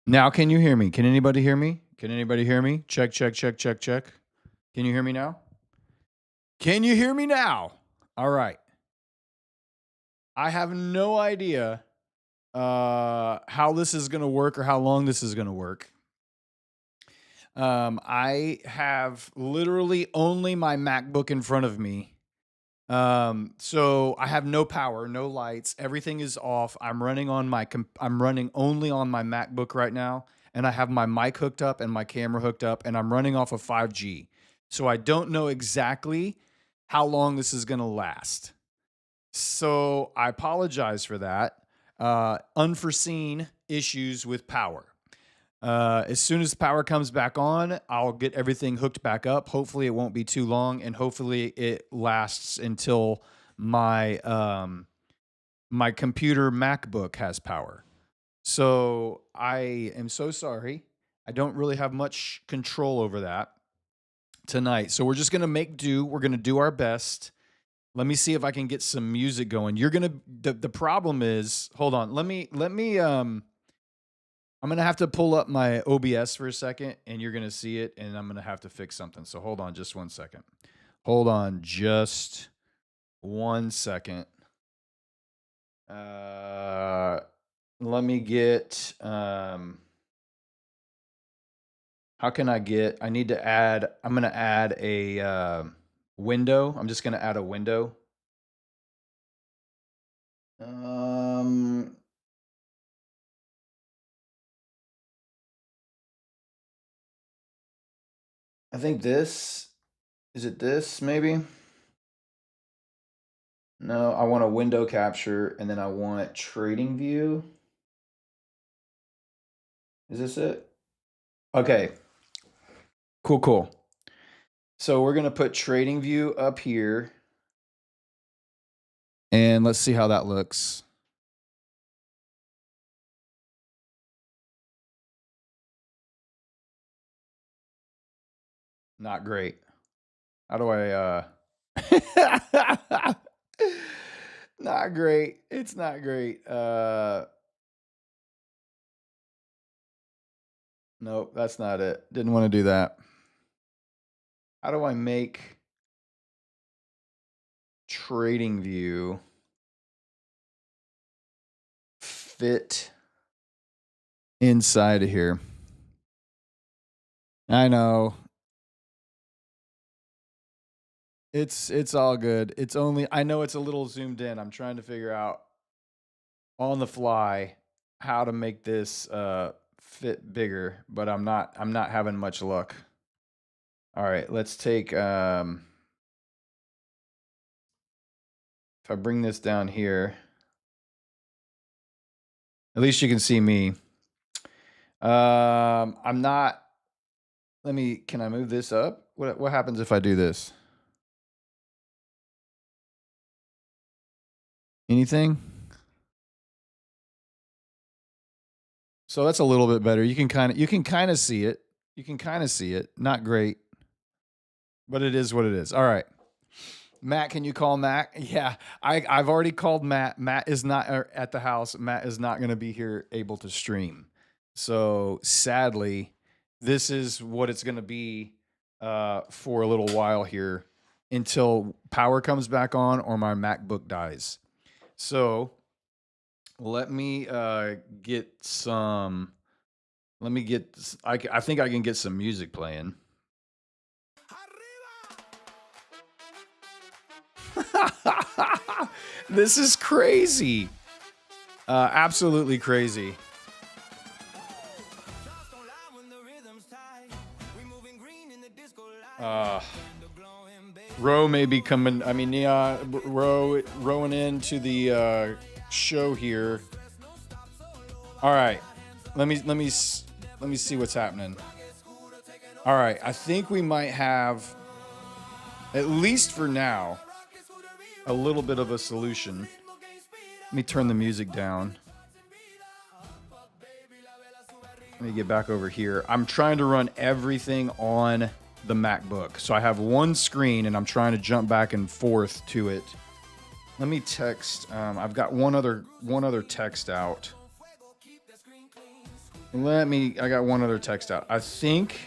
Now, can you hear me? Can anybody hear me? Can anybody hear me? Check, check, check, check, check. Can you hear me now? Can you hear me now? All right. I have no idea how this is going to work or how long this is going to work. I have literally only my MacBook in front of me. So I have no power, no lights. Everything is off. I'm running only on my MacBook right now, and I have my mic hooked up and my camera hooked up, and I'm running off of 5G. So I don't know exactly how long this is going to last. So I apologize for that. Unforeseen issues with power. As soon as power comes back on, I'll get everything hooked back up. Hopefully, it won't be too long, and hopefully, it lasts until my my computer MacBook has power. So I am so sorry. I don't really have much control over that tonight. So we're just gonna make do. We're gonna do our best. Let me see if I can get some music going. You're gonna. The problem is, hold on. Let me. I'm gonna have to pull up my OBS for a second, and you're gonna see it, and I'm gonna have to fix something. So hold on just 1 second. Hold on just 1 second. Let me get. How can I get? I need to add. I'm gonna add a window. I'm just gonna add a window. Um, I think this is it. This maybe. No, I want a window capture, and then I want trading view. Is this it? Okay, cool, cool. So we're gonna put trading view up here, and let's see how that looks. Not great. How do I not great. It's not great. Nope, that's not it. Didn't want to do that. How do I make trading view fit inside of here? I know. It's all good. It's only I know it's a little zoomed in. I'm trying to figure out on the fly how to make this fit bigger, but I'm not having much luck. All right, let's take if I bring this down here, at least you can see me. I'm not can I move this up? What happens if I do this? Anything? So that's a little bit better. You can kind of see it. You can kind of see it. Not great, but it is what it is. All right. Matt, can you call Matt? Yeah, I've already called Matt. Matt is not at the house. Matt is not going to be here able to stream. So sadly, this is what it's going to be for a little while here until power comes back on or my MacBook dies. So let me get some. Let me get. I think I can get some music playing. This is crazy. Absolutely crazy. Ro may be coming. I mean, rowing into the show here. All right, let me see what's happening. All right, I think we might have, at least for now, a little bit of a solution. Let me turn the music down. Let me get back over here. I'm trying to run everything on the MacBook. So I have one screen and I'm trying to jump back and forth to it. Let me text. I've got one other text out. I got one other text out. I think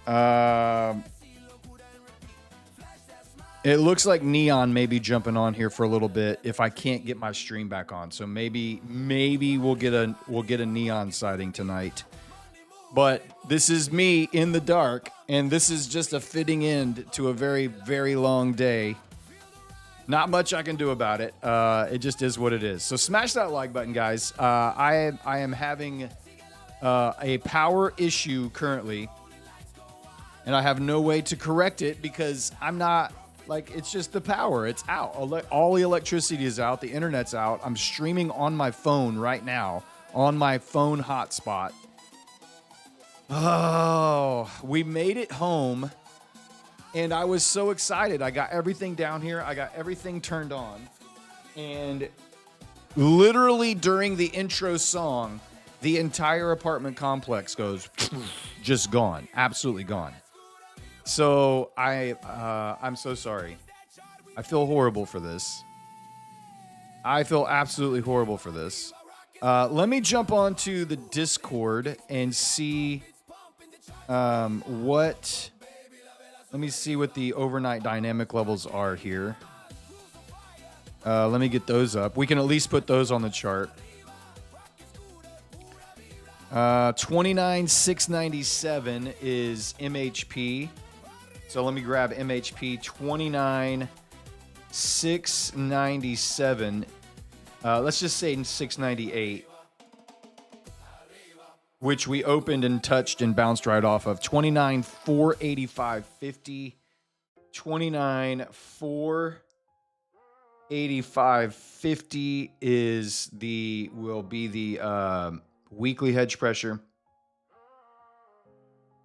um it looks like Neon may be jumping on here for a little bit if I can't get my stream back on. So maybe we'll get a Neon sighting tonight. But this is me in the dark, and this is just a fitting end to a very, very long day. Not much I can do about it. It just is what it is. So smash that like button, guys. I am having a power issue currently, and I have no way to correct it because I'm not, like, it's just the power. It's out. All the electricity is out. The internet's out. I'm streaming on my phone right now, on my phone hotspot. Oh, we made it home, and I was so excited. I got everything down here. I got everything turned on, and literally during the intro song, the entire apartment complex goes just gone, absolutely gone. So I'm so sorry. I feel horrible for this. I feel absolutely horrible for this. Let me jump onto the Discord and see what. Let me see what the overnight dynamic levels are here. Let me get those up. We can at least put those on the chart. 29,697 is MHP. So let me grab MHP. 29,697. Let's just say 698. Which we opened and touched and bounced right off of. 29,485.50. 29,485.50 will be the weekly hedge pressure.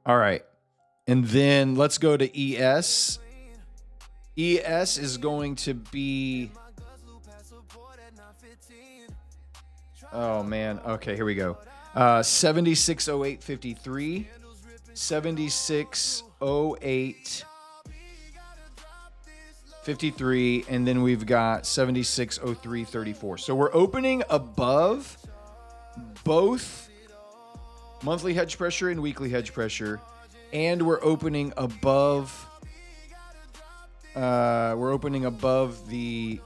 All right. And then let's go to ES. ES is going to be... Oh, man. Okay, here we go. 7608.53, 7608.53, and then we've got 7603.34. So we're opening above both monthly hedge pressure and weekly hedge pressure, and we're opening above the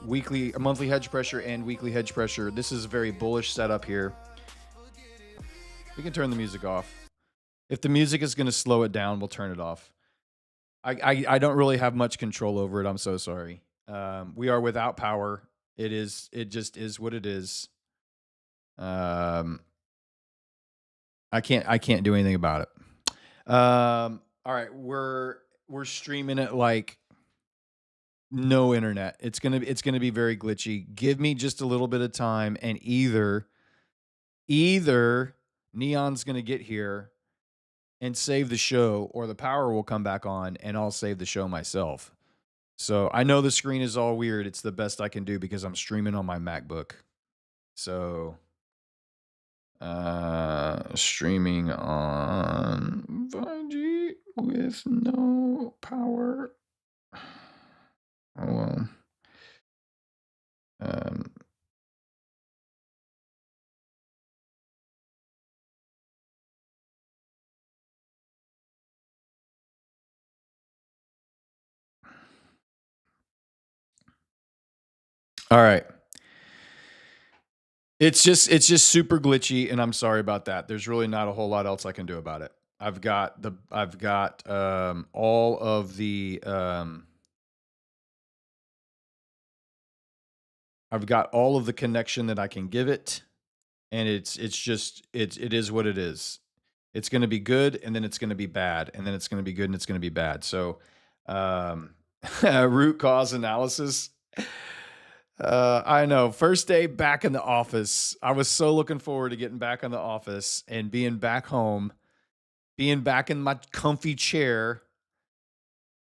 monthly hedge pressure and weekly hedge pressure. This is a very bullish setup here. We can turn the music off. If the music is going to slow it down, we'll turn it off. I don't really have much control over it. I'm so sorry. We are without power. It just is what it is. I can't do anything about it. All right, we're streaming it like no internet. It's gonna be very glitchy. Give me just a little bit of time, and either Neon's going to get here and save the show, or the power will come back on and I'll save the show myself. So I know the screen is all weird. It's the best I can do because I'm streaming on my MacBook. So streaming on 5G with no power. Oh, well. All right. It's just super glitchy, and I'm sorry about that. There's really not a whole lot else I can do about it. I've got all of the I've got all of the connection that I can give it, and it is what it is. It's going to be good, and then it's going to be bad, and then it's going to be good, and it's going to be bad. So, root cause analysis. I know. First day back in the office. I was so looking forward to getting back in the office and being back home, being back in my comfy chair,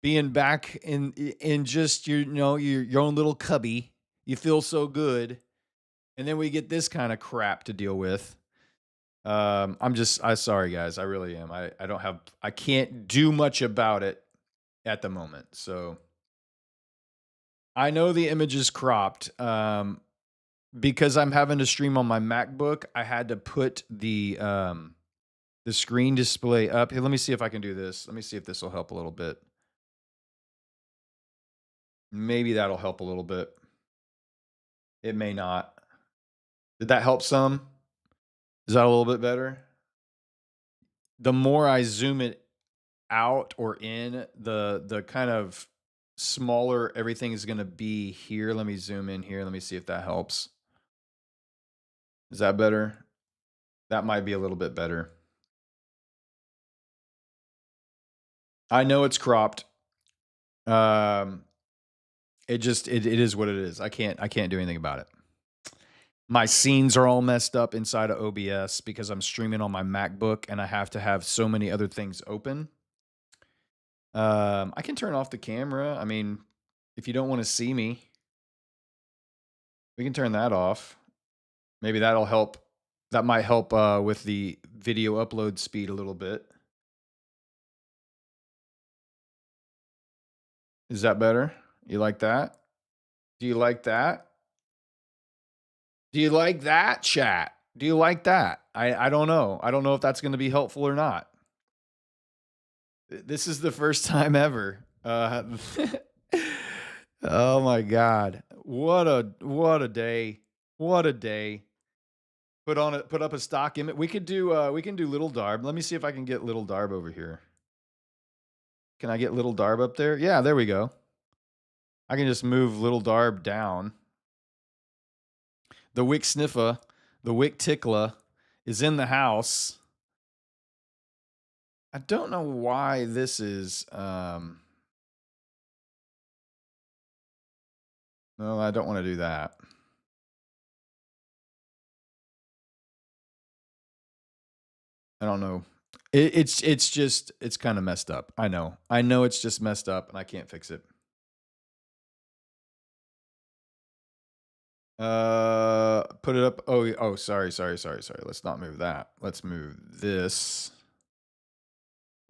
being back in just your own little cubby. You feel so good, and then we get this kind of crap to deal with. I'm sorry, guys. I really am. I can't do much about it at the moment. So I know the image is cropped. because I'm having to stream on my MacBook, I had to put the screen display up. Here, let me see if I can do this. Let me see if this will help a little bit. Maybe that'll help a little bit. It may not. Did that help some? Is that a little bit better? The more I zoom it out or in, the kind of smaller everything is gonna be here. Let me zoom in here. Let me see if that helps. Is that better? That might be a little bit better. I know it's cropped. Um, it is what it is. I can't do anything about it. My scenes are all messed up inside of OBS because I'm streaming on my MacBook and I have to have so many other things open. I can turn off the camera. I mean, if you don't want to see me, we can turn that off. Maybe that'll help. That might help with the video upload speed a little bit. Is that better? You like that? Do you like that? Do you like that, chat? Do you like that? I don't know. I don't know if that's going to be helpful or not. This is the first time ever. Oh my god. What a day. What a day. Put up a stock image. We can do little Darb. Let me see if I can get little Darb over here. Can I get little Darb up there? Yeah, there we go. I can just move little Darb down. The Wick Sniffa, the Wick Tickla is in the house. I don't know why this is no, I don't want to do that. I don't know. It's kind of messed up. I know. I know it's just messed up and I can't fix it. Put it up. Oh, sorry. Let's not move that. Let's move this.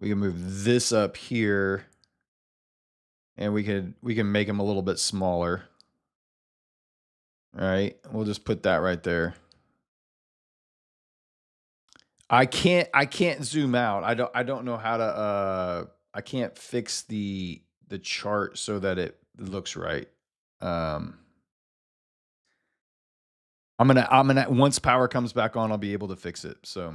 We can move this up here. And we can make them a little bit smaller. All right. We'll just put that right there. I can't zoom out. I don't know how to I can't fix the chart so that it looks right. I'm gonna once power comes back on, I'll be able to fix it. So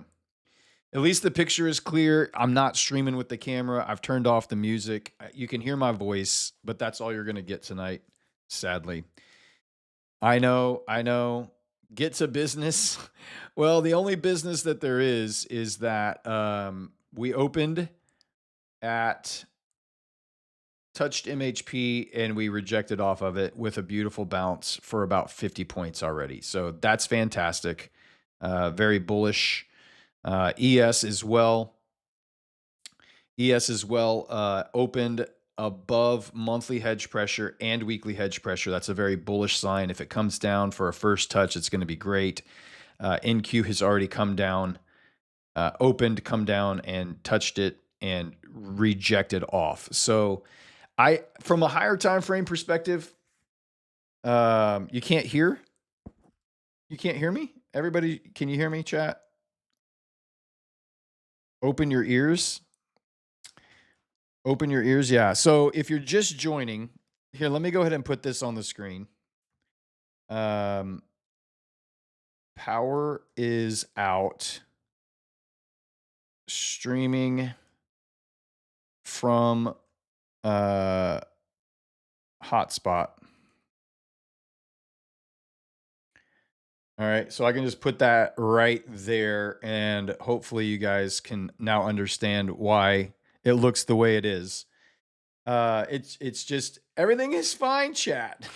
at least the picture is clear. I'm not streaming with the camera. I've turned off the music. You can hear my voice, but that's all you're gonna get tonight, sadly. I know. Get to business. Well, the only business that there is that we opened at touched MHP and we rejected off of it with a beautiful bounce for about 50 points already. So that's fantastic. Very bullish. ES as well. ES as well opened above monthly hedge pressure and weekly hedge pressure. That's a very bullish sign. If it comes down for a first touch, it's going to be great. NQ has already come down, opened, come down, and touched it and rejected off. So from a higher time frame perspective, you can't hear me? Everybody, can you hear me, chat? Open your ears. Open your ears, yeah. So if you're just joining, here, let me go ahead and put this on the screen. Power is out. Streaming from hotspot. All right, so I can just put that right there, and hopefully you guys can now understand why it looks the way it is. It's just everything is fine, chat.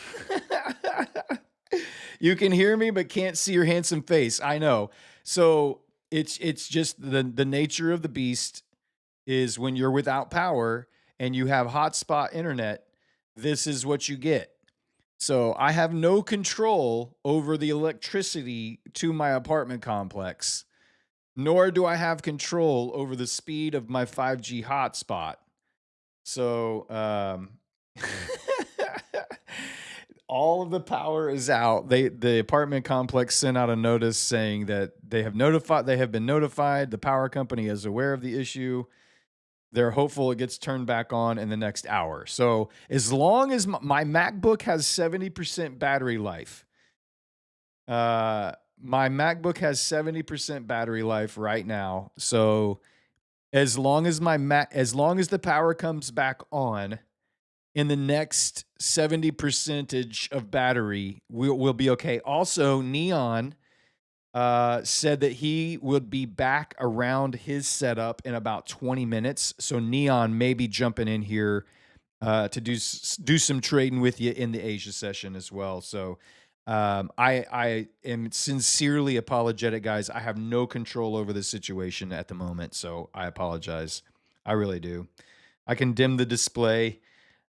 You can hear me but can't see your handsome face. I know. So it's just the nature of the beast is when you're without power and you have hotspot internet, this is what you get. So I have no control over the electricity to my apartment complex, nor do I have control over the speed of my 5G hotspot. So All of the power is out. The apartment complex sent out a notice saying that they have been notified. The power company is aware of the issue. They're hopeful it gets turned back on in the next hour. So as long as my MacBook has 70% battery life, my MacBook has 70% battery life right now. So as long as the power comes back on in the next 70 percentage of battery, we'll be okay. Also, Neon said that he would be back around his setup in about 20 minutes. So Neon may be jumping in here to do some trading with you in the Asia session as well. So I am sincerely apologetic, guys. I have no control over the situation at the moment, so I apologize. I really do. I can dim the display.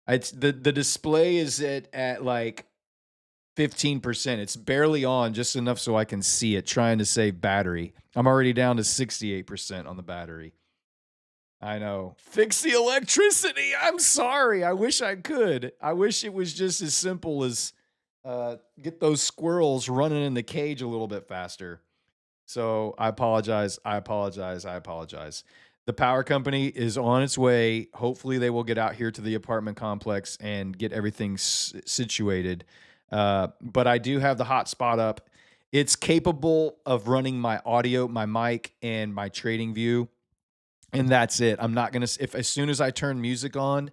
It's the display is at like 15%. It's barely on, just enough so I can see it, trying to save battery. I'm already down to 68% on the battery. I know. Fix the electricity. I'm sorry. I wish I could. I wish it was just as simple as get those squirrels running in the cage a little bit faster. So I apologize. I apologize. I apologize. The power company is on its way. Hopefully, they will get out here to the apartment complex and get everything situated. But I do have the hotspot up. It's capable of running my audio, my mic, and my trading view. And that's it. I'm not going to, if as soon as I turn music on,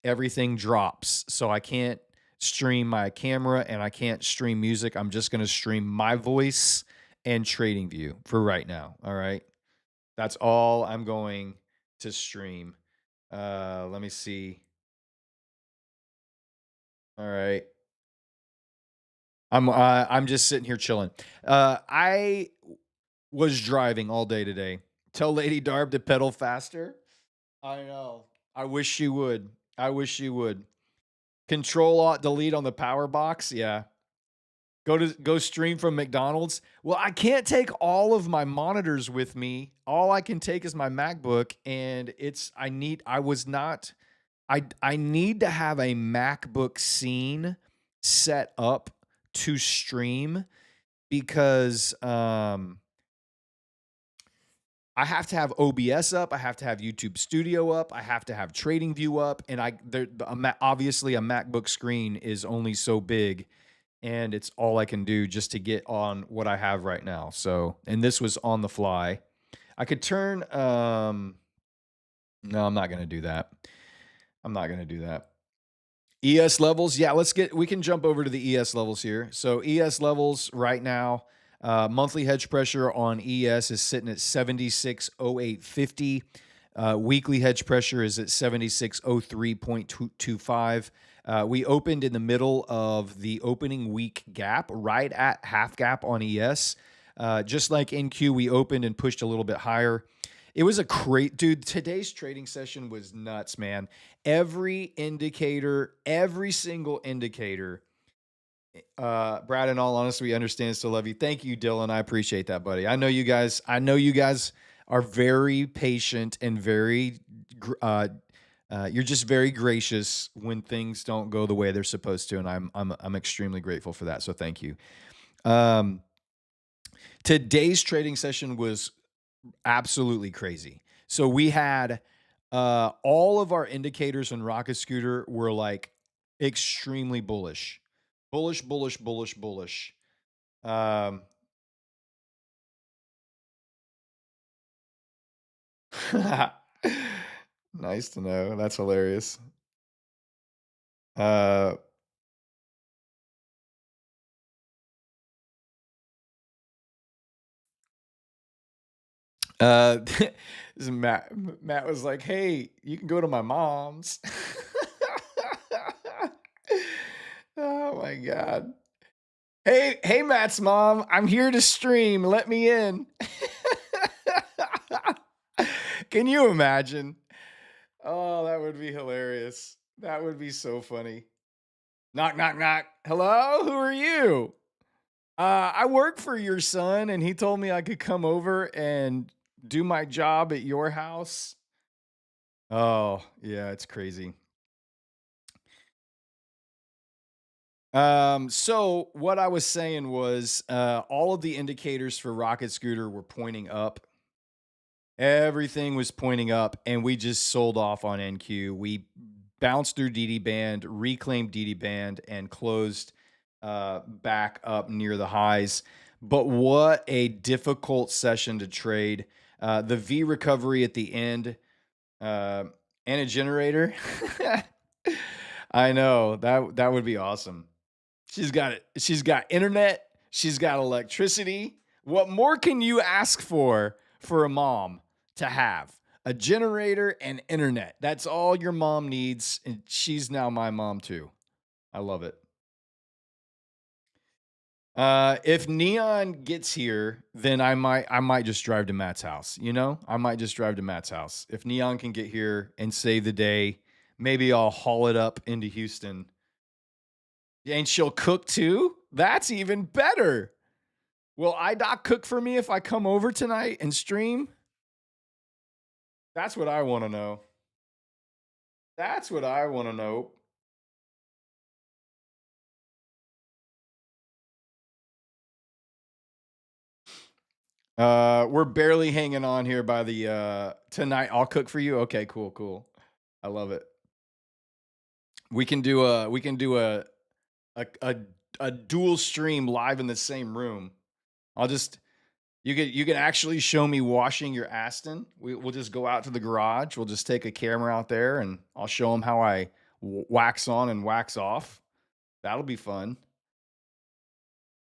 everything drops. So I can't stream my camera and I can't stream music. I'm just going to stream my voice and trading view for right now. All right. That's all I'm going to stream. Let me see. All right. I'm just sitting here chilling. I was driving all day today. Tell Lady Darb to pedal faster. I know. I wish she would. I wish she would. Control Alt Delete on the power box. Yeah. Go stream from McDonald's. Well, I can't take all of my monitors with me. All I can take is my MacBook, and I need to have a MacBook scene set up to stream because I have to have OBS up. I have to have YouTube Studio up. I have to have TradingView up, and obviously a MacBook screen is only so big, and it's all I can do just to get on what I have right now. So, and this was on the fly. I could turn. No, I'm not going to do that. I'm not going to do that. ES levels, yeah, we can jump over to the ES levels here. So ES levels right now, monthly hedge pressure on ES is sitting at 7608.50. Weekly hedge pressure is at 7603.25. We opened in the middle of the opening week gap, right at half gap on ES. Just like NQ, we opened and pushed a little bit higher. It was a great, dude. Today's trading session was nuts, man. Every indicator, every single indicator. Brad, in all honesty, we understand, still love you. Thank you, Dylan. I appreciate that, buddy. I know you guys are very patient and very you're just very gracious when things don't go the way they're supposed to, and I'm extremely grateful for that. So thank you. Today's trading session was absolutely crazy. So we had all of our indicators on Rocket Scooter were like extremely bullish. Bullish, bullish, bullish, bullish. Nice to know. That's hilarious. Uh Uh, Matt was like, "Hey, you can go to my mom's." Oh my god. Hey, Matt's mom, I'm here to stream. Let me in. Can you imagine? Oh, that would be hilarious. That would be so funny. Knock, knock, knock. Hello? Who are you? I work for your son, and he told me I could come over and do my job at your house. Oh, yeah, it's crazy. So what I was saying was, all of the indicators for Rocket Scooter were pointing up. Everything was pointing up, and we just sold off on NQ. We bounced through DD band, reclaimed DD band, and closed back up near the highs. But what a difficult session to trade. The V recovery at the end, uh, and a generator. I know that would be awesome. She's got it. She's got internet. She's got electricity. What more can you ask for a mom to have? A generator and internet. That's all your mom needs, and she's now my mom too. I love it. If Neon gets here, then I might just drive to Matt's house. You know, I might just drive to Matt's house. If Neon can get here and save the day, maybe I'll haul it up into Houston. And she'll cook too. That's even better. Will IDOC cook for me if I come over tonight and stream? That's what I want to know. That's what I want to know. We're barely hanging on here by the tonight. I'll cook for you. Okay, cool, cool. I love it. We can do a a dual stream live in the same room. I'll just you can actually show me washing your Aston. We'll just go out to the garage. We'll just take a camera out there, and I'll show them how I wax on and wax off. That'll be fun.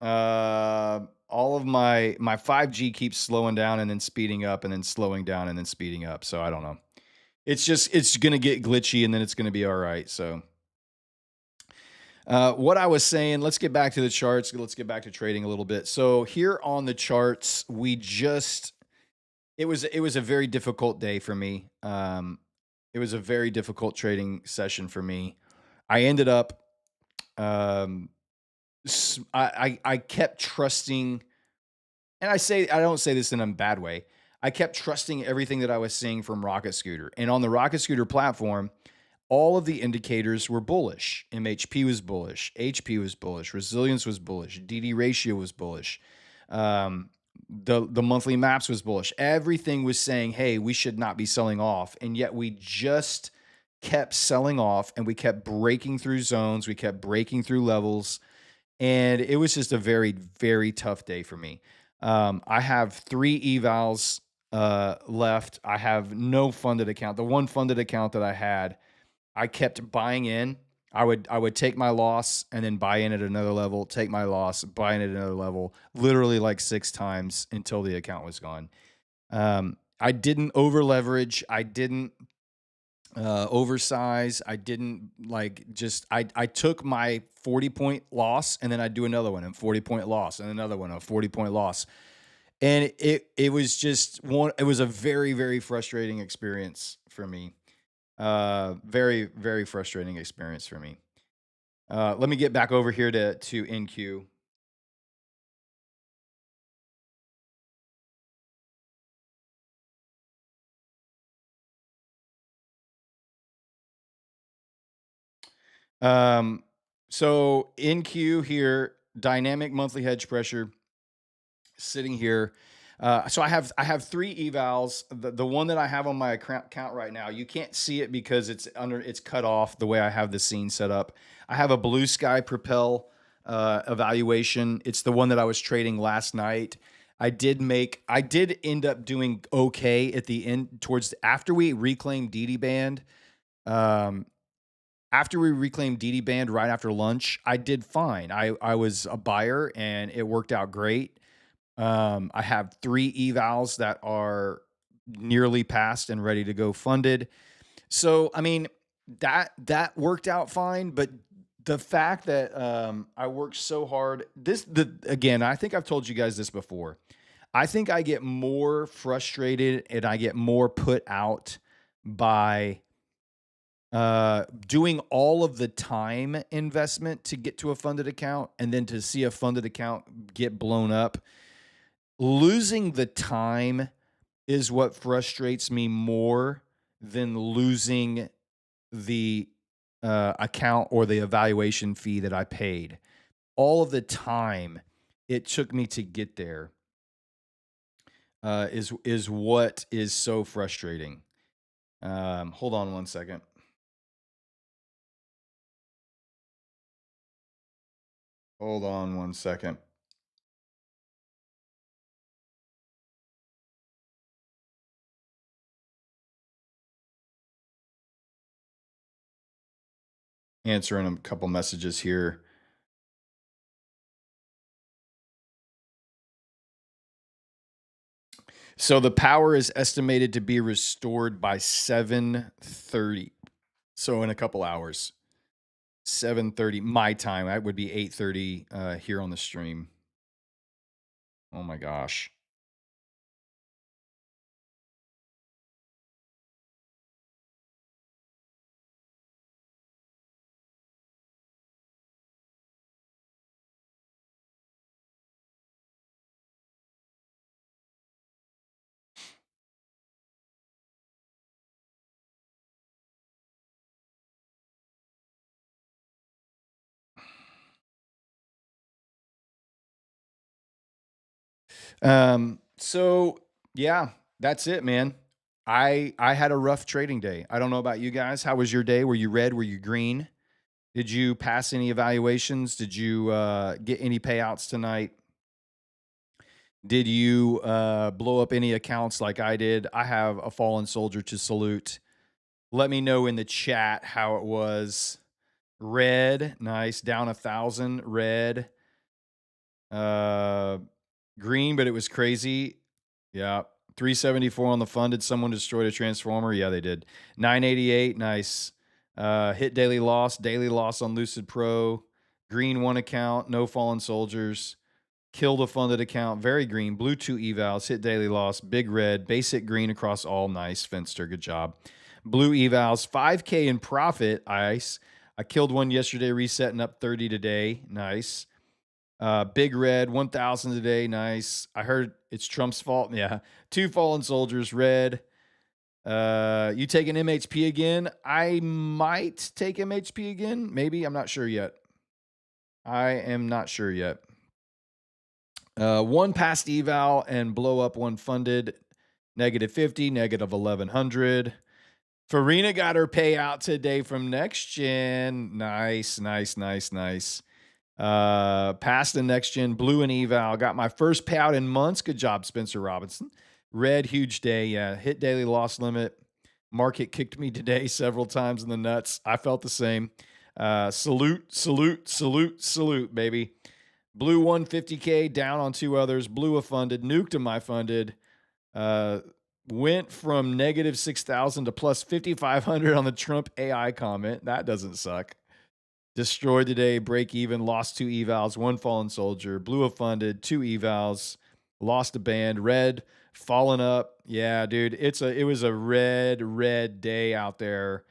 All of my 5G keeps slowing down and then speeding up and then slowing down and then speeding up. So I don't know. It's gonna get glitchy and then it's gonna be all right. So what I was saying, let's get back to the charts. Let's get back to trading a little bit. So here on the charts, it was a very difficult day for me. It was a very difficult trading session for me. I ended up um, I kept trusting, and I don't say this in a bad way. I kept trusting everything that I was seeing from Rocket Scooter, and on the Rocket Scooter platform, all of the indicators were bullish. MHP was bullish, HP was bullish, resilience was bullish, DD ratio was bullish. Um, the monthly maps was bullish. Everything was saying, "Hey, we should not be selling off," and yet we just kept selling off, and we kept breaking through zones. We kept breaking through levels, and it was just a very, very tough day for me. I have 3 evals left. I have no funded account. The one funded account that I had, I kept buying in. I would take my loss and then buy in at another level, take my loss, buy in at another level, literally like 6 times until the account was gone. I didn't over leverage. I didn't oversize. I didn't like just I took my 40-point loss and then I'd do another one and 40-point loss and another one, a 40-point loss. And it was just one, it was a very, very frustrating experience for me. Very, very frustrating experience for me. Let me get back over here to NQ. Um, so NQ here, dynamic monthly hedge pressure sitting here. So I have 3 evals. The one that I have on my account right now, you can't see it because it's cut off the way I have the scene set up. I have a blue sky propel evaluation. It's the one that I was trading last night. I did end up doing okay at the end towards after we reclaimed DD band. Um, After we reclaimed DD band right after lunch, I did fine. I was a buyer and it worked out great. I have 3 evals that are nearly passed and ready to go funded. So, I mean, that worked out fine, but the fact that I worked so hard, again, I think I've told you guys this before. I think I get more frustrated and I get more put out by doing all of the time investment to get to a funded account and then to see a funded account get blown up. Losing the time is what frustrates me more than losing the account or the evaluation fee that I paid. All of the time it took me to get there is what is so frustrating. Hold on one second. Hold on one second. Answering a couple messages here. So the power is estimated to be restored by 7:30. So in a couple hours. 7:30 my time. That would be 8:30 here on the stream. Oh my gosh. So yeah, that's it, man. I had a rough trading day. I don't know about you guys. How was your day? Were you red? Were you green? Did you pass any evaluations? Did you get any payouts tonight? Did you blow up any accounts like I did? I have a fallen soldier to salute. Let me know in the chat how it was. Red, nice. Down 1,000. Red. Uh, green, but it was crazy. Yeah. 374 on the funded. Someone destroyed a transformer. Yeah, they did. 988. Nice. Hit daily loss on Lucid Pro. Green one account. No fallen soldiers. Killed a funded account. Very green. Blue two evals. Hit daily loss. Big red. Basic green across all. Nice. Finster. Good job. Blue evals. 5K in profit. Ice. I killed one yesterday, resetting up 30 today. Nice. Big red, 1,000 today. Nice. I heard it's Trump's fault. Yeah. Two fallen soldiers, red. You taking MHP again? I might take MHP again. Maybe. I'm not sure yet. I am not sure yet. One past eval and blow up one funded. -50, -1,100. Farina got her payout today from Next Gen. Nice, nice, nice, nice. Passed the Next Gen, blue and eval. Got my first payout in months. Good job, Spencer Robinson. Red, huge day. Yeah, hit daily loss limit. Market kicked me today several times in the nuts. I felt the same. Salute, salute, salute, salute, baby. Blue 150K, down on two others. Blue a funded, nuked my funded. Went from -6,000 to +5,500 on the Trump AI comment. That doesn't suck. Destroyed today, break even, lost two evals, one fallen soldier, blue a funded, two evals, lost a band, red, fallen up. Yeah, dude, it was a red day out there.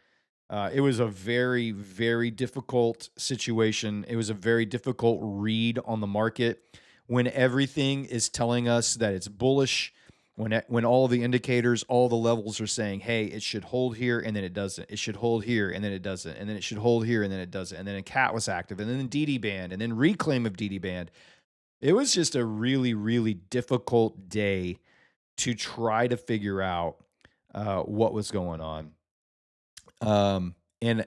It was a very, very difficult situation. It was a very difficult read on the market when everything is telling us that it's bullish. When all the indicators, all the levels are saying, hey, it should hold here, and then it doesn't. It should hold here, and then it doesn't. And then it should hold here, and then it doesn't. And then a cat was active, and then DD band, and then reclaim of DD band. It was just a really, really difficult day to try to figure out what was going on. It's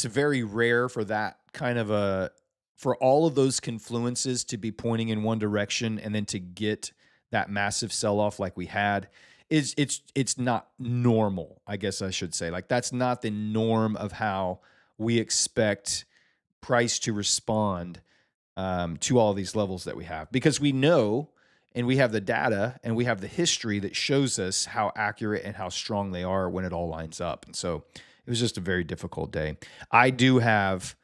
very rare for that kind of for all of those confluences to be pointing in one direction and then to get that massive sell off like we had. It's not normal, I guess I should say. Like, that's not the norm of how we expect price to respond to all these levels that we have, because we know and we have the data and we have the history that shows us how accurate and how strong they are when it all lines up. And so it was just a very difficult day. I do have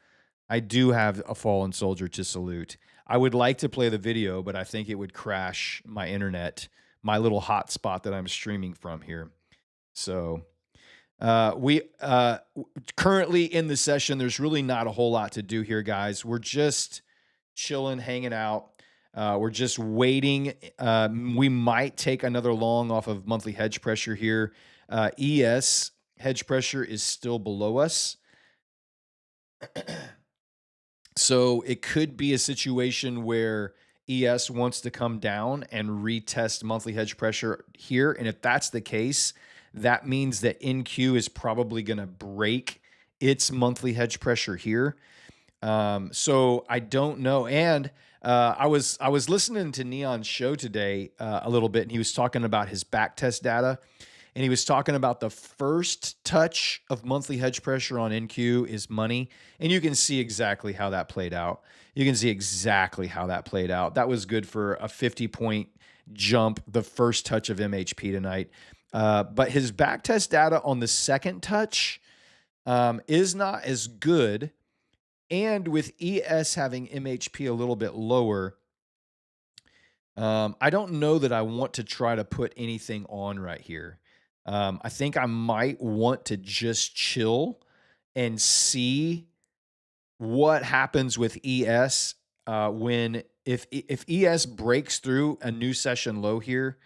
a fallen soldier to salute. I would like to play the video, but I think it would crash my internet, my little hotspot that I'm streaming from here. So we currently in the session, there's really not a whole lot to do here, guys. We're just chilling, hanging out. We're just waiting. We might take another long off of monthly hedge pressure here. ES hedge pressure is still below us. So it could be a situation where ES wants to come down and retest monthly hedge pressure here. And if that's the case, that means that NQ is probably going to break its monthly hedge pressure here. So I don't know. And I was listening to Neon's show today a little bit, and he was talking about his back test data. And he was talking about the first touch of monthly hedge pressure on NQ is money. And you can see exactly how that played out. You can see exactly how that played out. That was good for a 50-point jump, the first touch of MHP tonight. But his back test data on the second touch is not as good. And with ES having MHP a little bit lower, I don't know that I want to try to put anything on right here. I think I might want to just chill and see what happens with ES if ES breaks through a new session low here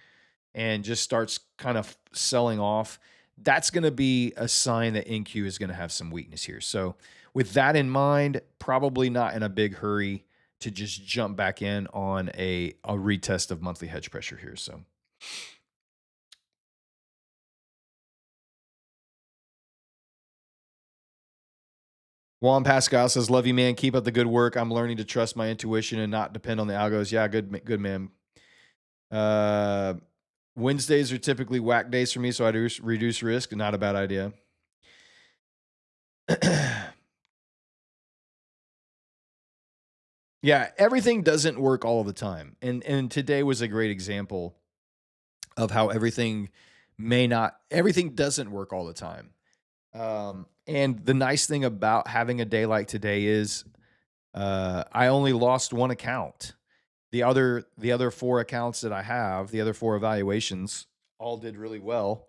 and just starts kind of selling off. That's going to be a sign that NQ is going to have some weakness here. So with that in mind, probably not in a big hurry to just jump back in on a retest of monthly hedge pressure here. So. Juan Pascal says, "Love you, man. Keep up the good work. I'm learning to trust my intuition and not depend on the algos." Yeah, good, man. Wednesdays are typically whack days for me, so I do reduce risk. Not a bad idea. Yeah, everything doesn't work all the time. And today was a great example of how everything doesn't work all the time. And the nice thing about having a day like today is I only lost one account. The other 4 accounts that I have, the other 4 evaluations, all did really well,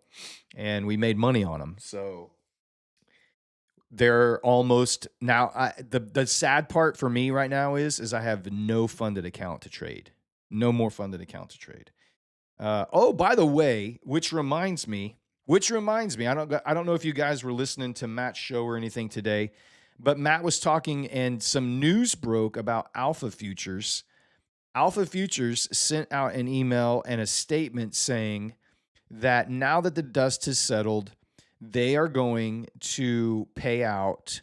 and we made money on them. So they're almost now. The sad part for me right now is I have no funded account to trade. No more funded account to trade. Oh, by the way, which reminds me, I don't know if you guys were listening to Matt's show or anything today, but Matt was talking and some news broke about Alpha Futures. Alpha Futures sent out an email and a statement saying that now that the dust has settled, they are going to pay out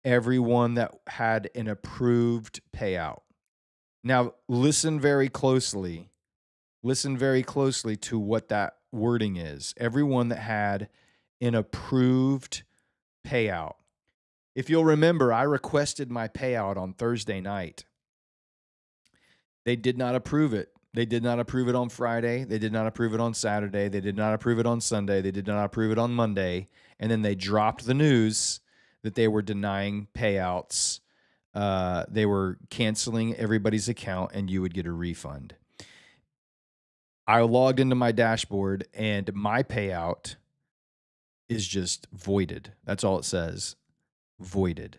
everyone that had an approved payout. Now, listen very closely. Listen very closely to what that wording is. Everyone that had an approved payout. If you'll remember, I requested my payout on Thursday night. They did not approve it. They did not approve it on Friday. They did not approve it on Saturday. They did not approve it on Sunday. They did not approve it on Monday. And then they dropped the news that they were denying payouts. They were canceling everybody's account and you would get a refund. I logged into my dashboard and my payout is just voided. That's all it says. Voided.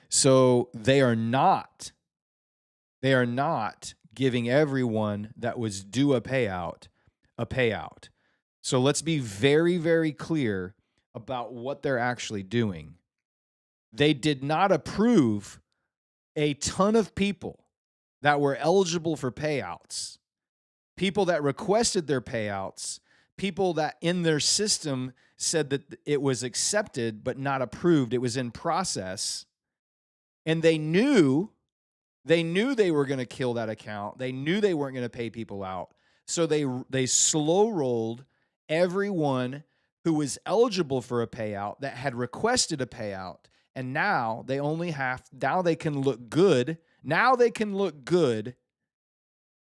So they are not giving everyone that was due a payout. So let's be very, very clear about what they're actually doing. They did not approve a ton of people that were eligible for payouts, people that requested their payouts, people that in their system said that it was accepted but not approved. It was in process. And they knew they were going to kill that account. They knew they weren't going to pay people out. So they slow rolled everyone who was eligible for a payout that had requested a payout. And now they can look good. Now they can look good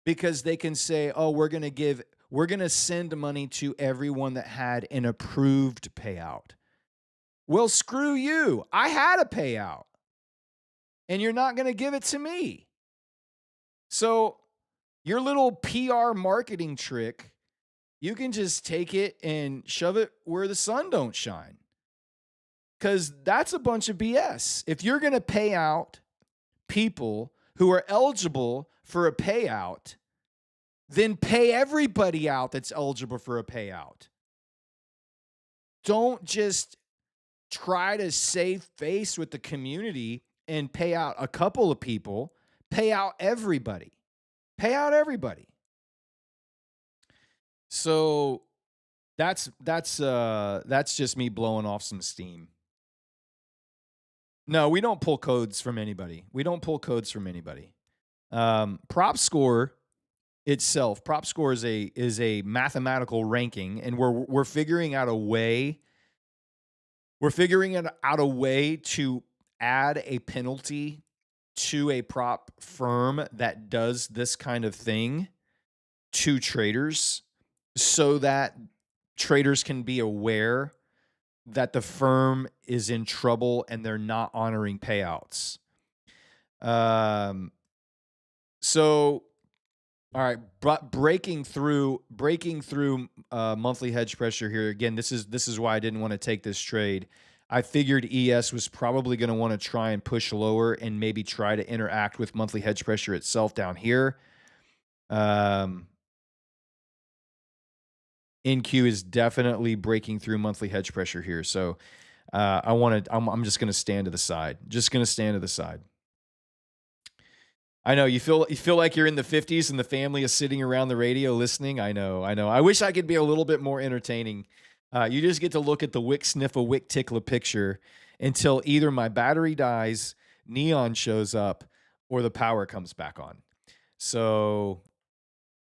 because they can say, oh, we're going to send money to everyone that had an approved payout. Well, screw you. I had a payout. And you're not going to give it to me. So your little PR marketing trick, you can just take it and shove it where the sun don't shine. Because that's a bunch of BS. If you're going to pay out people who are eligible for a payout, then pay everybody out that's eligible for a payout. don't just try to save face with the community and pay out a couple of people, pay out everybody. Pay out everybody. So that's just me blowing off some steam. No, we don't pull codes from anybody. We don't pull codes from anybody. Prop score itself, prop score is a mathematical ranking, and we're figuring out a way. We're figuring out a way to add a penalty to a prop firm that does this kind of thing to traders, so that traders can be aware that the firm is in trouble and they're not honoring payouts. Um, so, all right, but breaking through monthly hedge pressure here again. This is why I didn't want to take this trade. I figured ES was probably going to want to try and push lower and maybe try to interact with monthly hedge pressure itself down here. NQ is definitely breaking through monthly hedge pressure here. So I'm just going to stand to the side. Just going to stand to the side. I know you feel like you're in the 50s and the family is sitting around the radio listening. I know. I wish I could be a little bit more entertaining. You just get to look at the wick sniffa wick tickler picture until either my battery dies, neon shows up, or the power comes back on. So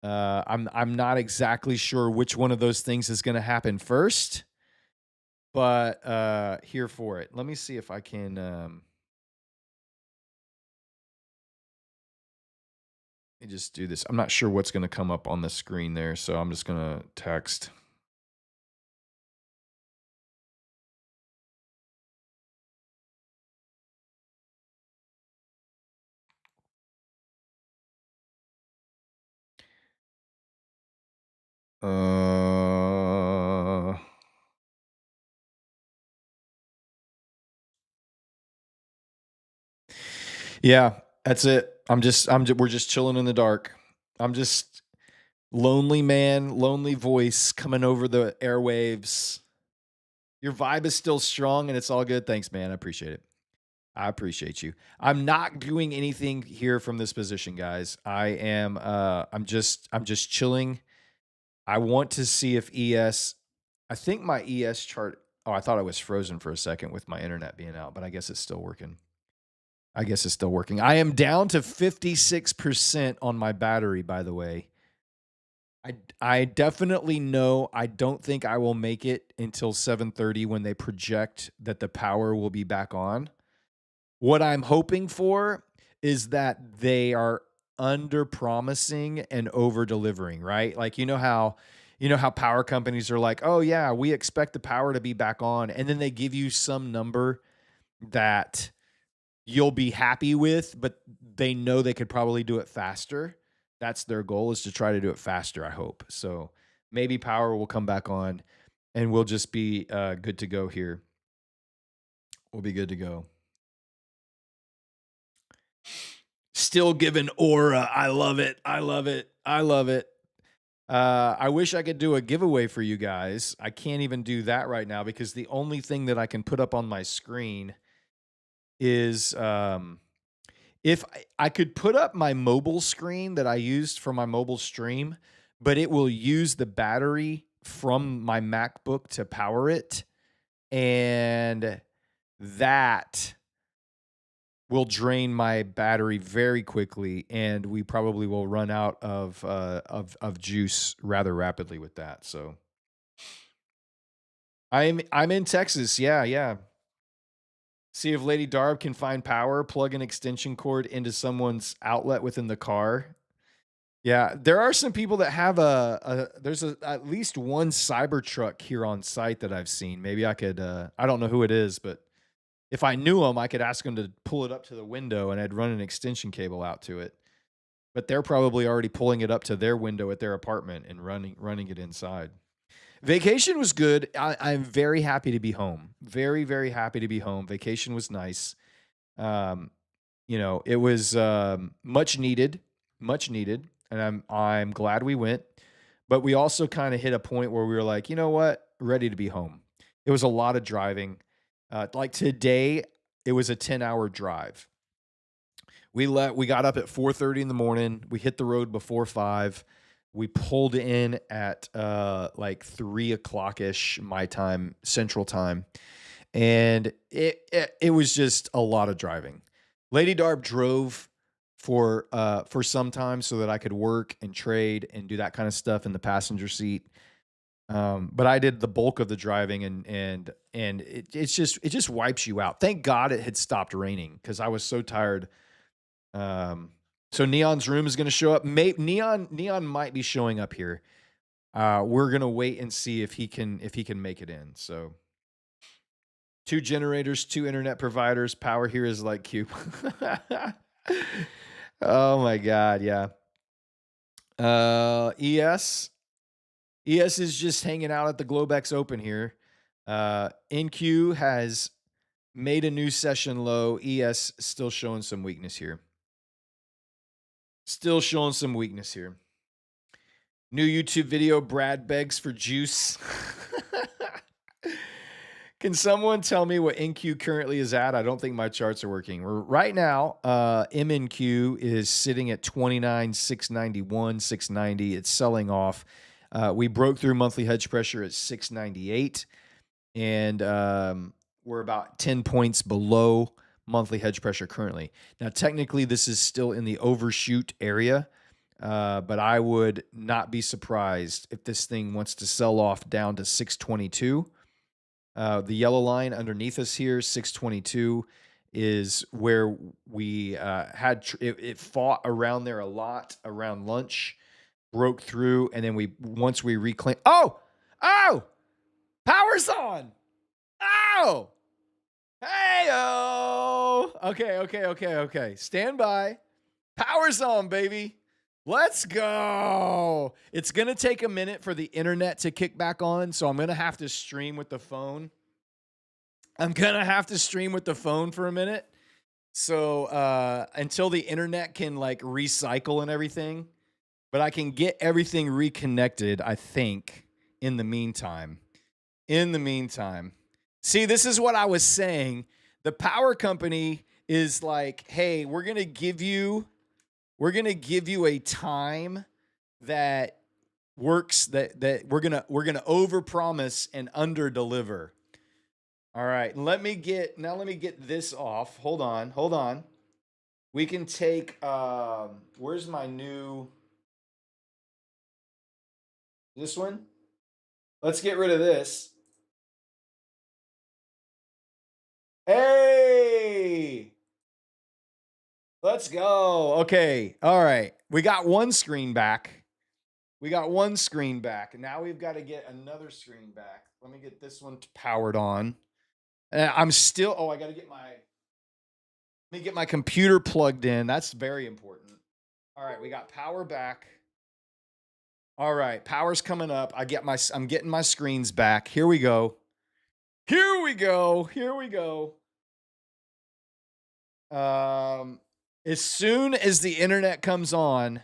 I'm not exactly sure which one of those things is going to happen first, but here for it. Let me see if I can. Let me just do this. I'm not sure what's going to come up on the screen there, so I'm just going to text. Yeah, that's it. We're just chilling in the dark. I'm just lonely man, lonely voice coming over the airwaves. Your vibe is still strong and it's all good. Thanks, man. I appreciate it. I appreciate you. I'm not doing anything here from this position, guys. I'm just chilling. I want to see if ES, I think my ES chart, oh, I thought I was frozen for a second with my internet being out, but I guess it's still working. I am down to 56% on my battery, by the way. I definitely know I don't think I will make it until 7:30 when they project that the power will be back on. What I'm hoping for is that they are under promising and over delivering, right? Like you know how power companies are like, "Oh yeah, we expect the power to be back on." And then they give you some number that you'll be happy with, but they know they could probably do it faster. That's their goal, is to try to do it faster, I hope. So maybe power will come back on and we'll just be good to go here. We'll be good to go. Still giving aura. I love it. I love it. I love it. I wish I could do a giveaway for you guys. I can't even do that right now because the only thing that I can put up on my screen is if I could put up my mobile screen that I used for my mobile stream, but it will use the battery from my MacBook to power it. And that will drain my battery very quickly, and we probably will run out of juice rather rapidly with that. So I'm in Texas. Yeah. See if Lady Darb can find power, plug an extension cord into someone's outlet within the car. Yeah, there are some people that have there's at least one Cybertruck here on site that I've seen. Maybe I could I don't know who it is, but if I knew him, I could ask him to pull it up to the window and I'd run an extension cable out to it. But they're probably already pulling it up to their window at their apartment and running it inside. Vacation was good. I'm very happy to be home. Very, very happy to be home. Vacation was nice. It was much needed, and I'm glad we went. But we also kind of hit a point where we were like, you know what, ready to be home. It was a lot of driving. Like today, it was a 10-hour drive. We got up at 4:30 in the morning. We hit the road before 5. We pulled in at like 3 o'clock ish my time, Central Time, and it was just a lot of driving. Lady Darb drove for some time so that I could work and trade and do that kind of stuff in the passenger seat. But I did the bulk of the driving, and it just wipes you out. Thank God it had stopped raining because I was so tired. So Neon's room is going to show up. Neon might be showing up here. We're gonna wait and see if he can make it in. So 2 generators, 2 internet providers. Power here is like cube. Oh my God, yeah. ES is just hanging out at the Globex Open here. NQ has made a new session low. ES still showing some weakness here. Still showing some weakness here. New YouTube video, Brad begs for juice. Can someone tell me what NQ currently is at? I don't think my charts are working. Right now, MNQ is sitting at 29,691, 690. It's selling off. We broke through monthly hedge pressure at 698, and we're about 10 points below monthly hedge pressure currently. Now, technically, this is still in the overshoot area, but I would not be surprised if this thing wants to sell off down to 622. The yellow line underneath us here, 622, is where we had it fought around there a lot around lunch, broke through, and then once we reclaimed. Oh, power's on. Oh, hey, okay. Stand by. Power's on, baby. Let's go. It's going to take a minute for the internet to kick back on, so I'm going to have to stream with the phone. For a minute. So until the internet can like recycle and everything, but I can get everything reconnected, I think, in the meantime. See, this is what I was saying. The power company is like, hey, we're going to give you a time that works, that we're going to overpromise and underdeliver. All right, let me get this off. Hold on. We can take where's my new this one? Let's get rid of this. Hey! Let's go. Okay. All right. We got one screen back. Now we've got to get another screen back. Let me get this one powered on. I'm still, I got to get my computer plugged in. That's very important. All right. We got power back. All right. Power's coming up. I'm getting my screens back. Here we go. As soon as the internet comes on,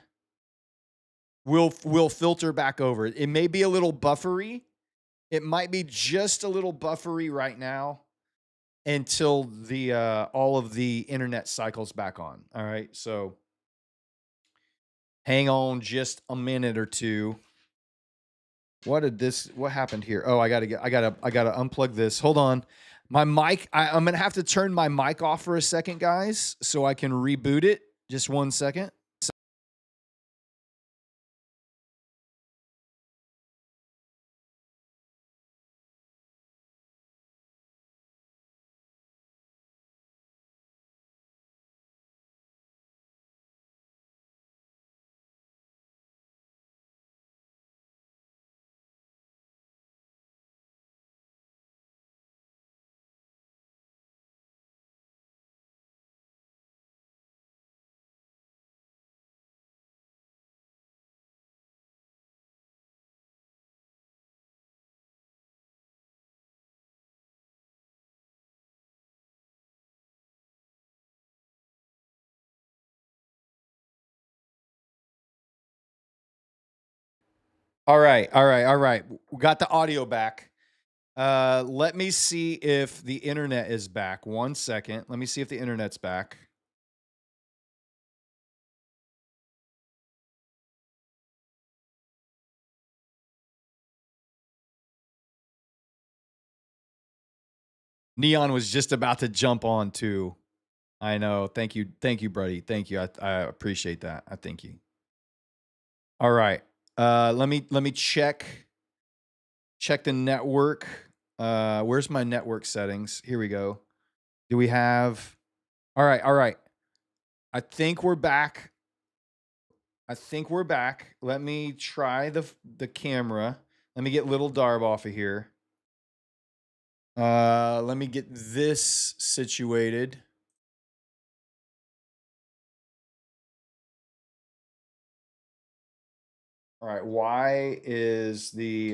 we'll filter back over. It may be a little buffery. It might be just a little buffery right now until the all of the internet cycles back on. All right. So hang on just a minute or two. What happened here? Oh, I gotta unplug this. Hold on. My mic, I'm gonna have to turn my mic off for a second, guys, so I can reboot it. Just 1 second. All right. We got the audio back. Let me see if the internet is back. 1 second. Let me see if the internet's back. Neon was just about to jump on too. I know. Thank you, buddy. Thank you. I appreciate that. I thank you. All right. Let me check the network. Where's my network settings? Here we go. Do we have? All right. All right. I think we're back. I think we're back. Let me try the camera. Let me get little Darb off of here. Let me get this situated. All right. Why is the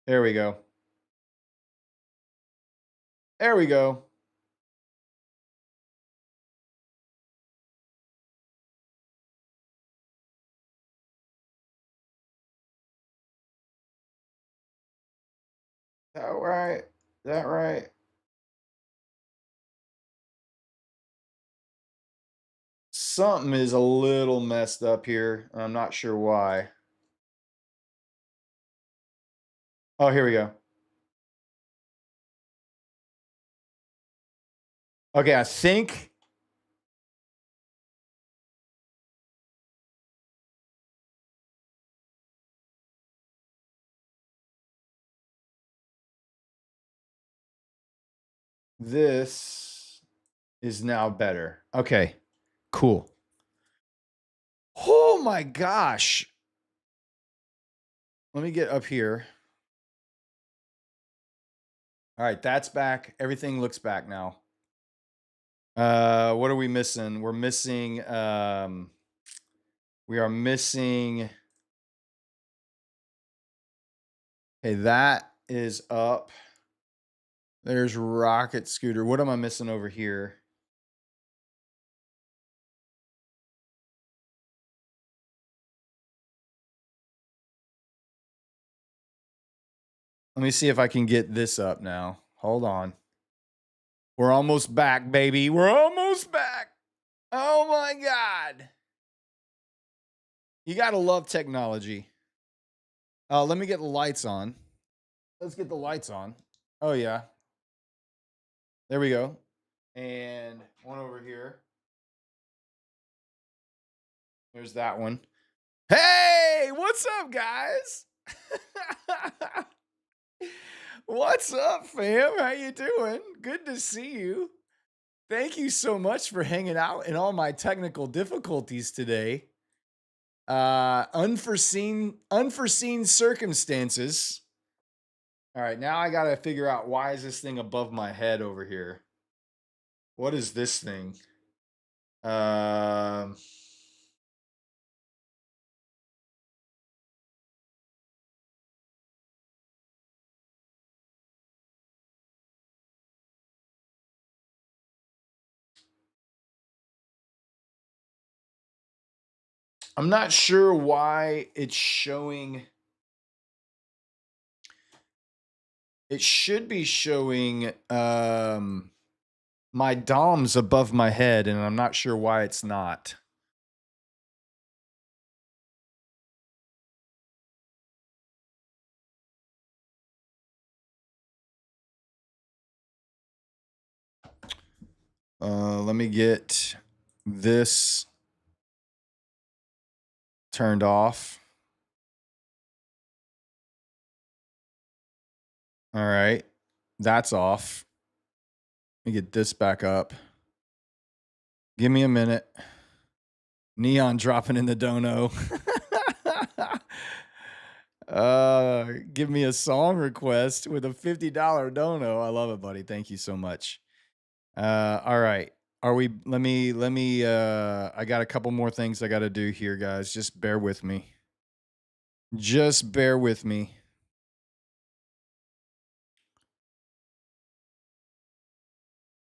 there we go. There we go. That right? That right? Something is a little messed up here. I'm not sure why. Oh, here we go. Okay, I think this is now better. Okay, cool. Oh my gosh. Let me get up here. All right, that's back. Everything looks back now. What are we missing? We are missing. Hey, that is up. There's Rocket Scooter. What am I missing over here? Let me see if I can get this up now. Hold on. We're almost back, baby. We're almost back. Oh my God. You got to love technology. Let me get the lights on. Let's get the lights on. Oh, yeah. There we go. And one over here. There's that one. Hey, what's up, guys? What's up, fam? How you doing? Good to see you. Thank you so much for hanging out in all my technical difficulties today. Unforeseen circumstances. All right, now I gotta figure out why is this thing above my head over here? What is this thing? Um, I'm not sure why it's showing. It should be showing my DOMs above my head, and I'm not sure why it's not. Let me get this turned off. All right, that's off. Let me get this back up. Give me a minute. Neon dropping in the dono. Give me a song request with a $50 dono. I love it, buddy. Thank you so much. All right. Are we let me I got a couple more things I got to do here, guys. Just bear with me. Just bear with me.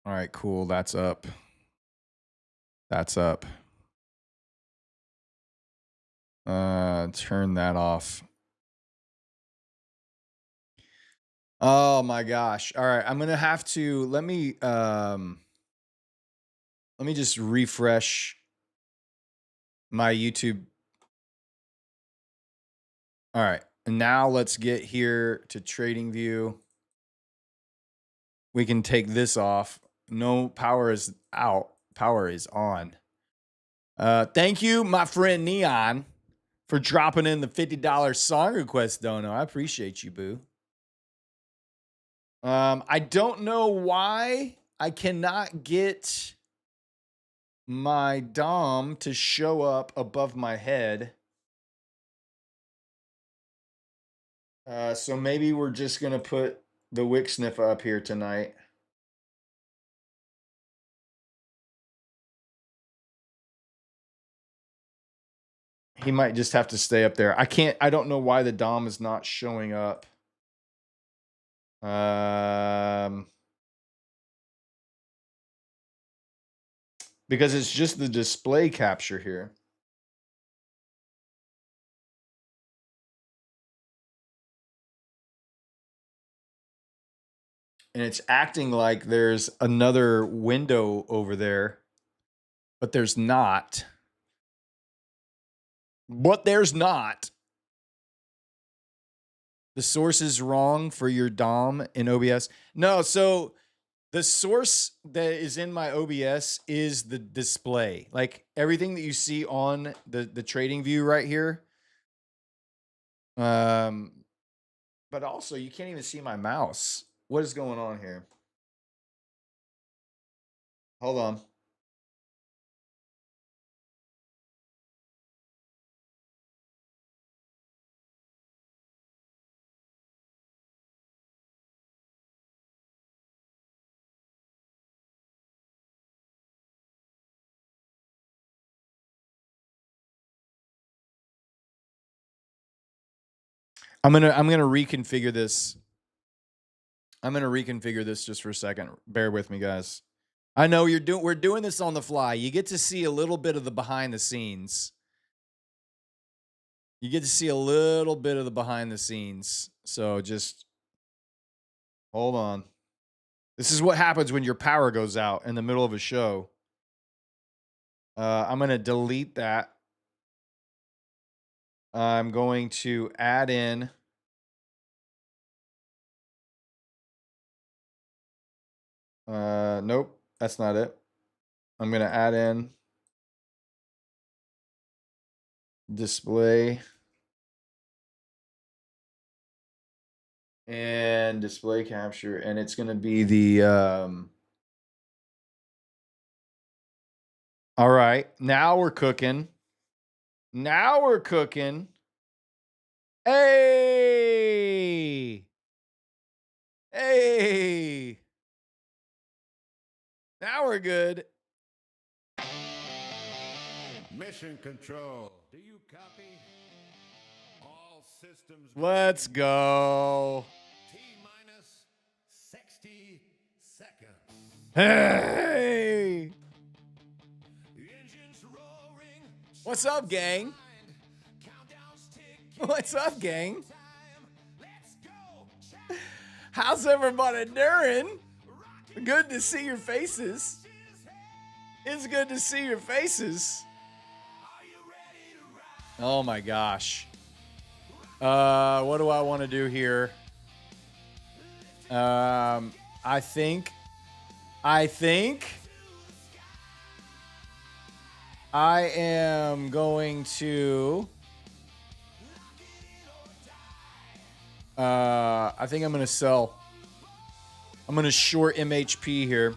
All right, cool. That's up. That's up. Turn that off. Oh my gosh. All right, I'm going to have to let me just refresh my YouTube. All right. And now let's get here to Trading View. We can take this off. No, power is out. Power is on. Thank you, my friend Neon, for dropping in the $50 song request, Dono. I appreciate you, boo. I don't know why I cannot get my Dom to show up above my head. So maybe we're just going to put the Wick Sniffer up here tonight. He might just have to stay up there. I don't know why the Dom is not showing up. Because it's just the display capture here. And it's acting like there's another window over there, but there's not. But there's not. The source is wrong for your DOM in OBS. No, so the source that is in my OBS is the display. Like everything that you see on the trading view right here. But also you can't even see my mouse. What is going on here? Hold on. I'm gonna reconfigure this. I'm gonna reconfigure this just for a second. Bear with me, guys. I know we're doing this on the fly. You get to see a little bit of the behind the scenes. You get to see a little bit of the behind the scenes. So just hold on. This is what happens when your power goes out in the middle of a show. I'm gonna delete that. I'm going to add in. Nope, that's not it. I'm gonna add in display and display capture, and it's gonna be the all right, now we're cooking. Now we're cooking. Hey! Hey! Now we're good. Mission control. Do you copy? All systems. Let's go. T-minus 60 seconds. Hey! Engines roaring. What's up, gang? What's up, gang? Let's go. How's everybody doing? Good to see your faces. It's good to see your faces. Oh my gosh. What do I want to do here? I think I am going to I think I'm going to sell. I'm going to short MHP here.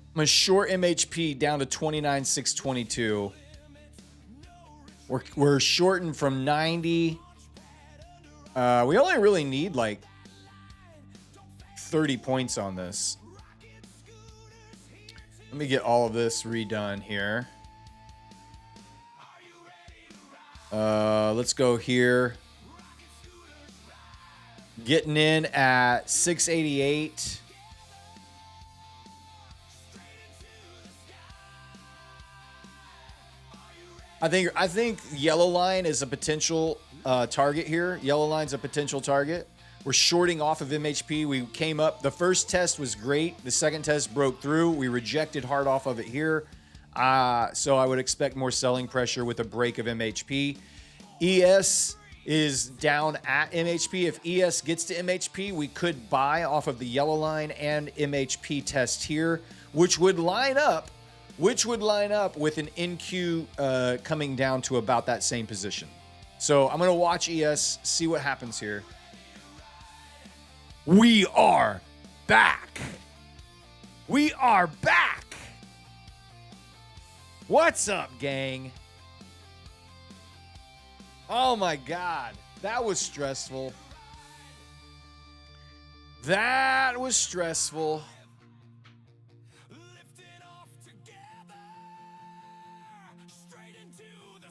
I'm going to short MHP down to 29,622. We're shorting from 90. We only really need like 30 points on this. Let me get all of this redone here. Let's go here. Getting in at 688. I think yellow line is a potential target here. Yellow line's a potential target. We're shorting off of MHP. We came up. The first test was great. The second test broke through. We rejected hard off of it here. So I would expect more selling pressure with a break of MHP. ES is down at MHP. If ES gets to MHP, we could buy off of the yellow line and MHP test here, which would line up with an NQ coming down to about that same position. So I'm going to watch ES, see what happens here. We are back. We are back. What's up, gang? Oh my God, that was stressful. That was stressful.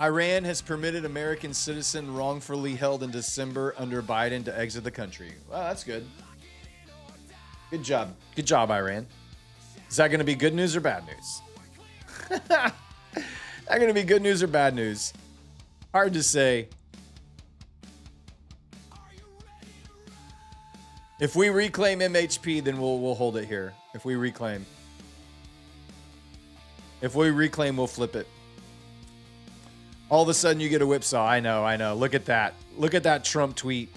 Iran has permitted American citizen wrongfully held in December under Biden to exit the country. Well, that's good. Good job. Good job, Iran. Is that going to be good news or bad news? That going to be good news or bad news? Hard to say. If we reclaim MHP, then we'll hold it here. If we reclaim, we'll flip it. All of a sudden, you get a whipsaw. I know. Look at that. Look at that Trump tweet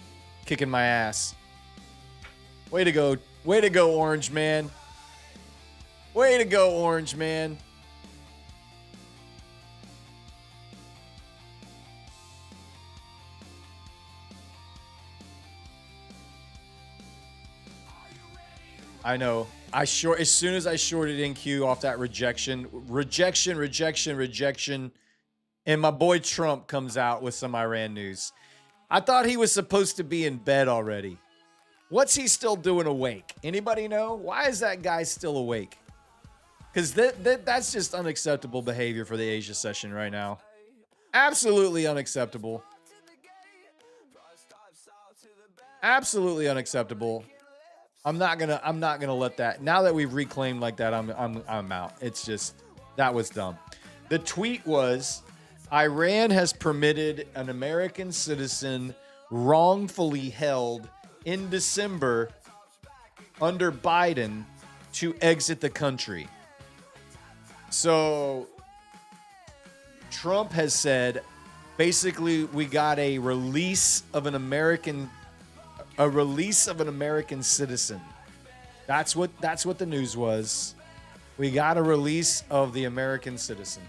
kicking my ass. Way to go, Orange Man. Way to go, Orange Man. I know. As soon as I shorted NQ off that rejection, and my boy Trump comes out with some Iran news. I thought he was supposed to be in bed already. What's he still doing awake? Anybody know? Why is that guy still awake? Because that's just unacceptable behavior for the Asia session right now. Absolutely unacceptable. Absolutely unacceptable. I'm not gonna let that. Now that we've reclaimed like that, I'm out. It's just, that was dumb. The tweet was, Iran has permitted an American citizen wrongfully held in December under Biden to exit the country. So Trump has said, basically, we got a release of an American citizen. That's what the news was. We got a release of the American citizen.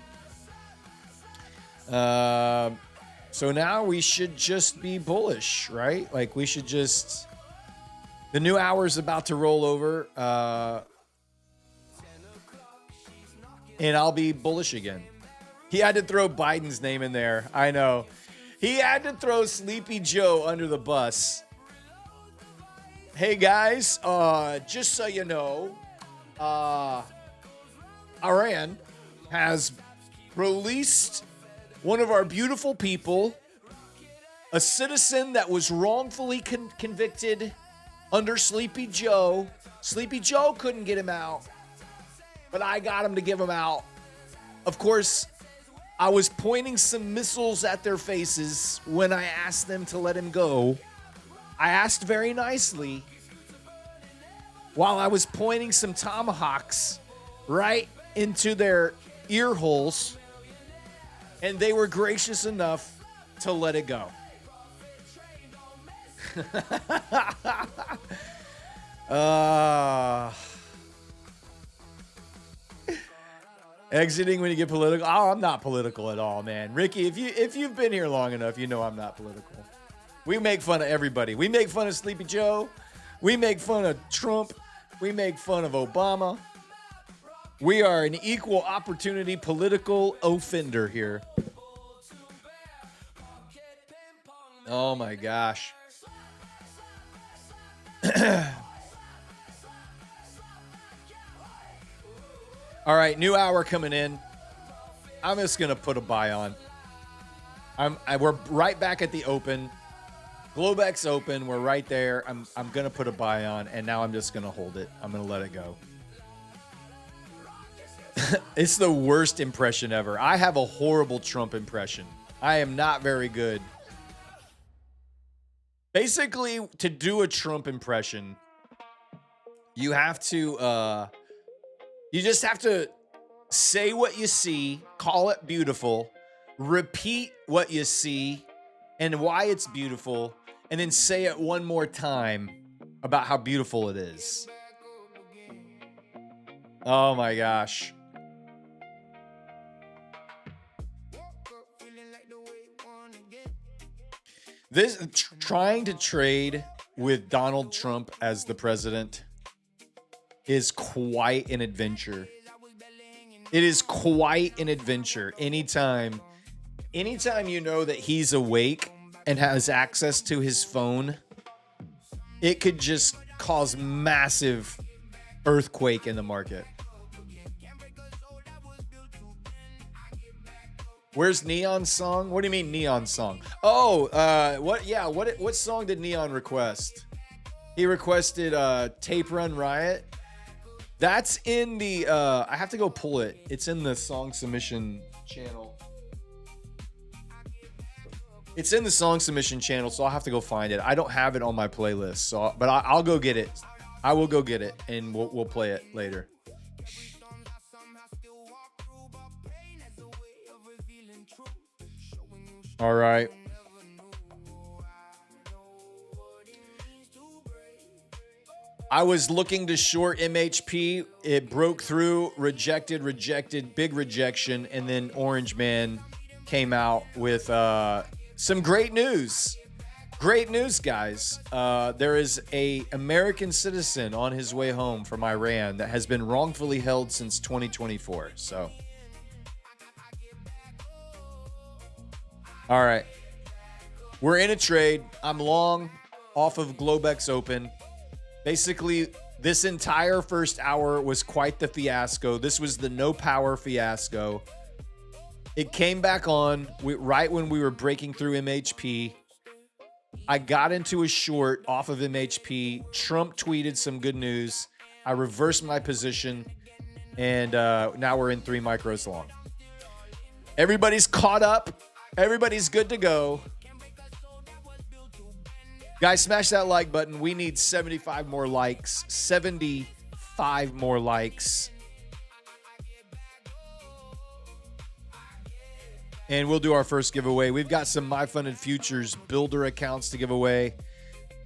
So now we should just be bullish, right? Like, we should just, the new hour is about to roll over, and I'll be bullish again. He had to throw Biden's name in there. I know. He had to throw Sleepy Joe under the bus. Hey guys, just so you know, Iran has released one of our beautiful people, a citizen that was wrongfully convicted under Sleepy Joe. Sleepy Joe couldn't get him out, but I got him to give him out. Of course, I was pointing some missiles at their faces when I asked them to let him go. I asked very nicely, while I was pointing some tomahawks right into their ear holes, and they were gracious enough to let it go. Exiting when you get political. Oh, I'm not political at all, man. Ricky, if you've been here long enough, you know I'm not political. We make fun of everybody. We make fun of Sleepy Joe. We make fun of Trump. We make fun of Obama. We are an equal opportunity political offender here. Oh my gosh. All right, new hour coming in. I'm just going to put a buy on. We're right back at the open. Globex open. We're right there. I'm going to put a buy on, and now I'm just going to hold it. I'm going to let it go. It's the worst impression ever. I have a horrible Trump impression. I am not very good. Basically, to do a Trump impression, you have to, you just have to say what you see, call it beautiful, repeat what you see and why it's beautiful, and then say it one more time about how beautiful it is. Oh my gosh. This trying to trade with Donald Trump as the president is quite an adventure. It is quite an adventure. Anytime you know that he's awake and has access to his phone, it could just cause massive earthquake in the market. Where's Neon's song? What do you mean Neon song? Oh, what song did Neon request? He requested Tape Run Riot. That's in the I have to go pull it. It's in the song submission channel. It's in the song submission channel, so I'll have to go find it. I don't have it on my playlist, so but I'll go get it. I will go get it and we'll play it later. All right. I was looking to short MHP. It broke through, rejected, big rejection, and then Orange Man came out with some great news. Great news, guys. There is an American citizen on his way home from Iran that has been wrongfully held since 2024. So, all right. We're in a trade. I'm long off of Globex Open. Basically, this entire first hour was quite the fiasco. This was the no power fiasco. It came back on right when we were breaking through MHP. I got into a short off of MHP. Trump tweeted some good news. I reversed my position, and now we're in 3 micros long. Everybody's caught up. Everybody's good to go. Guys, smash that like button. We need 75 more likes. 75 more likes. And we'll do our first giveaway. We've got some My Funded Futures builder accounts to give away.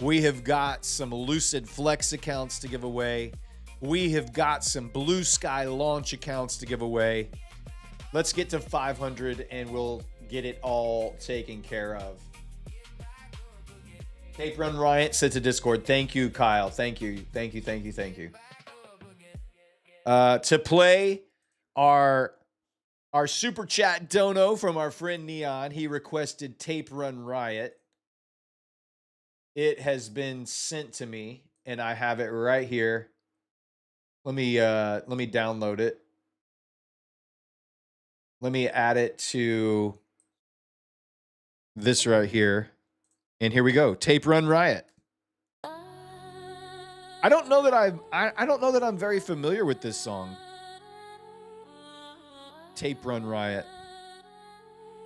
We have got some Lucid Flex accounts to give away. We have got some Blue Sky launch accounts to give away. Let's get to 500 and we'll get it all taken care of. Tape Run Riot sent to Discord. Thank you, Kyle. Thank you. To play our super chat dono from our friend Neon, he requested Tape Run Riot. It has been sent to me, and I have it right here. Let me download it. Let me add it to this right here. And here we go. Tape Run Riot. I don't know that I'm very familiar with this song. Tape Run Riot.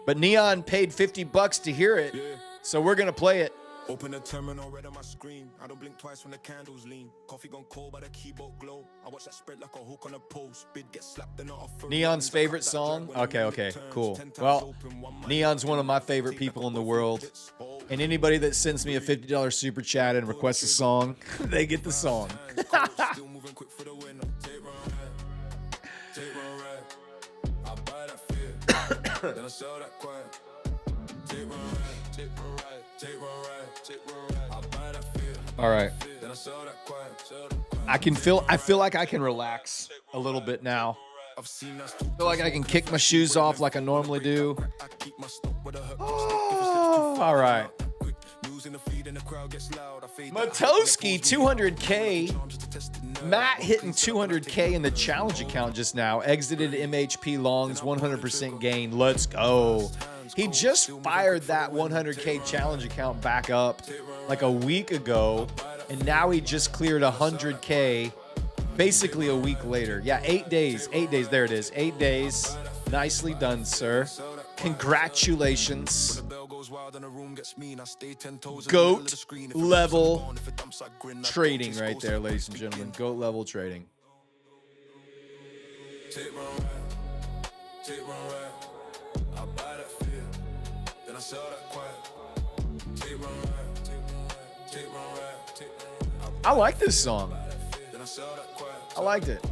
But Neon paid $50 to hear it. So we're going to play it. Open the terminal, red on my screen. I don't blink twice when the candles lean. Coffee gone cold by the keyboard glow. I watch that spread like a hook on a post. Bid get slapped and not off. Neon's favorite song? Okay, cool. Well, Neon's one of my favorite people in the world. And anybody that sends me a $50 super chat and requests a song, they get the song. Still moving quick for the win. Take run red. I buy that fear. Then I sell that quiet. Take run red. Take run red. Take run red. Take run red. I buy that fear. All right. Then I sell that quiet. I feel like I can relax a little bit now. I feel like I can kick my shoes off like I normally do. Oh, all right. Matoski, 200K. Matt hitting 200K in the challenge account just now. Exited MHP longs, 100% gain. Let's go. He just fired that 100K challenge account back up like a week ago. And now he just cleared 100K basically a week later. Yeah, 8 days. 8 days. There it is. 8 days. Nicely done, sir. Congratulations. GOAT level trading right there, ladies and gentlemen. GOAT level trading. Take one right, take one right. I buy that fear, then I sell that quiet. Take one right, take one right, take one right, take one right. I like this song. Then I sell that quiet. I liked it.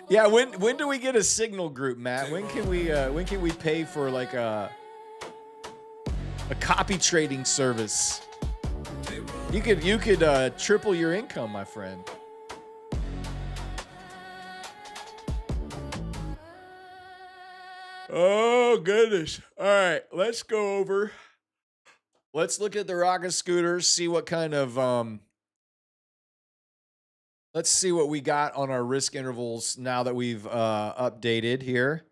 Yeah, when do we get a signal group, Matt? When can we pay for like a copy trading service? You could triple your income, my friend. Oh goodness. All right, let's go over. Let's look at the rocket scooters, see what kind of let's see what we got on our risk intervals now that we've updated here.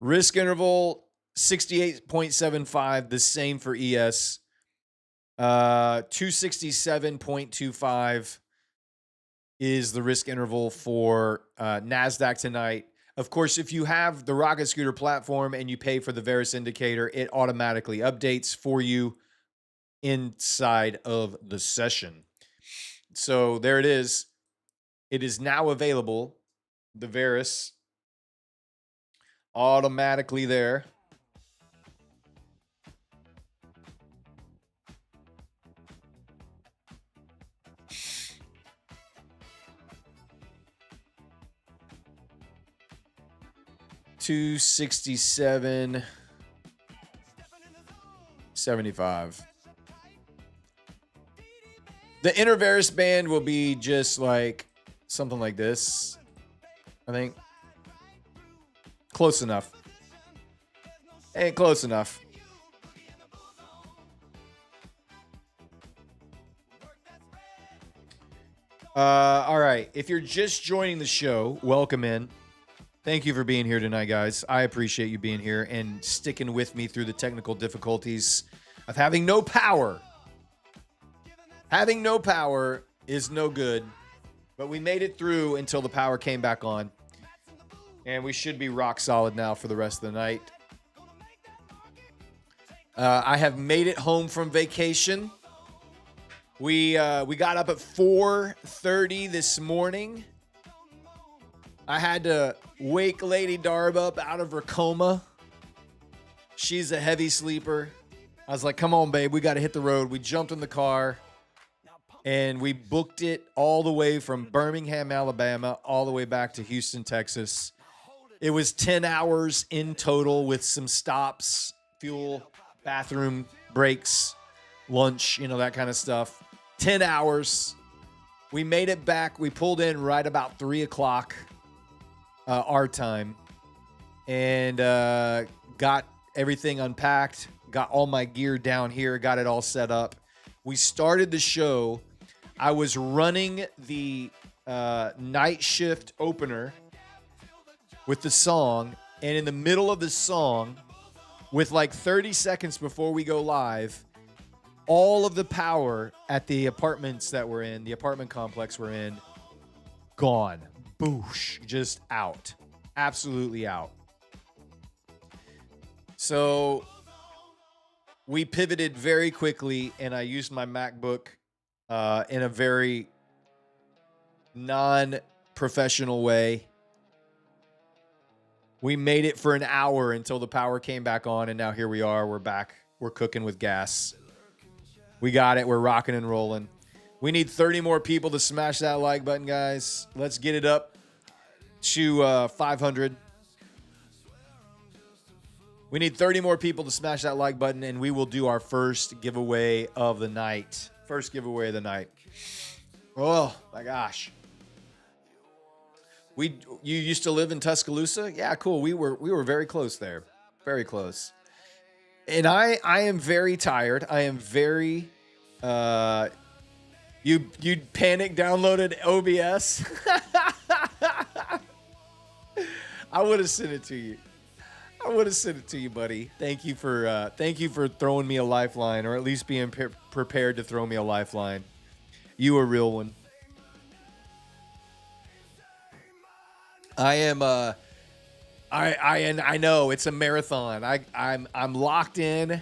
Risk interval 68.75, the same for ES. 267.25 is the risk interval for NASDAQ tonight. Of course, if you have the Rocket Scooter platform and you pay for the Varus indicator, it automatically updates for you inside of the session. So there it is. It is now available. The Varus automatically there. $267.75. The Intervarus band will be just like something like this, I think. Close enough. Ain't close enough. All right. If you're just joining the show, welcome in. Thank you for being here tonight, guys. I appreciate you being here and sticking with me through the technical difficulties of having no power. Having no power is no good, but we made it through until the power came back on. And we should be rock solid now for the rest of the night. I have made it home from vacation. We got up at 4:30 this morning. I had to wake Lady Darb up out of her coma. She's a heavy sleeper. I was like, come on, babe, we got to hit the road. We jumped in the car, and we booked it all the way from Birmingham, Alabama, all the way back to Houston, Texas. It was 10 hours in total with some stops, fuel, bathroom breaks, lunch, that kind of stuff. 10 hours. We made it back. We pulled in right about 3 o'clock. Our time, and got everything unpacked, got all my gear down here, got it all set up. We started the show. I was running the night shift opener with the song, and in the middle of the song, with like 30 seconds before we go live, all of the power at the apartments that we're in, the apartment complex we're in, gone. Boosh, just out. Absolutely out. So we pivoted very quickly, and I used my MacBook in a very non-professional way. We made it for an hour until the power came back on, and now here we are. We're back. We're cooking with gas. We got it. We're rocking and rolling. We need 30 more people to smash that like button, guys. Let's get it up to 500. We need 30 more people to smash that like button, and we will do our first giveaway of the night. First giveaway of the night. Oh, my gosh. You used to live in Tuscaloosa? Yeah, cool. We were very close there. Very close. And I am very tired. I am very you panic downloaded OBS. I would have sent it to you. I would have sent it to you, buddy. Thank you for throwing me a lifeline, or at least being prepared to throw me a lifeline. You a real one. I am. I know it's a marathon. I'm locked in.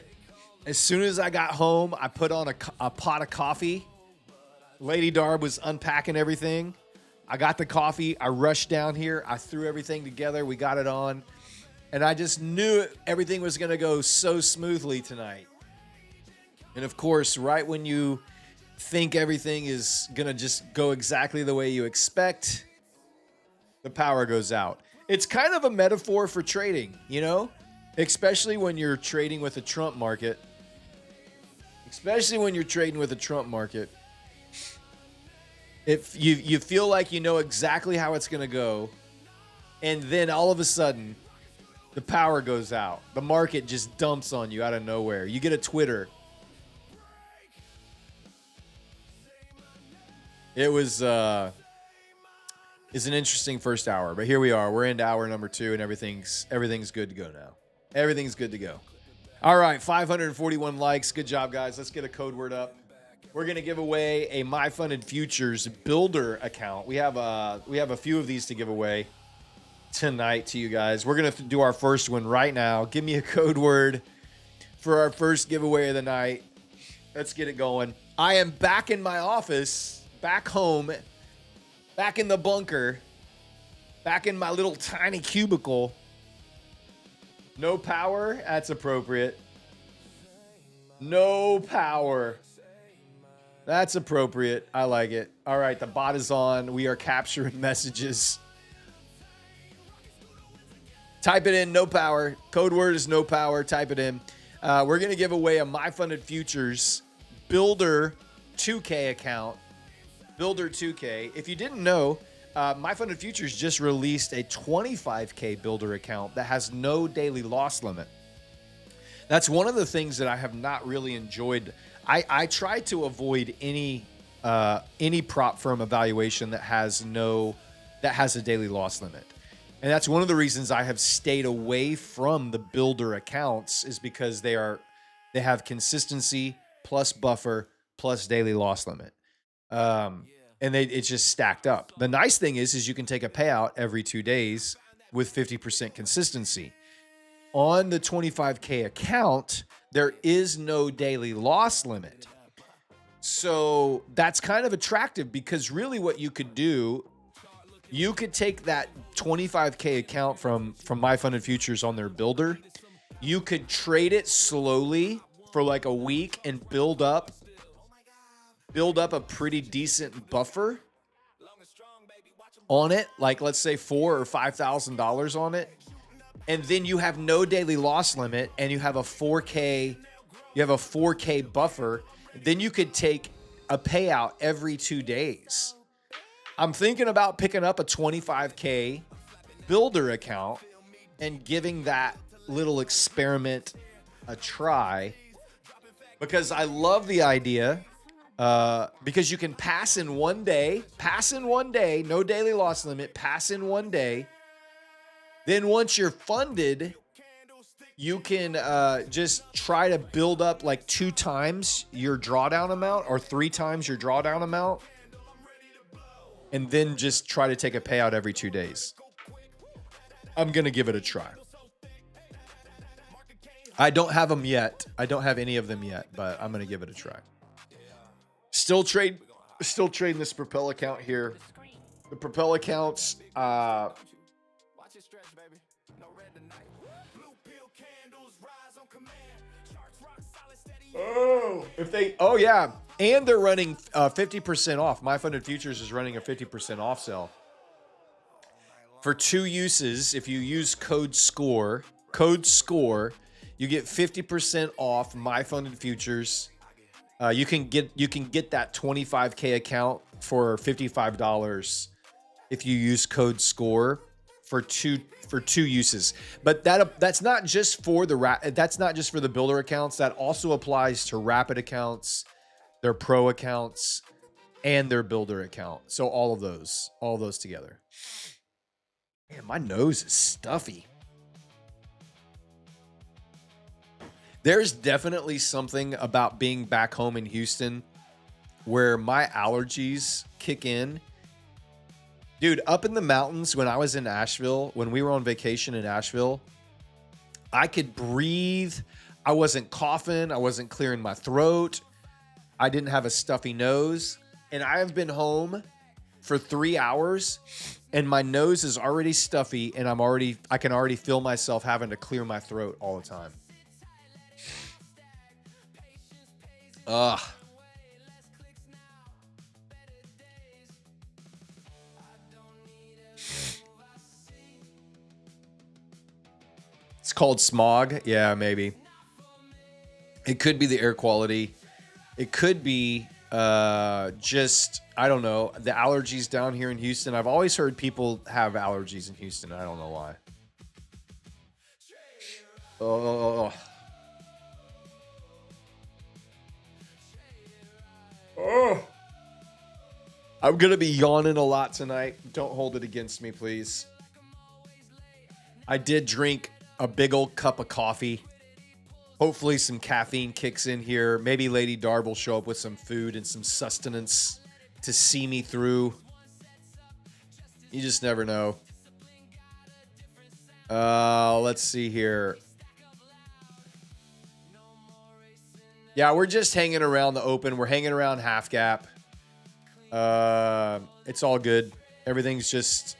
As soon as I got home, I put on a pot of coffee. Lady Darb was unpacking everything. I got the coffee. I rushed down here. I threw everything together. We got it on. And I just knew everything was going to go so smoothly tonight. And of course, right when you think everything is going to just go exactly the way you expect, the power goes out. It's kind of a metaphor for trading, you know? Especially when you're trading with a Trump market. If you feel like you know exactly how it's going to go, and then all of a sudden, the power goes out. The market just dumps on you out of nowhere. You get a Twitter. It was it's an interesting first hour, but here we are. We're into hour number 2, and everything's good to go now. Everything's good to go. All right, 541 likes. Good job, guys. Let's get a code word up. We're gonna give away a My Funded Futures builder account. We have a few of these to give away tonight to you guys. We're gonna do our first one right now. Give me a code word for our first giveaway of the night. Let's get it going. I am back in my office, back home, back in the bunker, back in my little tiny cubicle. No power. That's appropriate. No power. That's appropriate. I like it. All right, the bot is on. We are capturing messages. Type it in, no power. Code word is no power. Type it in. We're going to give away a My Funded Futures Builder 2K account. Builder 2K. If you didn't know, My Funded Futures just released a 25K builder account that has no daily loss limit. That's one of the things that I have not really enjoyed. I try to avoid any prop firm evaluation that has a daily loss limit. And that's one of the reasons I have stayed away from the builder accounts, is because they have consistency plus buffer plus daily loss limit. And it's just stacked up. The nice thing is you can take a payout every 2 days with 50% consistency. On the 25K account, there is no daily loss limit. So that's kind of attractive, because really what you could do, you could take that 25K account from My Funded Futures on their builder. You could trade it slowly for like a week and build up a pretty decent buffer on it, like let's say $4,000 or $5,000 on it, and then you have no daily loss limit, and you have a 4K buffer. Then you could take a payout every 2 days. I'm thinking about picking up a 25K builder account and giving that little experiment a try, because I love the idea. Because you can pass in one day, no daily loss limit, pass in one day. Then once you're funded, you can just try to build up like 2 times your drawdown amount or 3 times your drawdown amount, and then just try to take a payout every 2 days. I'm going to give it a try. I don't have them yet. I don't have any of them yet, but I'm going to give it a try. Still trading this Propel account here. The Propel accounts, oh, yeah. And they're running 50% off. My Funded Futures is running a 50% off sale. For 2 uses, if you use code SCORE, you get 50% off My Funded Futures. You can get that 25K account for $55 if you use code SCORE for two uses. But that's not just for the builder accounts. That also applies to Rapid accounts, their Pro accounts, and their builder account. So all those together. Man, my nose is stuffy. There's definitely something about being back home in Houston where my allergies kick in. Dude, up in the mountains when I was in Asheville, when we were on vacation in Asheville, I could breathe. I wasn't coughing. I wasn't clearing my throat. I didn't have a stuffy nose. And I have been home for 3 hours and my nose is already stuffy and I can already feel myself having to clear my throat all the time. Ugh. It's called smog. Yeah, maybe. It could be the air quality. It could be just, I don't know, the allergies down here in Houston. I've always heard people have allergies in Houston. I don't know why. Oh. Oh. I'm going to be yawning a lot tonight. Don't hold it against me, please. I did drink a big old cup of coffee. Hopefully some caffeine kicks in here. Maybe Lady Darb will show up with some food and some sustenance to see me through. You just never know. Let's see here. Yeah, we're just hanging around the open. We're hanging around half gap. It's all good. Everything's just...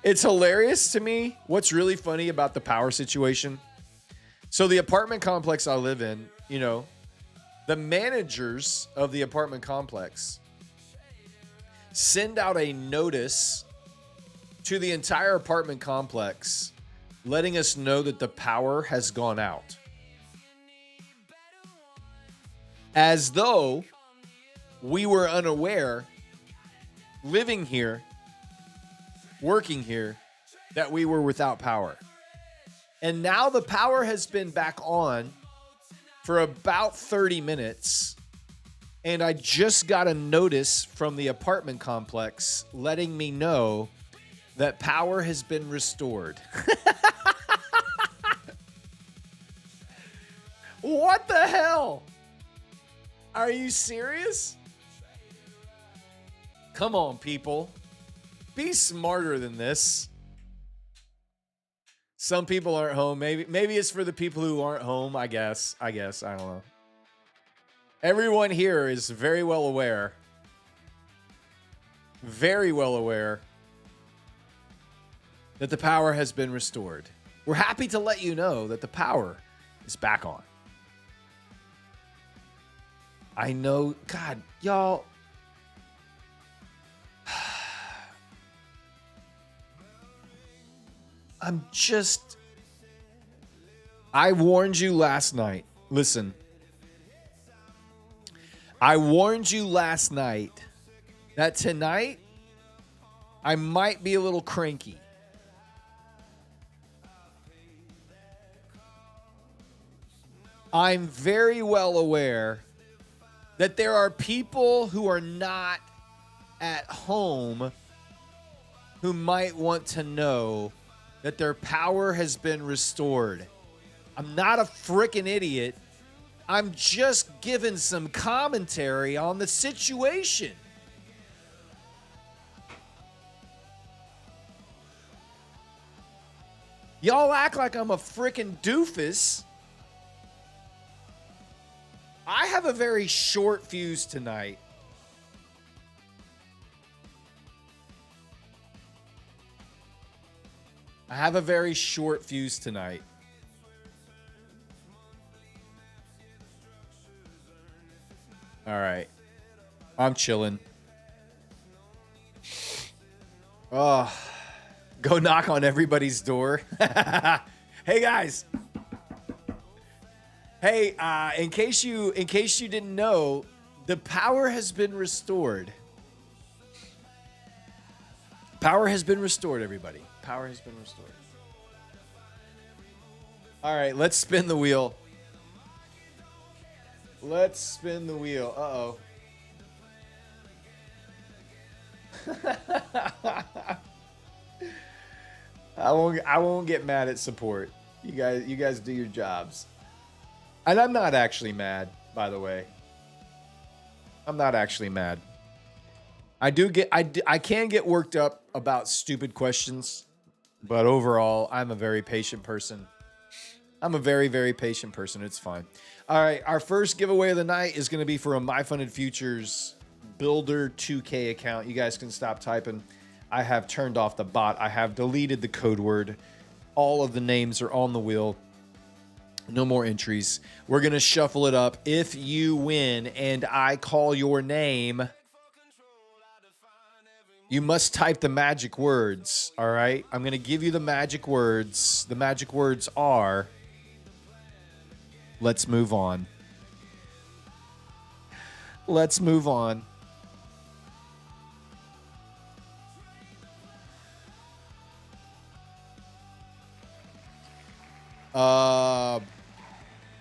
It's hilarious to me. What's really funny about the power situation. So the apartment complex I live in, you know, the managers of the apartment complex send out a notice to the entire apartment complex letting us know that the power has gone out. As though we were unaware, living here, working here, that we were without power. And now the power has been back on for about 30 minutes. And I just got a notice from the apartment complex letting me know that power has been restored. What the hell? Are you serious? Come on, people. Be smarter than this. Some people aren't home. Maybe it's for the people who aren't home, I guess. I don't know. Everyone here is very well aware that the power has been restored. We're happy to let you know that the power is back on. I know, God, y'all. I warned you last night. Listen. I warned you last night that tonight I might be a little cranky. I'm very well aware that there are people who are not at home who might want to know that their power has been restored. I'm not a freaking idiot. I'm just giving some commentary on the situation. Y'all act like I'm a freaking doofus. I have a very short fuse tonight. I have a very short fuse tonight. All right. I'm chilling. Oh, go knock on everybody's door. Hey guys. Hey, in case you didn't know, the power has been restored. Power has been restored, everybody. Power has been restored. All right, let's spin the wheel. Let's spin the wheel. Uh-oh. I won't get mad at support. You guys do your jobs. And I'm not actually mad, by the way. I'm not actually mad. I can get worked up about stupid questions, but overall, I'm a very patient person. I'm a very, very patient person. It's fine. All right, our first giveaway of the night is going to be for a My Funded Futures Builder 2K account. You guys can stop typing. I have turned off the bot. I have deleted the code word. All of the names are on the wheel. No more entries. We're going to shuffle it up. If you win and I call your name, you must type the magic words. All right? I'm going to give you the magic words. The magic words are, let's move on. Let's move on.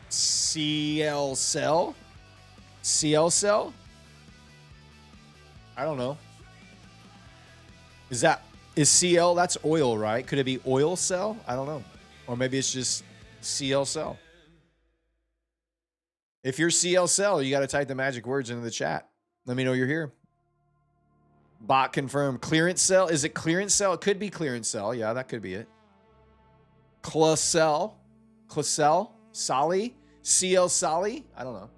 CL cell? CL cell? I don't know. Is CL, that's oil, right? Could it be oil cell? I don't know. Or maybe it's just CL cell. If you're CL cell, you got to type the magic words into the chat. Let me know you're here. Bot confirmed. Clearance cell? Is it clearance cell? It could be clearance cell. Yeah, that could be it. Classell? Sally? CL Sally? I don't know.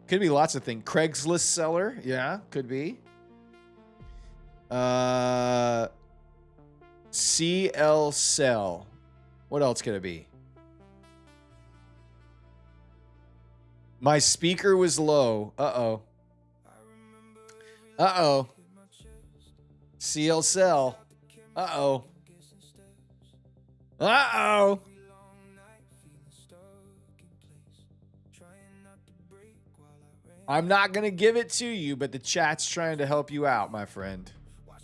Could be lots of things. Craigslist seller? Yeah, could be. CL Cell. What else could it be? My speaker was low. Uh-oh. Uh-oh. CL Cell. Uh-oh. Uh-oh. I'm not going to give it to you, but the chat's trying to help you out, my friend.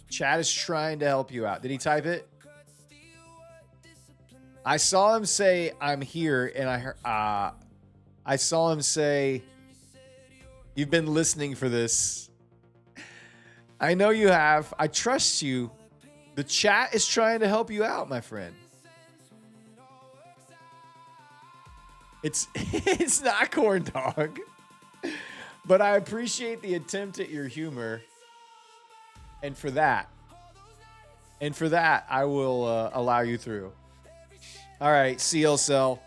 Chat is trying to help you out. Did he type it? I saw him say, I'm here, and I saw him say, you've been listening for this. I know you have. I trust you. The chat is trying to help you out, my friend. It's not corn dog. But I appreciate the attempt at your humor. And for that, I will allow you through. All right, CL Cell.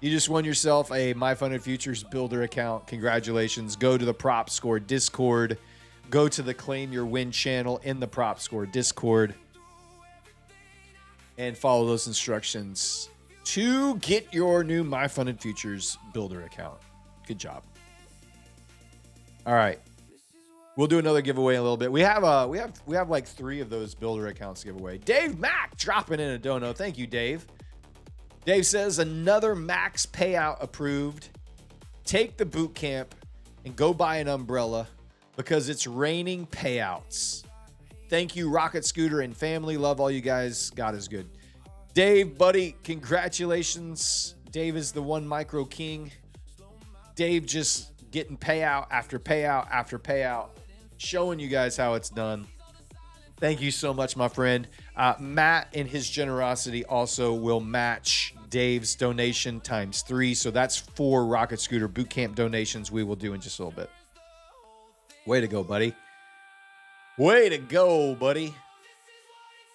You just won yourself a My Funded Futures Builder account. Congratulations. Go to the Prop Score Discord. Go to the Claim Your Win channel in the Prop Score Discord. And follow those instructions to get your new My Funded Futures Builder account. Good job. All right. We'll do another giveaway in a little bit. We have like 3 of those builder accounts to give away. Dave Mack dropping in a dono. Thank you, Dave. Dave says another max payout approved. Take the boot camp and go buy an umbrella because it's raining payouts. Thank you, Rocket Scooter and family. Love all you guys. God is good. Dave, buddy, congratulations. Dave is the one micro king. Dave just getting payout after payout after payout, showing you guys how it's done. Thank you so much, my friend. Matt, in his generosity, also will match Dave's donation times 3. So that's 4 Rocket Scooter Bootcamp donations we will do in just a little bit. Way to go, buddy. Way to go, buddy.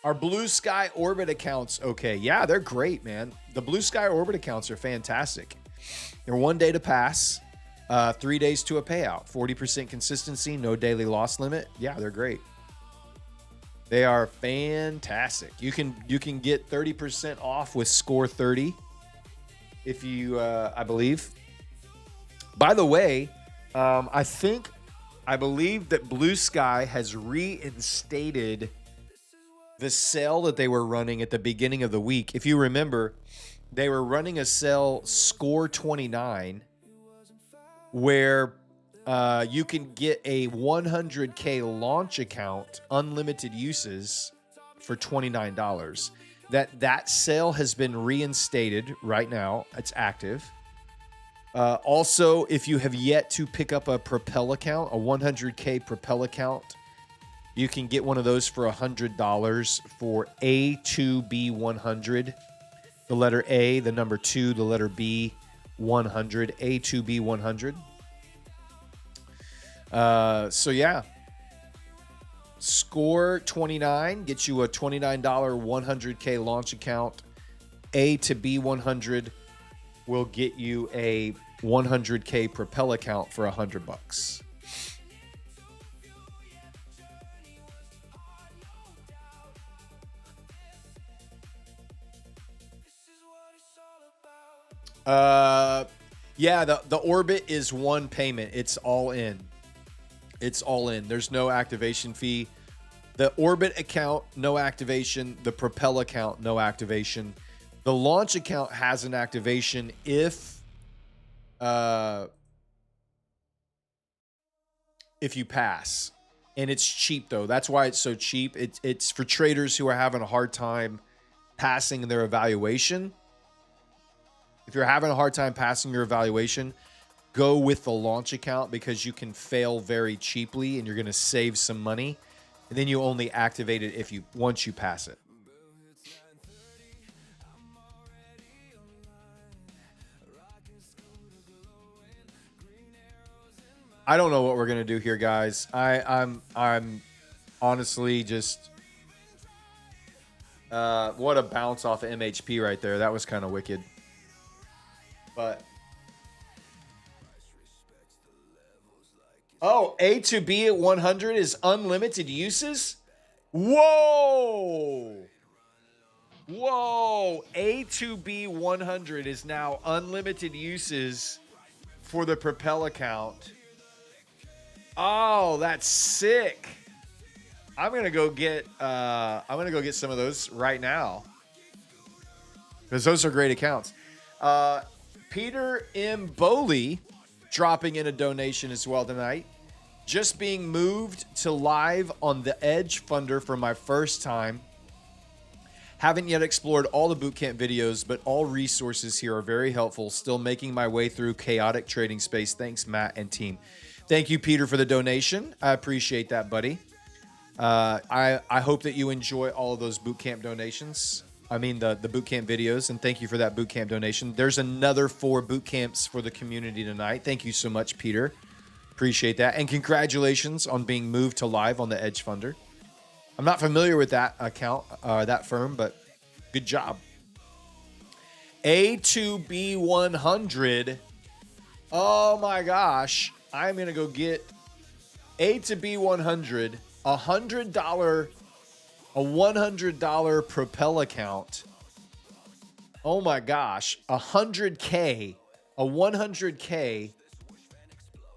Our Blue Sky Orbit accounts, okay. Yeah, they're great, man. The Blue Sky Orbit accounts are fantastic. They're 1 day to pass. 3 days to a payout, 40% consistency, no daily loss limit. Yeah, they're great. They are fantastic. You can get 30% off with Score 30 if you, I believe. By the way, I believe that Blue Sky has reinstated the sale that they were running at the beginning of the week. If you remember, they were running a sale, Score 29, where you can get a 100K launch account, unlimited uses, for $29. That sale has been reinstated right now. It's active. Also, if you have yet to pick up a Propel account, a 100K Propel account, You can get one of those for $100 for A2B100. The letter A, the number 2, the letter B, 100. A2B100. So yeah. Score 29 gets you a $29 100K launch account. A to B100 will get you a 100K Propel account for $100. Yeah, the orbit is one payment. It's all in. It's all in. There's no activation fee. The orbit account, no activation. The Propel account, no activation. The launch account has an activation if you pass. And it's cheap though. That's why it's so cheap. It's for traders who are having a hard time passing their evaluation. If you're having a hard time passing your evaluation, go with the launch account because you can fail very cheaply and you're going to save some money. And then you only activate it once you pass it. I don't know what we're going to do here, guys. I'm honestly just what a bounce off of MHP right there. That was kind of wicked. But oh, A to B at 100 is unlimited uses? Whoa! Whoa! A to B 100 is now unlimited uses for the Propel account. Oh, that's sick. I'm gonna go get some of those right now. Because those are great accounts. Peter M. Boley dropping in a donation as well tonight. Just being moved to live on the Edge Funder for my first time. Haven't yet explored all the bootcamp videos, but all resources here are very helpful. Still making my way through chaotic trading space. Thanks, Matt and team. Thank you, Peter, for the donation. I appreciate that, buddy. I hope that you enjoy all of those bootcamp donations. I mean, the bootcamp videos, and thank you for that bootcamp donation. There's another 4 bootcamps for the community tonight. Thank you so much, Peter. Appreciate that. And congratulations on being moved to live on the Edge Funder. I'm not familiar with that account, that firm, but good job. A to B 100. Oh my gosh. I'm going to go get A to B 100, $100, a $100 Propel account. Oh my gosh. 100K, a 100K.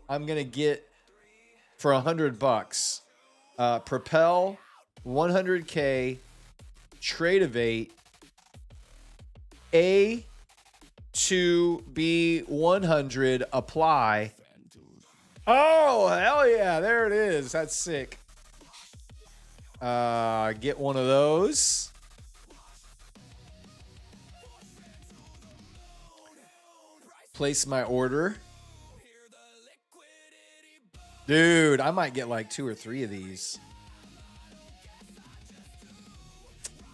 I'm going to get for $100. Propel, 100K, Tradeovate, A to B 100, apply. Oh, hell yeah. There it is. That's sick. Get one of those. Place my order. Dude, I might get like 2 or 3 of these.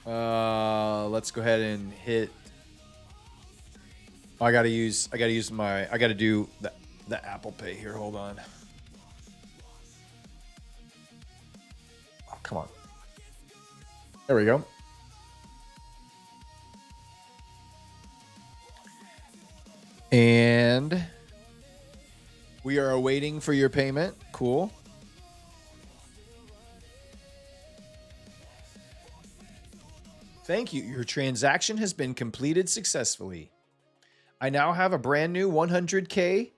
Let's go ahead and hit. I gotta do the Apple Pay here. Hold on. Oh, come on. There we go. And we are awaiting for your payment. Cool. Thank you. Your transaction has been completed successfully. I now have a brand new 100K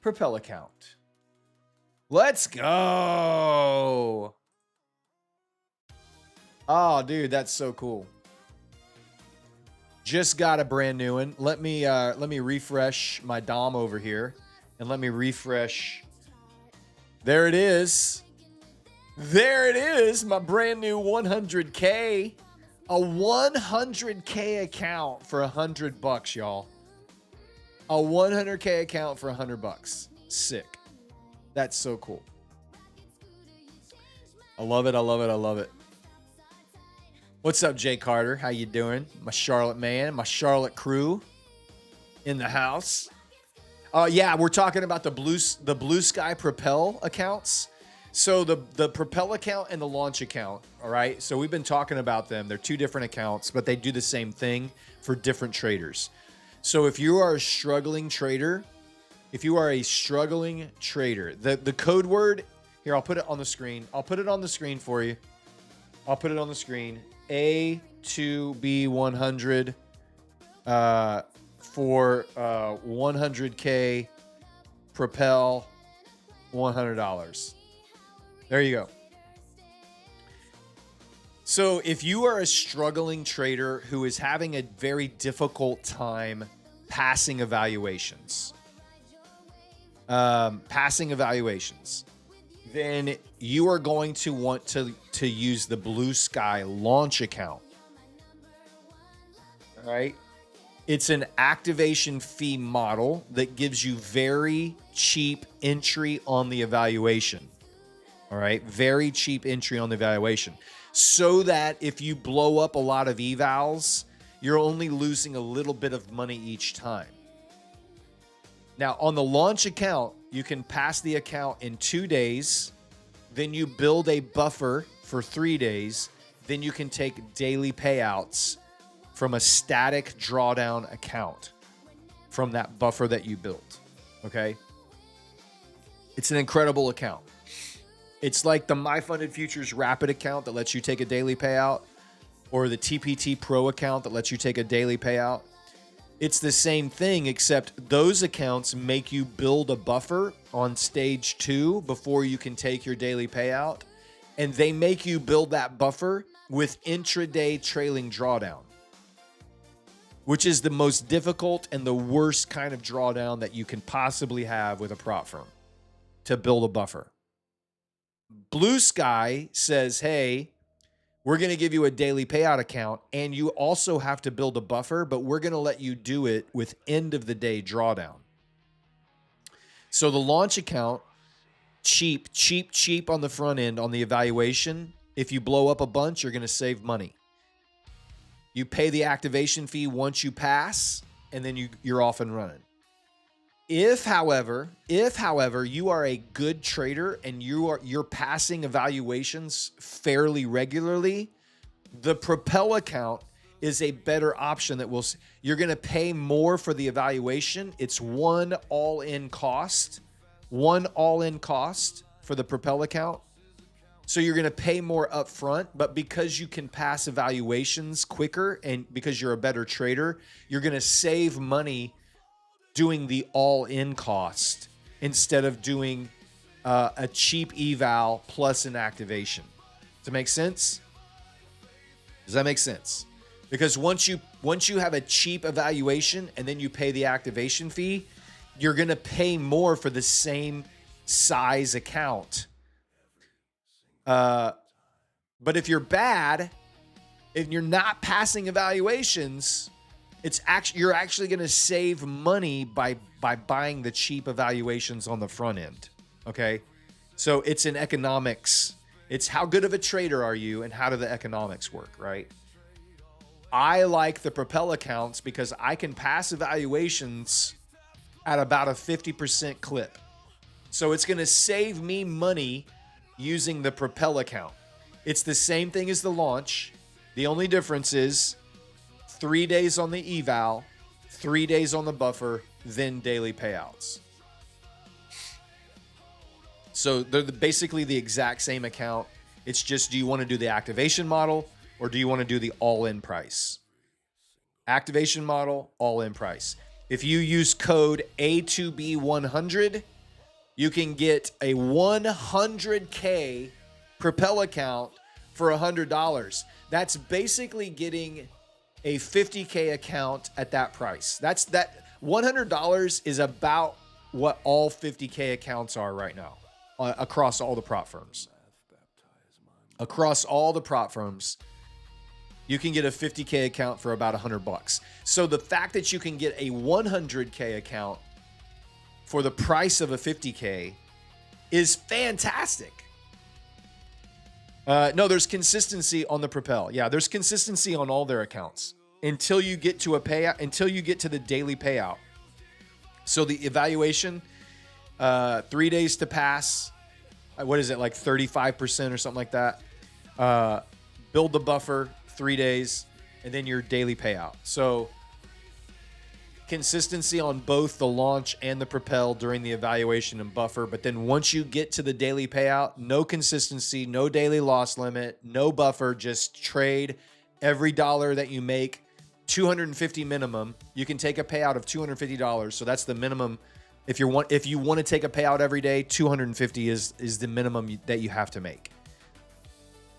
Propel account. Let's go. Oh, dude, that's so cool. Just got a brand new one. Let me refresh my DOM over here, and let me refresh. There it is. There it is, my brand new 100K. A 100K account for $100, y'all. A 100K account for $100. Sick. That's so cool. I love it. I love it. I love it. What's up, Jay Carter? How you doing? My Charlotte man, my Charlotte crew in the house. Yeah, we're talking about the Blue Sky Propel accounts. So the Propel account and the Launch account, all right? So we've been talking about them. They're two different accounts, but they do the same thing for different traders. So if you are a struggling trader, the code word, here, I'll put it on the screen. I'll put it on the screen for you. I'll put it on the screen. A2B100 for 100K Propel $100. There you go. So if you are a struggling trader who is having a very difficult time passing evaluations, then you are going to want to use the Blue Sky Launch account. All right. It's an activation fee model that gives you very cheap entry on the evaluation. All right. Very cheap entry on the evaluation. So that if you blow up a lot of evals, you're only losing a little bit of money each time. Now, on the Launch account, you can pass the account in 2 days. Then you build a buffer for 3 days. Then you can take daily payouts from a static drawdown account from that buffer that you built. Okay? It's an incredible account. It's like the My Funded Futures Rapid account that lets you take a daily payout, or the TPT Pro account that lets you take a daily payout. It's the same thing, except those accounts make you build a buffer on stage 2 before you can take your daily payout. And they make you build that buffer with intraday trailing drawdown, which is the most difficult and the worst kind of drawdown that you can possibly have with a prop firm, to build a buffer. Blue Sky says, hey, we're going to give you a daily payout account, and you also have to build a buffer, but we're going to let you do it with end of the day drawdown. So the Launch account, cheap on the front end on the evaluation. If you blow up a bunch, you're going to save money. You pay the activation fee once you pass, and then you're off and running. If, however, you are a good trader and you're passing evaluations fairly regularly, the Propel account is a better option you're going to pay more for the evaluation. It's one all-in cost for the Propel account. So you're going to pay more upfront, but because you can pass evaluations quicker and because you're a better trader, you're going to save money doing the all-in cost instead of doing a cheap eval plus an activation. Does that make sense? Does that make sense? Because once you have a cheap evaluation and then you pay the activation fee, you're going to pay more for the same size account. But if you're bad, if you're not passing evaluations, you're actually going to save money by buying the cheap evaluations on the front end. Okay. So it's an economics. It's how good of a trader are you and how do the economics work, right? I like the Propel accounts because I can pass evaluations at about a 50% clip. So it's going to save me money using the Propel account. It's the same thing as the Launch. The only difference is 3 days on the eval, 3 days on the buffer, then daily payouts. So they're basically the exact same account. It's just, do you want to do the activation model or do you want to do the all-in price? Activation model, all-in price. If you use code A2B100, you can get a 100K Propel account for $100. That's basically getting a 50K account at that price. That $100 is about what all 50K accounts are right now across all the prop firms. Across all the prop firms, you can get a 50K account for about $100. So the fact that you can get a 100K account for the price of a 50K is fantastic. No, there's consistency on the Propel. Yeah, there's consistency on all their accounts until you get to a payout, until you get to the daily payout. So the evaluation, 3 days to pass. What is it, like 35% or something like that? Build the buffer, 3 days, and then your daily payout. So consistency on both the launch and the Propel during the evaluation and buffer. But then once you get to the daily payout, no consistency, no daily loss limit, no buffer, just trade every dollar that you make, $250 minimum. You can take a payout of $250. So that's the minimum. If you want to take a payout every day, $250 is the minimum that you have to make.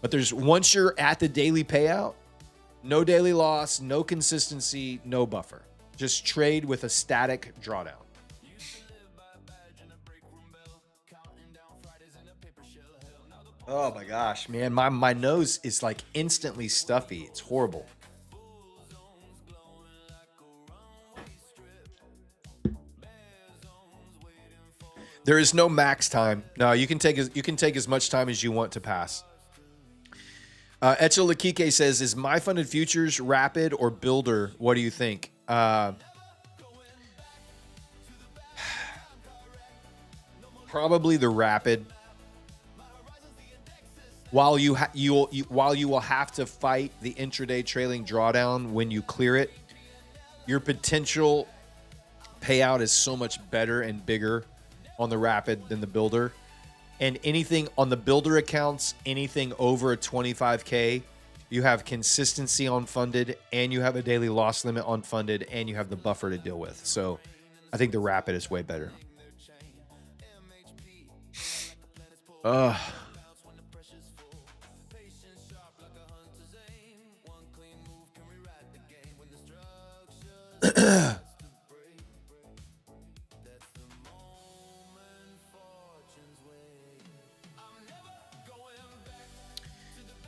But once you're at the daily payout, no daily loss, no consistency, no buffer. Just trade with a static drawdown. Oh my gosh, man. My nose is like instantly stuffy. It's horrible. There is no max time. No, you can take as much time as you want to pass. Echo Lakike says, is my funded futures rapid or builder? What do you think? Probably the rapid. While you will have to fight the intraday trailing drawdown when you clear it, your potential payout is so much better and bigger on the rapid than the builder. And anything on the builder accounts, anything over a 25K, you have consistency on funded, and you have a daily loss limit on funded, and you have the buffer to deal with. So I think the rapid is way better.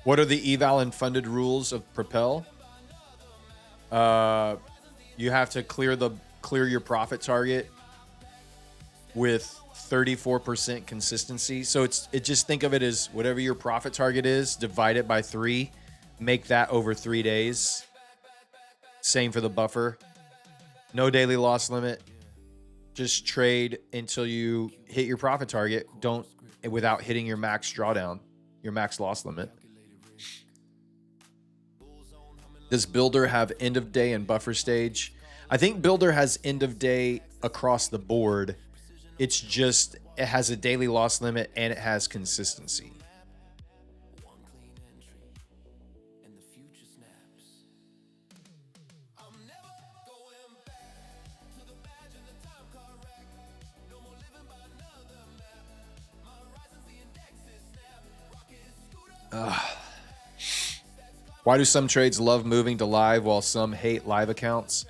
What are the eval and funded rules of Propel? You have to clear your profit target with 34% consistency. So just think of it as whatever your profit target is, divide it by 3, make that over 3 days. Same for the buffer. No daily loss limit. Just trade until you hit your profit target. Don't without hitting your max drawdown, your max loss limit. Does Builder have end of day and buffer stage? I think Builder has end of day across the board. It's just, it has a daily loss limit and it has consistency. Why do some trades love moving to live while some hate live accounts?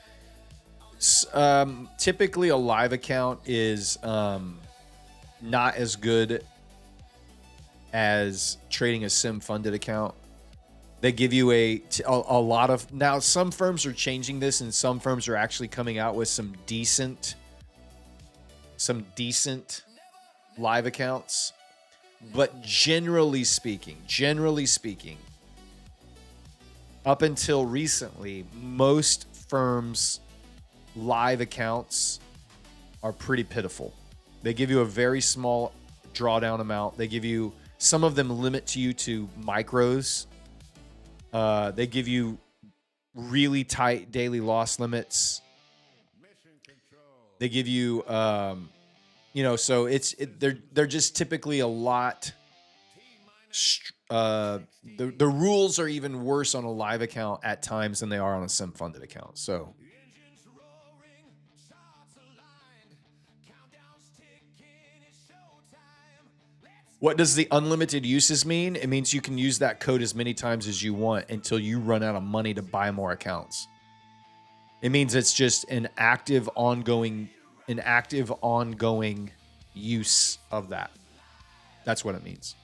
Typically, a live account is not as good as trading a sim funded account. They give you a lot of, now some firms are changing this and some firms are actually coming out with some decent live accounts. But generally speaking, up until recently, most firms' live accounts are pretty pitiful. They give you a very small drawdown amount. They give you, some of them limit you to micros. They give you really tight daily loss limits. They give you, so they're just typically a lot. The rules are even worse on a live account at times than they are on a sim funded account. So what does the unlimited uses mean? It means you can use that code as many times as you want until you run out of money to buy more accounts. It means it's just an active ongoing use of that. That's what it means.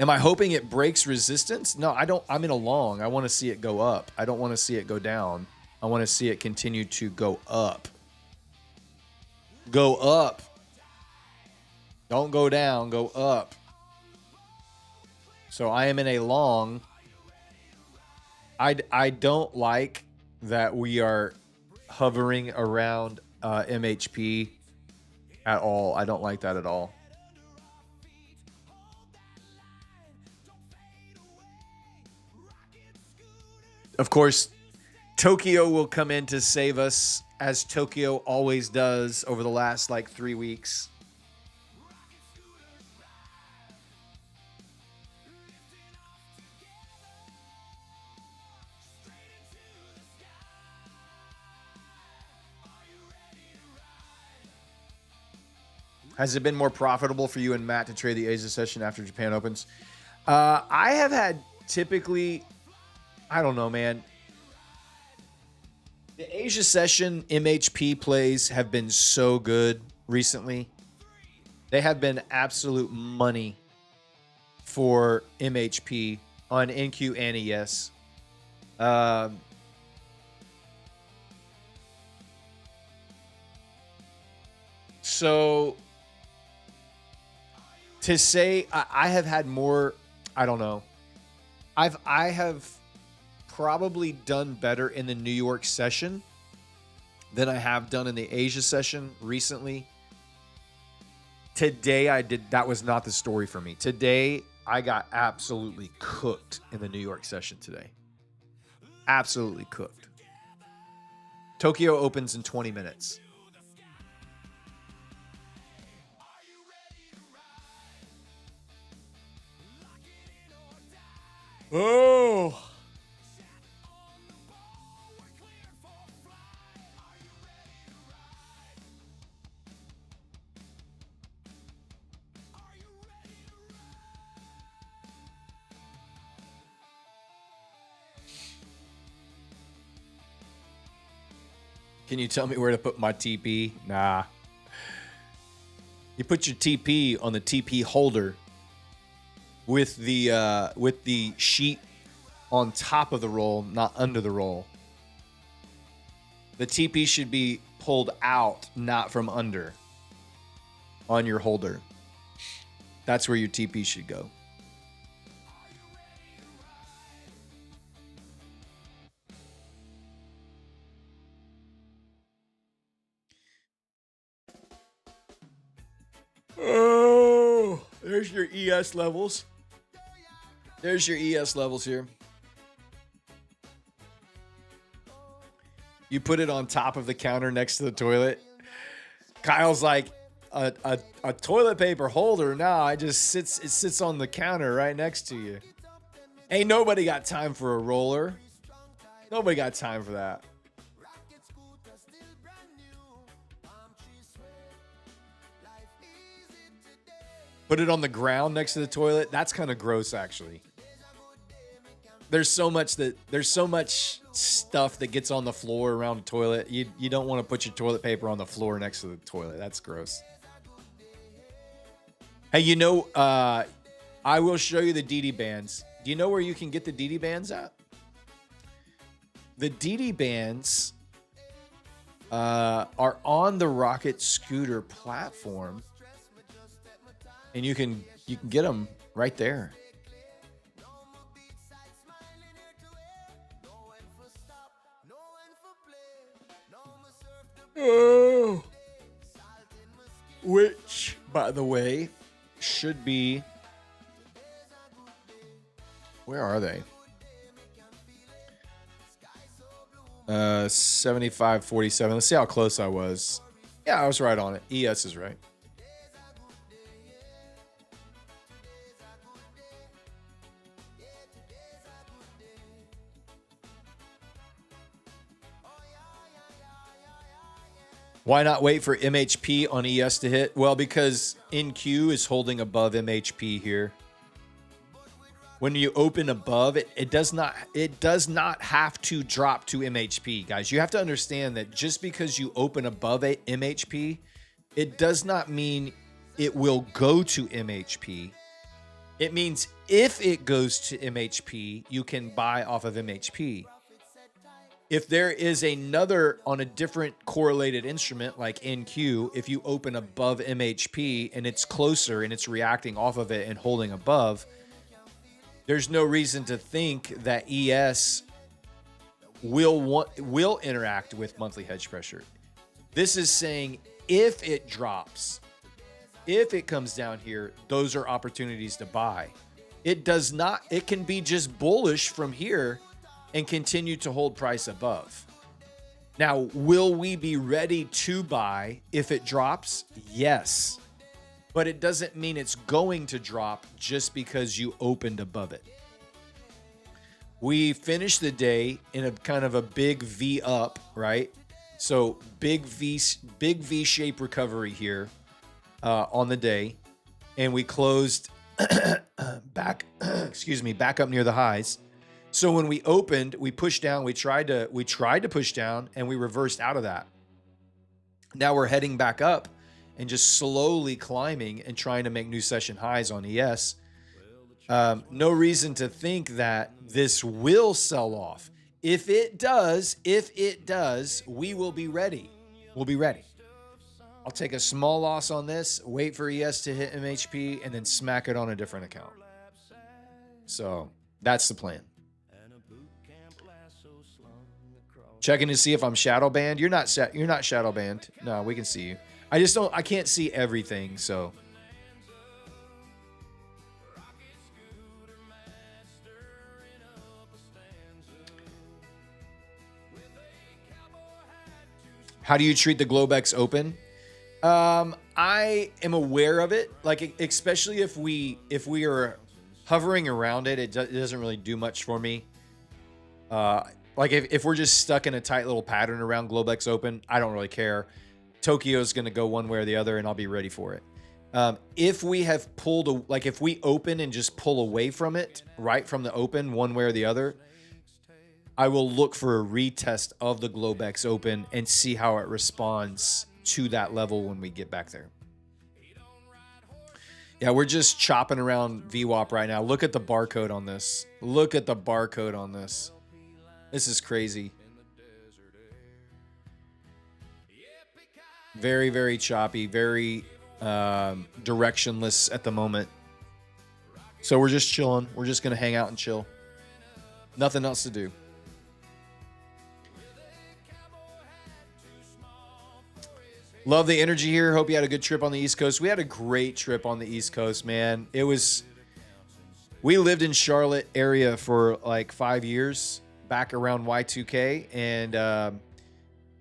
Am I hoping it breaks resistance? No, I don't. I'm in a long. I want to see it go up. I don't want to see it go down. I want to see it continue to go up. Go up. Don't go down. Go up. So I am in a long. I don't like that we are hovering around MHP at all. I don't like that at all. Of course, Tokyo will come in to save us, as Tokyo always does over the last like 3 weeks. Has it been more profitable for you and Matt to trade the Asia session after Japan opens? I have had typically, I don't know, man. The Asia session MHP plays have been so good recently. They have been absolute money for MHP on NQ and ES. So to say I have had more, I don't know. I have probably done better in the New York session than I have done in the Asia session recently. Today that was not the story for me. Today I got absolutely cooked in the New York session today. Absolutely cooked. Tokyo opens in 20 minutes. Oh. Can you tell me where to put my TP? Nah. You put your TP on the TP holder with the sheet on top of the roll, not under the roll. The TP should be pulled out, not from under, on your holder. That's where your TP should go. Oh, there's your ES levels. There's your ES levels here. You put it on top of the counter next to the toilet. Kyle's like, a toilet paper holder? No, it sits on the counter right next to you. Ain't nobody got time for a roller. Nobody got time for that. Put it on the ground next to the toilet. That's kind of gross, actually. There's so much stuff that gets on the floor around the toilet. You don't want to put your toilet paper on the floor next to the toilet. That's gross. Hey, I will show you the DD bands. Do you know where you can get the DD bands at? The DD bands are on the Rocket Scooter platform. And you can get them right there. Oh, which, by the way, should be. Where are they? 75-47. Let's see how close I was. Yeah, I was right on it. ES is right. Why not wait for MHP on ES to hit? Well, because NQ is holding above MHP here. When you open above, it does not have to drop to MHP, guys. You have to understand that just because you open above a MHP, it does not mean it will go to MHP. It means if it goes to MHP, you can buy off of MHP. If there is another on a different correlated instrument like NQ, if you open above MHP and it's closer and it's reacting off of it and holding above, there's no reason to think that ES will interact with monthly hedge pressure. This is saying if it drops, if it comes down here, those are opportunities to buy. It does not, it can be just bullish from here and continue to hold price above. Now, will we be ready to buy if it drops? Yes. But it doesn't mean it's going to drop just because you opened above it. We finished the day in a kind of a big V up, right? So big V shape recovery here on the day, and we closed back back up near the highs. So when we opened, we pushed down. We tried to push down, and we reversed out of that. Now we're heading back up and just slowly climbing and trying to make new session highs on ES. No reason to think that this will sell off. If it does, we will be ready. We'll be ready. I'll take a small loss on this, wait for ES to hit MHP, and then smack it on a different account. So that's the plan. Checking to see if I'm shadow banned. You're not shadow banned. No, we can see you. I can't see everything, so. How do you treat the Globex Open? I am aware of it, like especially if we are hovering around it, it doesn't really do much for me. Like if we're just stuck in a tight little pattern around Globex Open, I don't really care. Tokyo's going to go one way or the other, and I'll be ready for it. If we have pulled, like if we open and just pull away from it, right from the open, one way or the other, I will look for a retest of the Globex Open and see how it responds to that level when we get back there. Yeah, we're just chopping around VWAP right now. Look at the barcode on this. Look at the barcode on this. This is crazy. Very, very choppy, very directionless at the moment. So we're just chilling. We're just going to hang out and chill. Nothing else to do. Love the energy here. Hope you had a good trip on the East Coast. We had a great trip on the East Coast, man. We lived in Charlotte area for like 5 years back around Y2K, and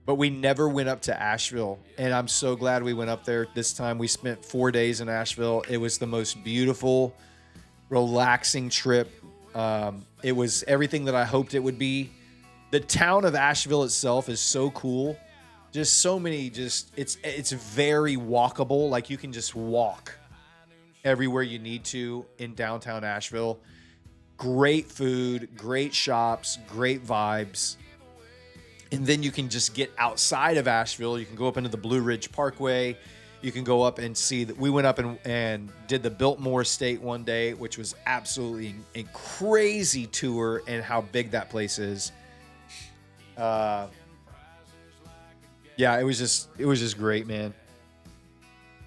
but we never went up to Asheville, and I'm so glad we went up there this time. We spent 4 days in Asheville. It was the most beautiful, relaxing trip. It was everything that I hoped it would be. The town of Asheville itself is so cool. Just so many, it's very walkable. Like you can just walk everywhere you need to in downtown Asheville. Great food, great shops, great vibes. And then you can just get outside of Asheville. You can go up into the Blue Ridge Parkway. You can go up and see that we went up and did the Biltmore Estate one day, which was absolutely a crazy tour and how big that place is. Yeah, it was just great, man.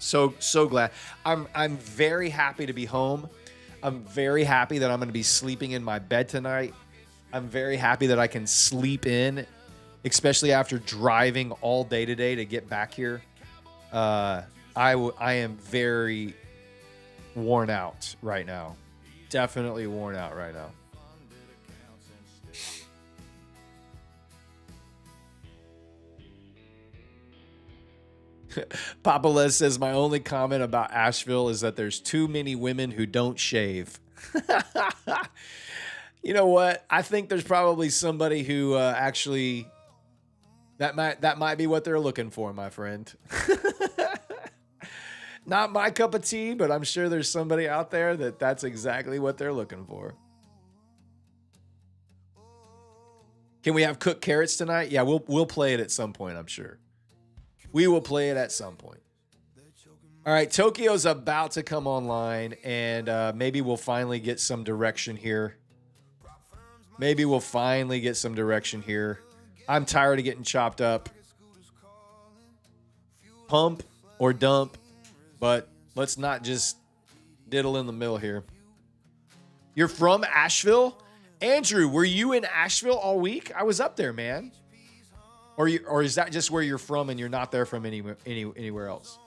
So glad. I'm very happy to be home. I'm very happy that I'm going to be sleeping in my bed tonight. I'm very happy that I can sleep in, especially after driving all day today to get back here. I am very worn out right now. Definitely worn out right now. Papa Les says, my only comment about Asheville is that there's too many women who don't shave. You know what? I think there's probably somebody who actually that might be what they're looking for, my friend. Not my cup of tea, but I'm sure there's somebody out there that's exactly what they're looking for. Can we have cooked carrots tonight? Yeah, we'll play it at some point, I'm sure. We will play it at some point. All right, Tokyo's about to come online, and maybe we'll finally get some direction here. I'm tired of getting chopped up. Pump or dump, but let's not just diddle in the middle here. You're from Asheville? Andrew, were you in Asheville all week? I was up there, man. Or is that just where you're from and you're not there from anywhere else?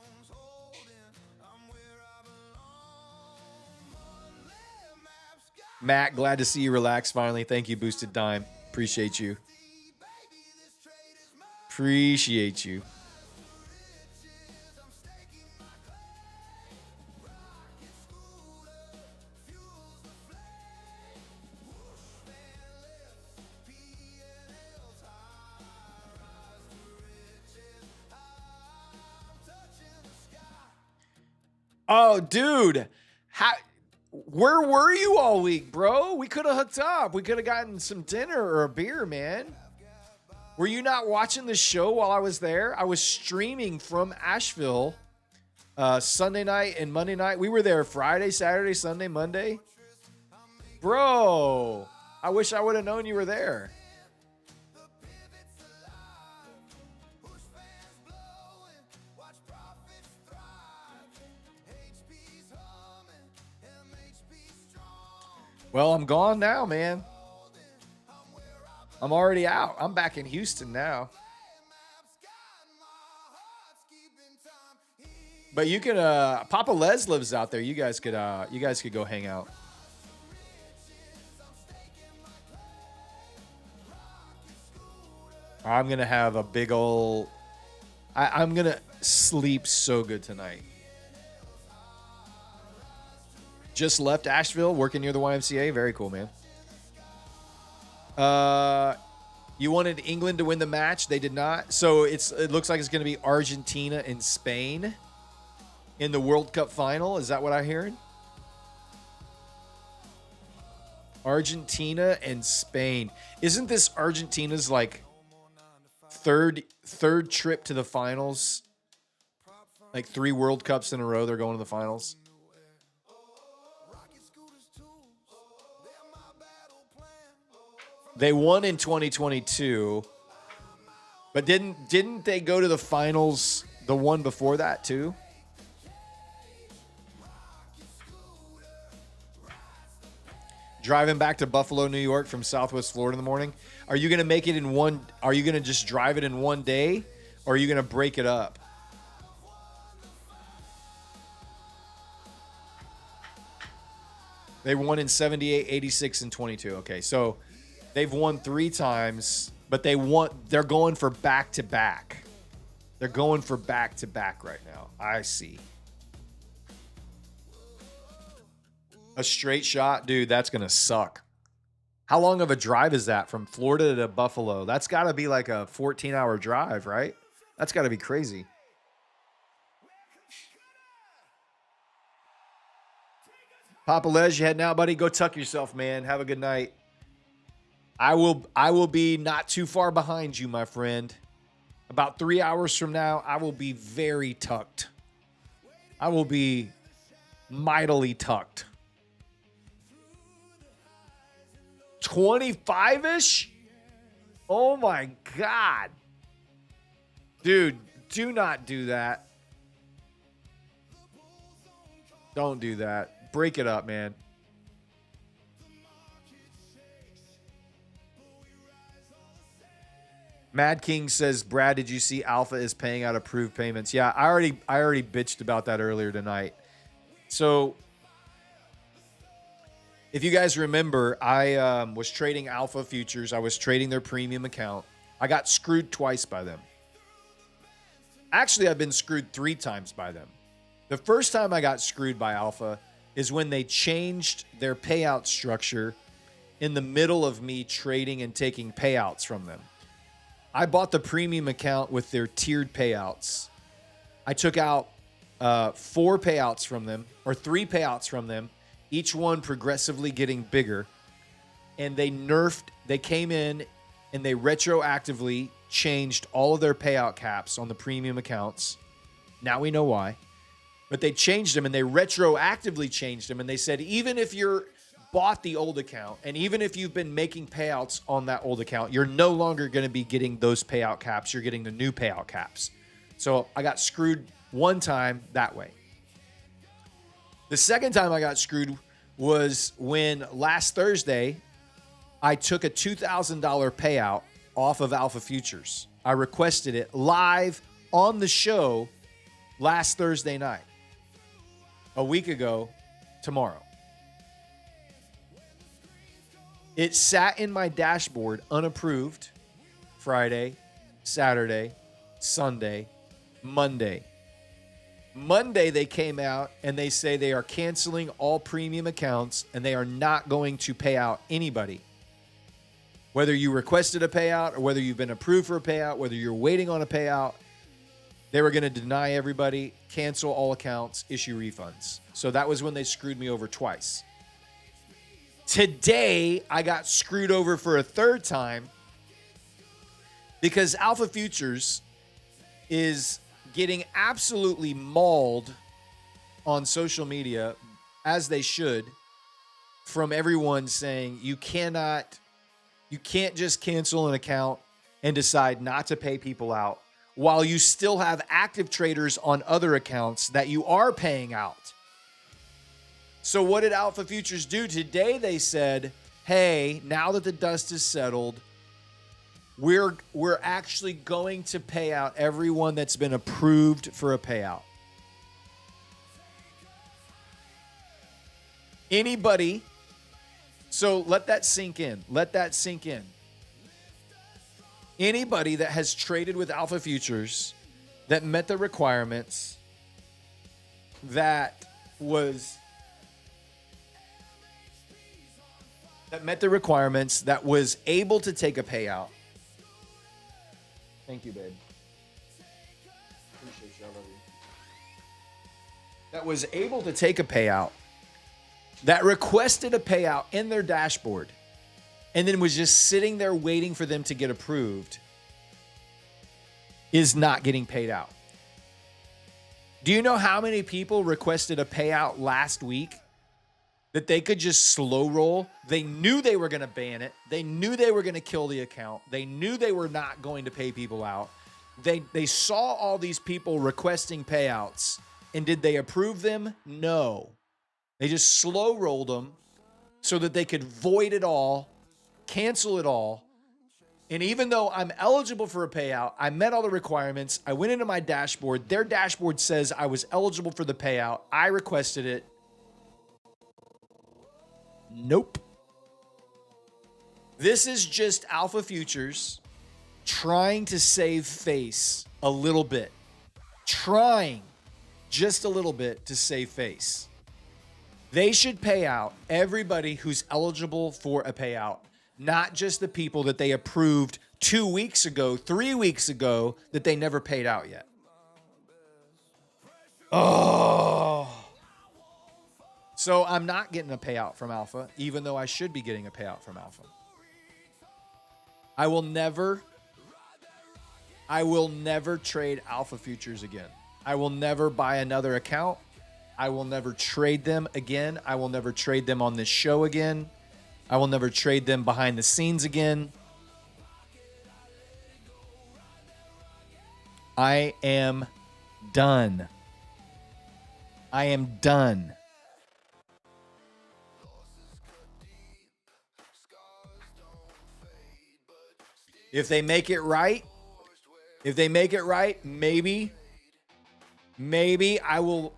Matt, glad to see you relax finally. Thank you, Boosted Dime. Appreciate you. Appreciate you. Oh, dude. Where were you all week, bro? We could have hooked up. We could have gotten some dinner or a beer, man. Were you not watching the show while I was there? I was streaming from Asheville Sunday night and Monday night. We were there Friday, Saturday, Sunday, Monday. Bro, I wish I would have known you were there. Well, I'm gone now, man. I'm already out. I'm back in Houston now. But you can Papa Les lives out there. You guys could go hang out. I'm going to have a big old I'm going to sleep so good tonight. Just left Asheville, working near the YMCA. Very cool, man. You wanted England to win the match. They did not. So it looks like it's going to be Argentina and Spain in the World Cup final. Is that what I'm hearing? Argentina and Spain. Isn't this Argentina's like third trip to the finals? Like 3 World Cups in a row, they're going to the finals. They won in 2022, but didn't they go to the finals the one before that too? Driving back to Buffalo, New York from Southwest Florida in the morning. Are you going to make it in one? Are you going to just drive it in one day, or are you going to break it up? They won in 78, 86, and 22. Okay, so they've won 3 times, but they're going for back-to-back. They're going for back-to-back right now. I see. A straight shot? Dude, that's going to suck. How long of a drive is that from Florida to Buffalo? That's got to be like a 14-hour drive, right? That's got to be crazy. Papa Les, you heading out, buddy? Go tuck yourself, man. Have a good night. I will be not too far behind you, my friend. About 3 hours from now, I will be very tucked. I will be mightily tucked. 25-ish? Oh my God. Dude, do not do that. Don't do that. Break it up, man. Mad King says, Brad, did you see Alpha is paying out approved payments? Yeah, I already bitched about that earlier tonight. So if you guys remember, I was trading Alpha futures. I was trading their premium account. I got screwed twice by them. Actually, I've been screwed 3 times by them. The first time I got screwed by Alpha is when they changed their payout structure in the middle of me trading and taking payouts from them. I bought the premium account with their tiered payouts. I took out 4 payouts from them, or 3 payouts from them, each one progressively getting bigger. And they came in and they retroactively changed all of their payout caps on the premium accounts. Now we know why. But they changed them and they retroactively changed them. And they said, even if you're bought the old account, and even if you've been making payouts on that old account, you're no longer going to be getting those payout caps. You're getting the new payout caps. So I got screwed one time that way. The second time I got screwed was when last Thursday I took a $2,000 payout off of Alpha Futures. I requested it live on the show last Thursday night, a week ago tomorrow. It sat in my dashboard unapproved Friday, Saturday, Sunday, Monday. Monday, they came out and they say they are canceling all premium accounts and they are not going to pay out anybody. Whether you requested a payout or whether you've been approved for a payout, whether you're waiting on a payout, they were going to deny everybody, cancel all accounts, issue refunds. So that was when they screwed me over twice. Today, I got screwed over for a third time because Alpha Futures is getting absolutely mauled on social media, as they should, from everyone saying you can't just cancel an account and decide not to pay people out while you still have active traders on other accounts that you are paying out. So what did Alpha Futures do? Today they said, hey, now that the dust is settled, we're actually going to pay out everyone that's been approved for a payout. Anybody, so let that sink in. Let that sink in. Anybody that has traded with Alpha Futures that met the requirements, that was able to take a payout. Thank you, babe. Appreciate you. I love you. That was able to take a payout, that requested a payout in their dashboard, and then was just sitting there waiting for them to get approved, is not getting paid out. Do you know how many people requested a payout last week that they could just slow roll? They knew they were going to ban it. They knew they were going to kill the account. They knew they were not going to pay people out. They saw all these people requesting payouts, and did they approve them? No. They just slow rolled them so that they could void it all, cancel it all. And even though I'm eligible for a payout, I met all the requirements. I went into my dashboard. Their dashboard says I was eligible for the payout. I requested it. Nope. This is just Alpha Futures trying to save face a little bit. Trying just a little bit to save face. They should pay out everybody who's eligible for a payout, not just the people that they approved 2 weeks ago, 3 weeks ago, that they never paid out yet. Oh. So I'm not getting a payout from Alpha, even though I should be getting a payout from Alpha. I will never trade Alpha Futures again. I will never buy another account. I will never trade them again. I will never trade them on this show again. I will never trade them behind the scenes again. I am done. I am done. If they make it right, maybe I will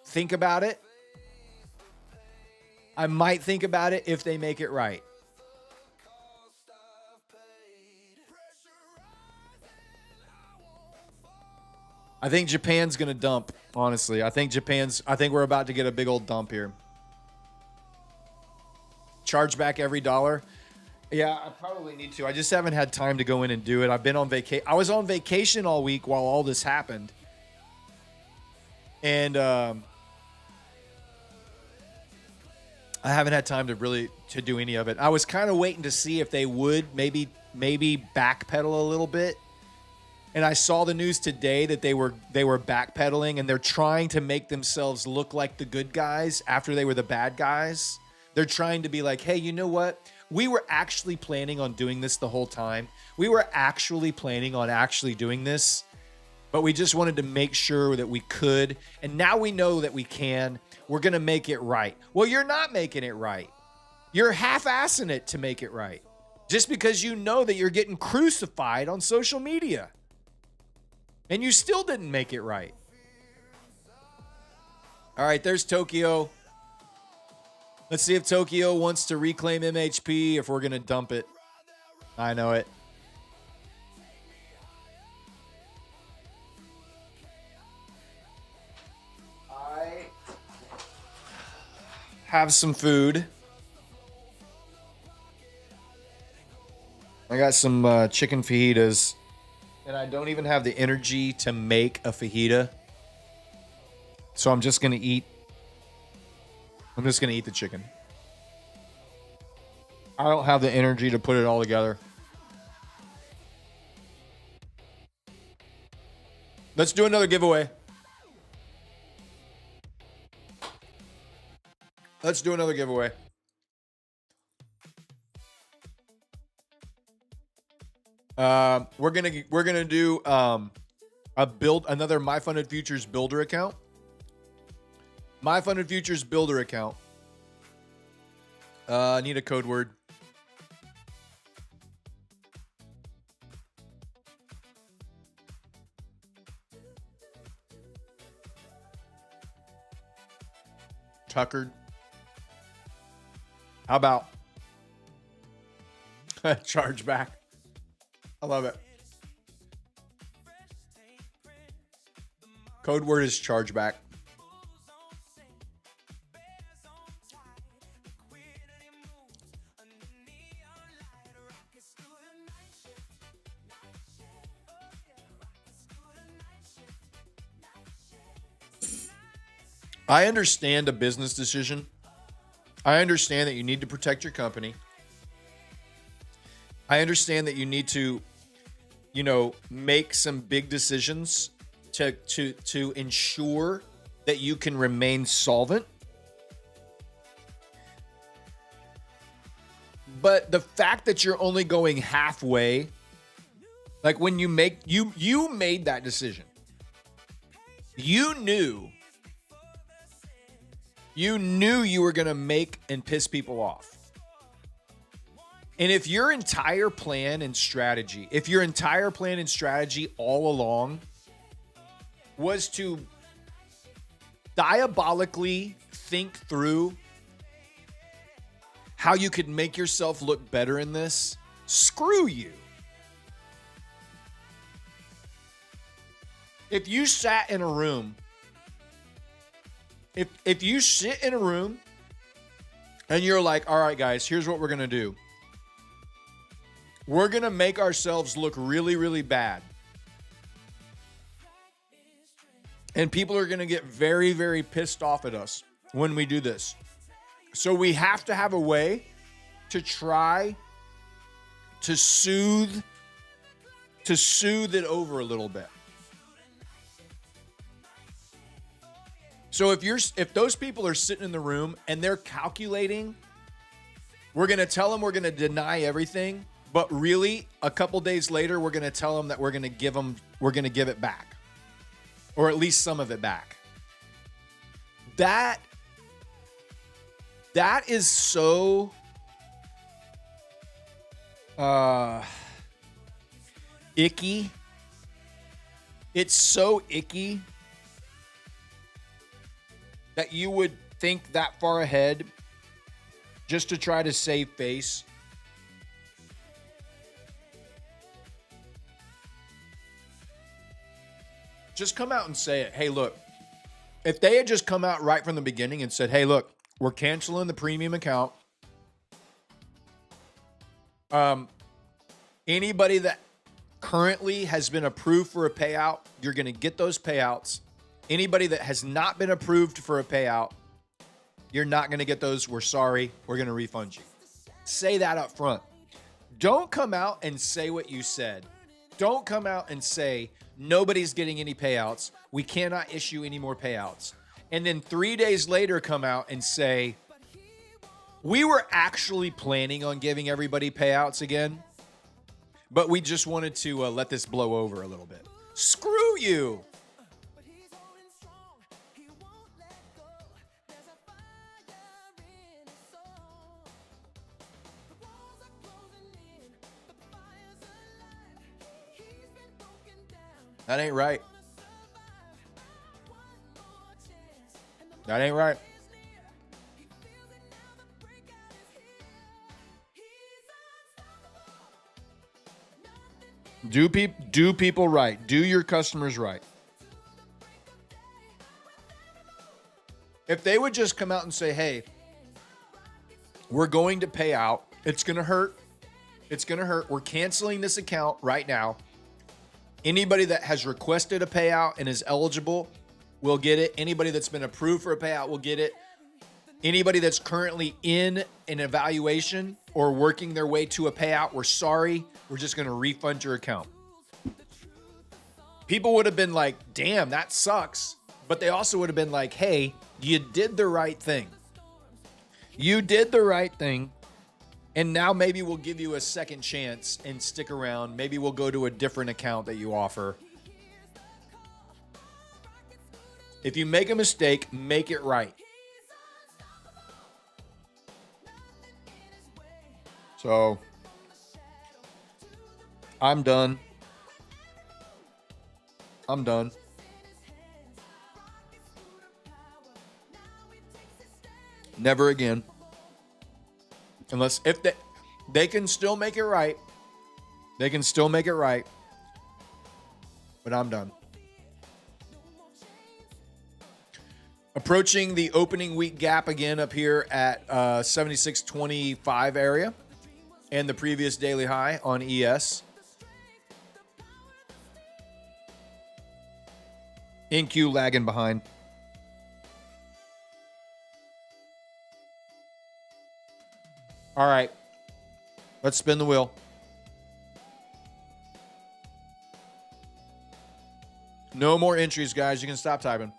think about it. I might think about it if they make it right. I think Japan's going to dump, honestly. I think we're about to get a big old dump here. Charge back every dollar. Yeah, I probably need to. I just haven't had time to go in and do it. I've been on vacation. I was on vacation all week while all this happened. And I haven't had time to do any of it. I was kind of waiting to see if they would maybe backpedal a little bit. And I saw the news today that they were backpedaling, and they're trying to make themselves look like the good guys after they were the bad guys. They're trying to be like, hey, you know what? We were actually planning on doing this the whole time. We were actually planning on actually doing this. but we just wanted to make sure that we could. And now we know that we can. We're going to make it right. Well, you're not making it right. You're half-assing it to make it right. Just because you know that you're getting crucified on social media. And you still didn't make it right. All right, there's Tokyo. Let's see if Tokyo wants to reclaim MHP, if we're going to dump it. I know it. I have some food. I got some chicken fajitas, and I don't even have the energy to make a fajita. So I'm just going to eat the chicken. I don't have the energy to put it all together. Let's do another giveaway. Let's do another giveaway. We're gonna do another My Funded Futures builder account. My Funded Futures builder account. I need a code word. Tuckered. How about charge back? I love it. Code word is chargeback. I understand a business decision. I understand that you need to protect your company. I understand that you need to, make some big decisions to ensure that you can remain solvent. But the fact that you're only going halfway, like when you made that decision, you knew you were going to make and piss people off. And if your entire plan and strategy all along was to diabolically think through how you could make yourself look better in this, screw you. If you sat in a room, if you sit in a room and you're like, all right, guys, here's what we're going to do. We're going to make ourselves look really, really bad. And people are going to get very, very pissed off at us when we do this. So we have to have a way to try to soothe it over a little bit. So if those people are sitting in the room and they're calculating, we're going to tell them we're going to deny everything, but really a couple days later we're going to tell them that we're going to give it back, or at least some of it back. That is so icky. It's so icky that you would think that far ahead just to try to save face. Just come out and say it. Hey, look, if they had just come out right from the beginning and said, hey, look, we're canceling the premium account. Anybody that currently has been approved for a payout, you're going to get those payouts. Anybody that has not been approved for a payout, you're not going to get those. We're sorry. We're going to refund you. Say that up front. Don't come out and say what you said. Don't come out and say, nobody's getting any payouts. We cannot issue any more payouts. And then 3 days later come out and say, we were actually planning on giving everybody payouts again, but we just wanted to let this blow over a little bit. Screw you? That ain't right. That ain't right. Do people right. Do your customers right. If they would just come out and say, hey, we're going to pay out. It's going to hurt. It's going to hurt. We're canceling this account right now. Anybody that has requested a payout and is eligible will get it. Anybody that's been approved for a payout will get it. Anybody that's currently in an evaluation or working their way to a payout, we're sorry. We're just going to refund your account. People would have been like, damn, that sucks. But they also would have been like, hey, you did the right thing. You did the right thing. And now maybe we'll give you a second chance and stick around. Maybe we'll go to a different account that you offer. If you make a mistake, make it right. So, I'm done. I'm done. Never again. Unless if they can still make it right. They can still make it right. But I'm done. Approaching the opening week gap again up here at 76.25 area and the previous daily high on ES. NQ lagging behind. All right. Let's spin the wheel. No more entries, guys. You can stop typing.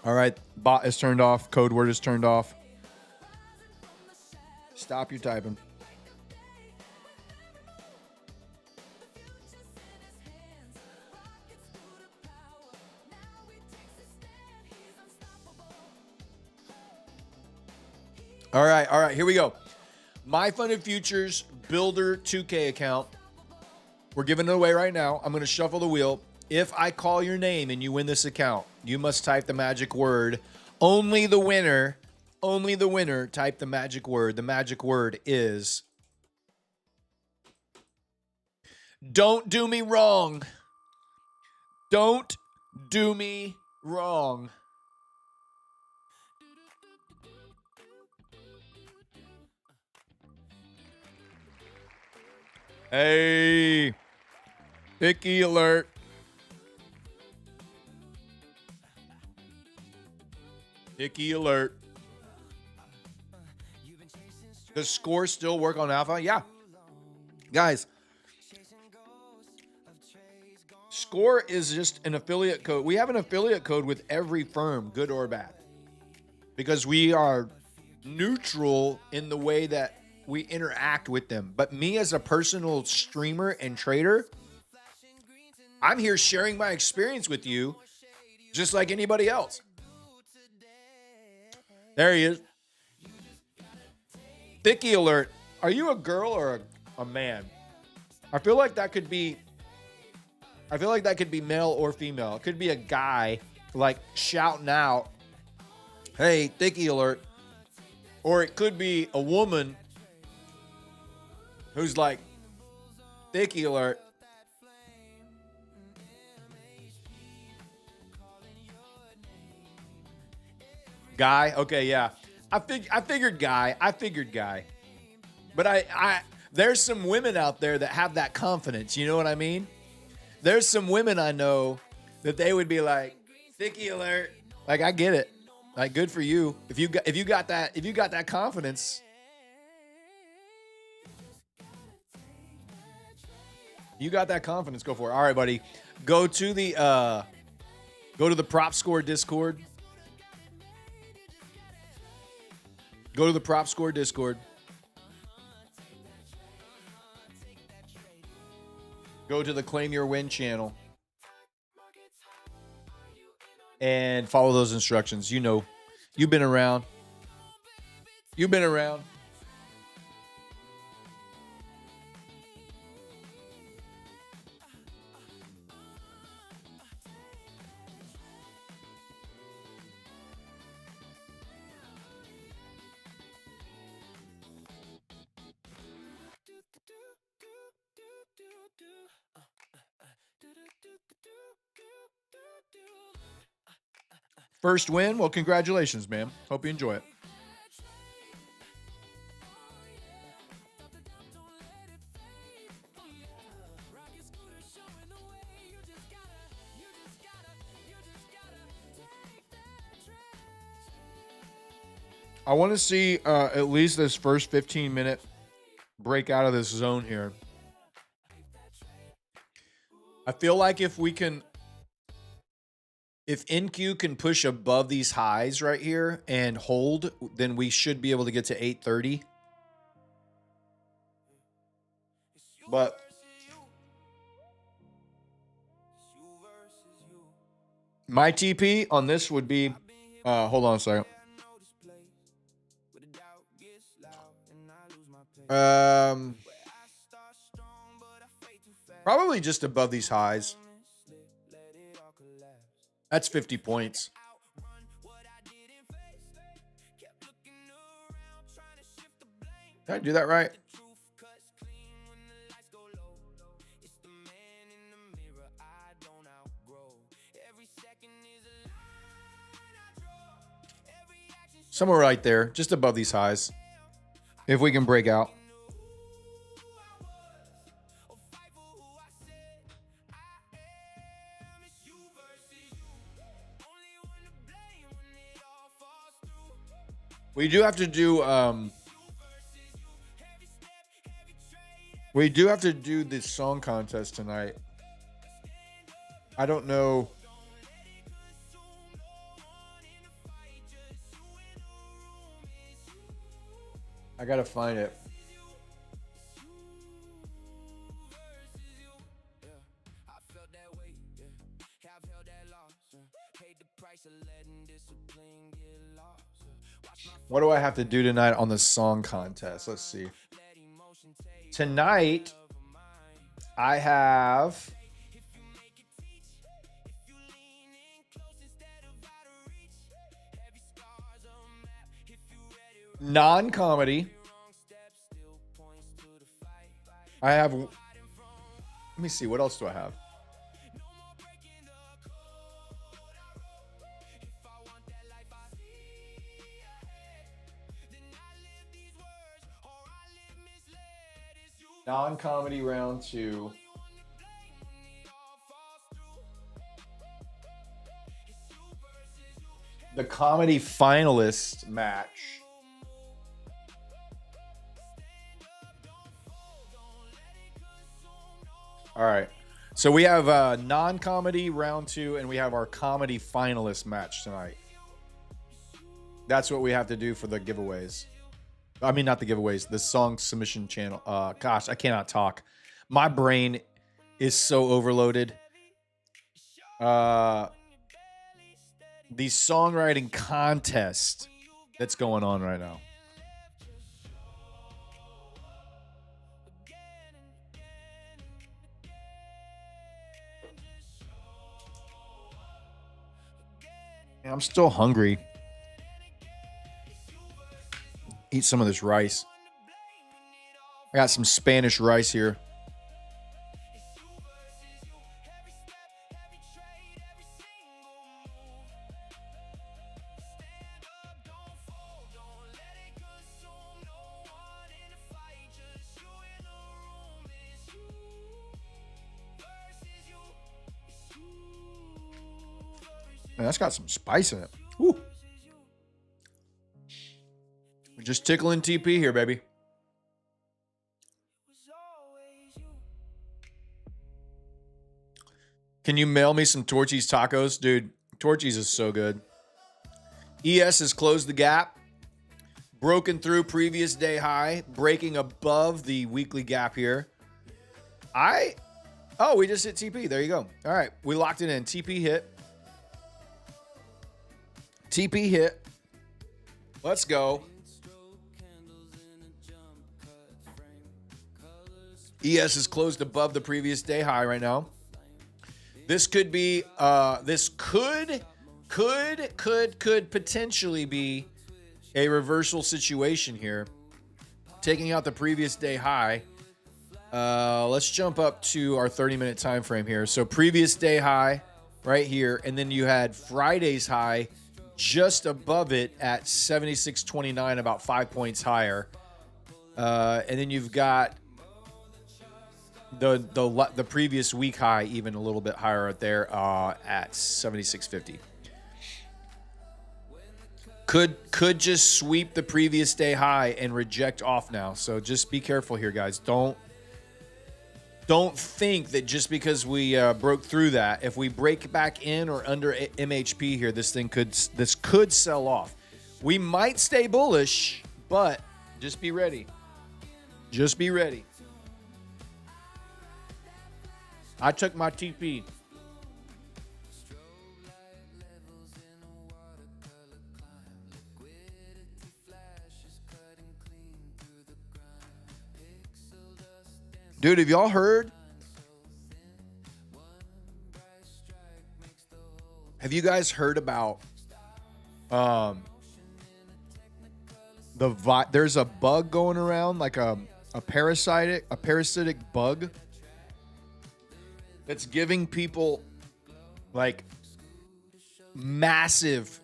All right. Bot is turned off. Code word is turned off. Stop your typing. All right, here we go. My Funded Futures Builder 2K account. We're giving it away right now. I'm going to shuffle the wheel. If I call your name and you win this account, you must type the magic word. Only the winner type the magic word. The magic word is don't do me wrong. Don't do me wrong. Hey, picky alert. Picky alert. Does Score still work on Alpha? Yeah. Guys, Score is just an affiliate code. We have an affiliate code with every firm, good or bad, because we are neutral in the way that we interact with them. But me as a personal streamer and trader, I'm here sharing my experience with you just like anybody else. There he is. Thicky alert. Are you a girl or a man? I feel like that could be male or female. It could be a guy like shouting out, hey, thicky alert. Or it could be a woman who's like, thicky alert. Guy? Okay, yeah. I figured guy. But I there's some women out there that have that confidence. You know what I mean? There's some women I know that they would be like, thicky alert. Like, I get it. Like, good for you. If you got that confidence. You got that confidence, go for it. All right, buddy. Go to the Prop Score Discord. Go to the Prop Score Discord. go to the Claim Your Win channel and follow those instructions. You know, you've been around. You've been around. First win. Well, congratulations, man. Hope you enjoy it. I want to see at least this first 15-minute break out of this zone here. I feel like if NQ can push above these highs right here and hold, then we should be able to get to 830. But my TP on this would be, hold on a second. Probably just above these highs. That's 50 points. Did I do that right? Somewhere right there, just above these highs. If we can break out. We do have to do this song contest tonight. I don't know. I gotta find it. What do I have to do tonight on the song contest? Let's see. Tonight, I have non-comedy. I have, let me see, what else do I have? Non-comedy round 2. The comedy finalist match. All right. So we have non-comedy round 2 and we have our comedy finalist match tonight. That's what we have to do for the giveaways. I mean, not the giveaways, the song submission channel. Gosh, I cannot talk. My brain is so overloaded. The songwriting contest that's going on right now. Man, I'm still hungry. Eat some of this rice. I got some Spanish rice here. Man, that's got some spice in it. Woo. We're just tickling TP here, baby. Can you mail me some Torchy's tacos? Dude, Torchy's is so good. ES has closed the gap. Broken through previous day high. Breaking above the weekly gap here. I Oh, we just hit TP. There you go. All right. We locked it in. TP hit. TP hit. Let's go. ES is closed above the previous day high right now. This could be, this could potentially be a reversal situation here. Taking out the previous day high. Let's jump up to our 30-minute time frame here. So previous day high right here, and then you had Friday's high just above it at 76.29, about 5 points higher. And then you've got the previous week high even a little bit higher right there at 76.50. Could just sweep the previous day high and reject off now. So just be careful here, guys. Don't think that just because we broke through that, if we break back in or under MHP here, this could sell off. We might stay bullish, but just be ready. Just be ready. I took my TP. Dude, have y'all heard? Have you guys heard about there's a bug going around, like a parasitic bug that's giving people like massive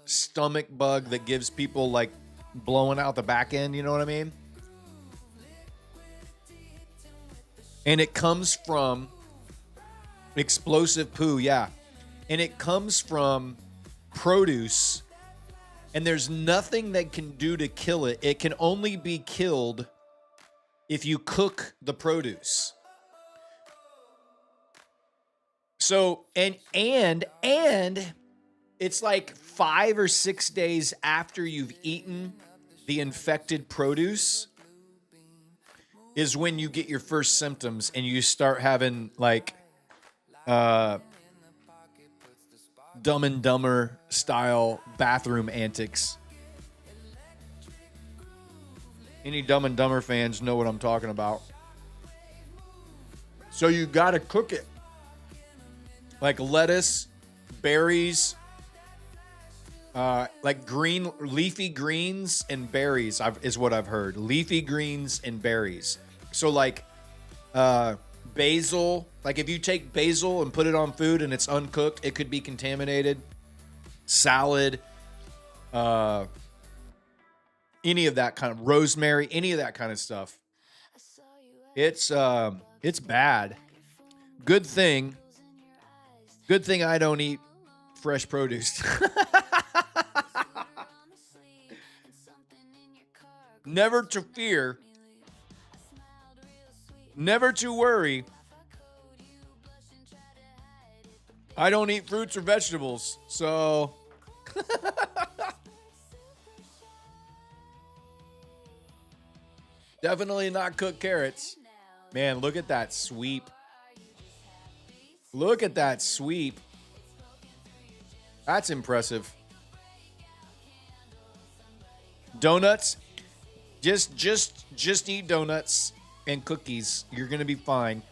stomach bug that gives people like blowing out the back end, you know what I mean? And it comes from explosive poo, yeah. And it comes from produce. And there's nothing that can do to kill it. It can only be killed if you cook the produce. So, and it's like 5 or 6 days after you've eaten the infected produce is when you get your first symptoms and you start having like Dumb and Dumber style bathroom antics. Any Dumb and Dumber fans know what I'm talking about. So you got to cook it. Like lettuce, berries, like green leafy greens and berries is what I've heard. Leafy greens and berries. So like basil, like if you take basil and put it on food and it's uncooked, it could be contaminated. Salad, any of that kind of rosemary, any of that kind of stuff. It's bad. Good thing I don't eat fresh produce. Never to fear. Never to worry. I don't eat fruits or vegetables, so definitely not cooked carrots. Man, look at that sweep. Look at that sweep. That's impressive. Donuts. Just eat donuts and cookies. You're gonna be fine.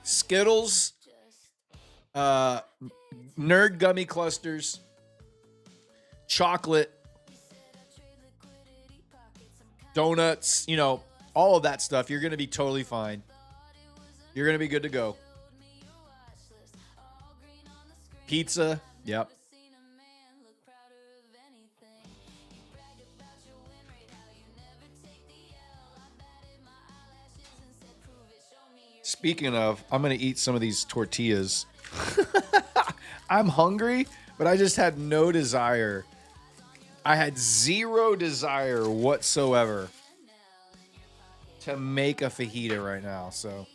Skittles, nerd gummy clusters, chocolate, donuts, you know, all of that stuff. You're gonna be totally fine. You're gonna be good to go. Pizza, yep. Speaking of, I'm going to eat some of these tortillas. I'm hungry, but I just had no desire. I had zero desire whatsoever to make a fajita right now, so.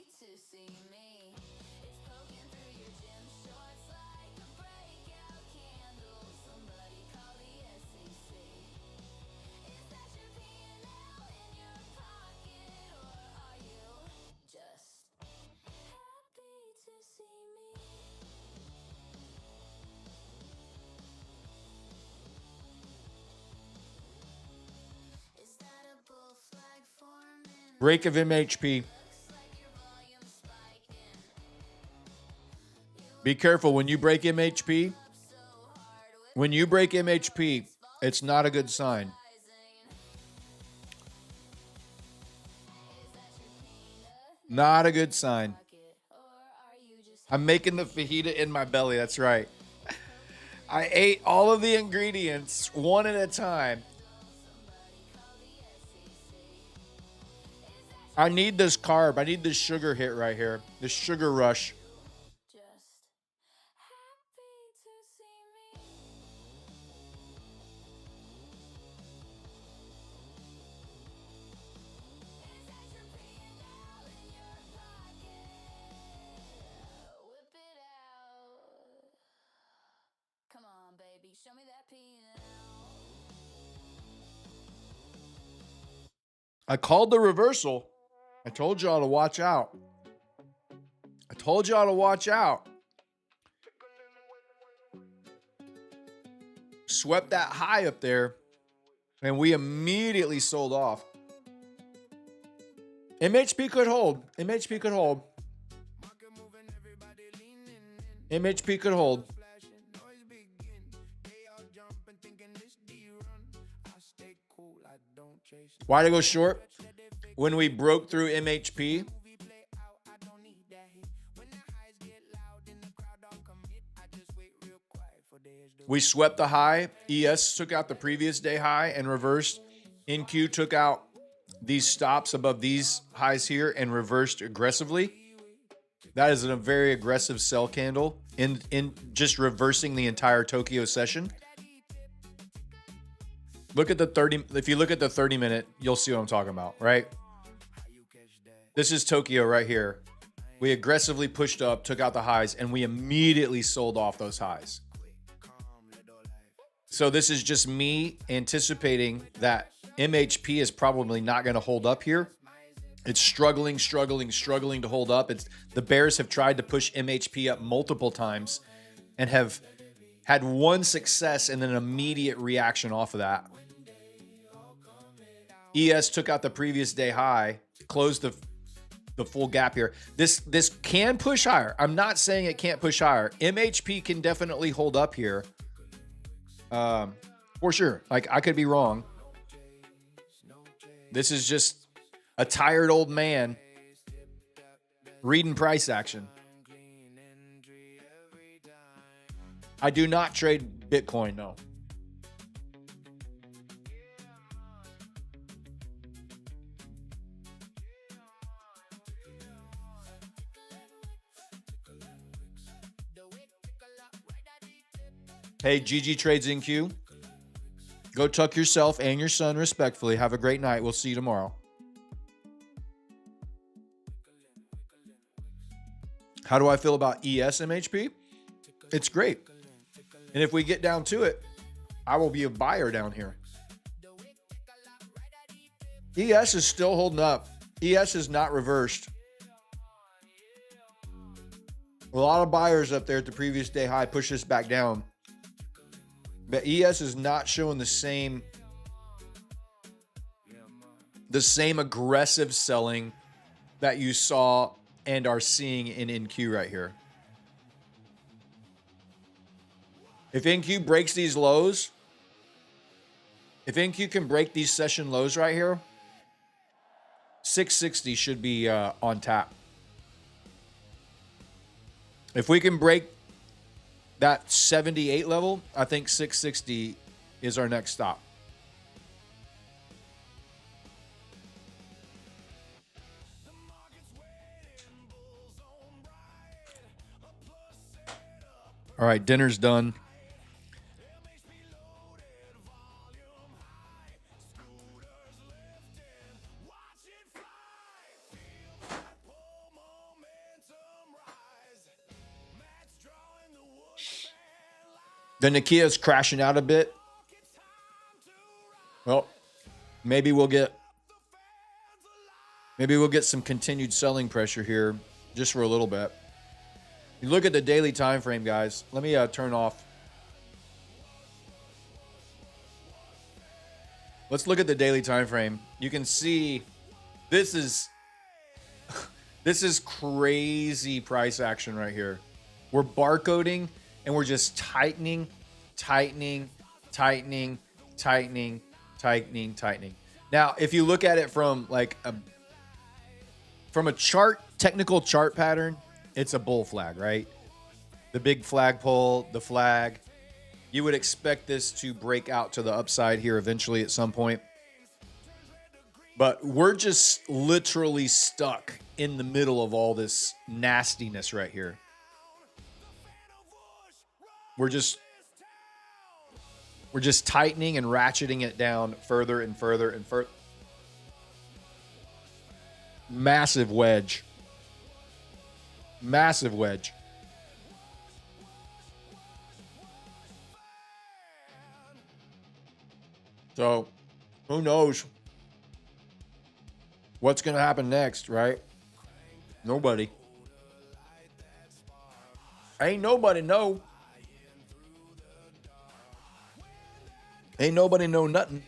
Break of MHP. Be careful when you break MHP. When you break MHP, it's not a good sign. Not a good sign. I'm making the fajita in my belly. That's right. I ate all of the ingredients one at a time. I need this carb. I need this sugar hit right here. This sugar rush. I called the reversal. I told y'all to watch out. I told y'all to watch out. Swept that high up there, and we immediately sold off. MHP could hold. MHP could hold. MHP could hold. Why to go short? When we broke through MHP, we swept the high. ES took out the previous day high and reversed. NQ took out these stops above these highs here and reversed aggressively. That is a very aggressive sell candle in just reversing the entire Tokyo session. Look at the 30. If you look at the 30-minute, you'll see what I'm talking about, right? This is Tokyo right here. We aggressively pushed up, took out the highs, and we immediately sold off those highs. So this is just me anticipating that MHP is probably not going to hold up here. It's struggling to hold up. The bears have tried to push MHP up multiple times and have had one success and then an immediate reaction off of that. ES took out the previous day high, closed the full gap here. This can push higher. I'm not saying it can't push higher. MHP can definitely hold up here. For sure. Like, I could be wrong. This is just a tired old man reading price action. I do not trade Bitcoin, no. Hey, GG Trades NQ. Go tuck yourself and your son respectfully. Have a great night. We'll see you tomorrow. How do I feel about ESMHP? It's great. And if we get down to it, I will be a buyer down here. ES is still holding up. ES is not reversed. A lot of buyers up there at the previous day high push this back down. But ES is not showing the same aggressive selling that you saw and are seeing in NQ right here. If NQ breaks these lows, if NQ can break these session lows right here, 660 should be on tap. If we can break that 78 level, I think 660 is our next stop. All right, dinner's done. The Nikkei's crashing out a bit. Well, maybe we'll get some continued selling pressure here just for a little bit. You look at the daily time frame, guys. Let me turn off. Let's look at the daily time frame. You can see This is this is crazy price action right here. We're barcoding and we're just tightening, tightening, tightening, tightening, tightening, tightening. Now, if you look at it from like from a chart, technical chart pattern, it's a bull flag, right? The big flagpole, the flag. You would expect this to break out to the upside here eventually at some point. But we're just literally stuck in the middle of all this nastiness right here. We're just tightening and ratcheting it down further and further and further. Massive wedge. Massive wedge. So, who knows what's going to happen next, right? Nobody. Ain't nobody know. Ain't nobody know nothing.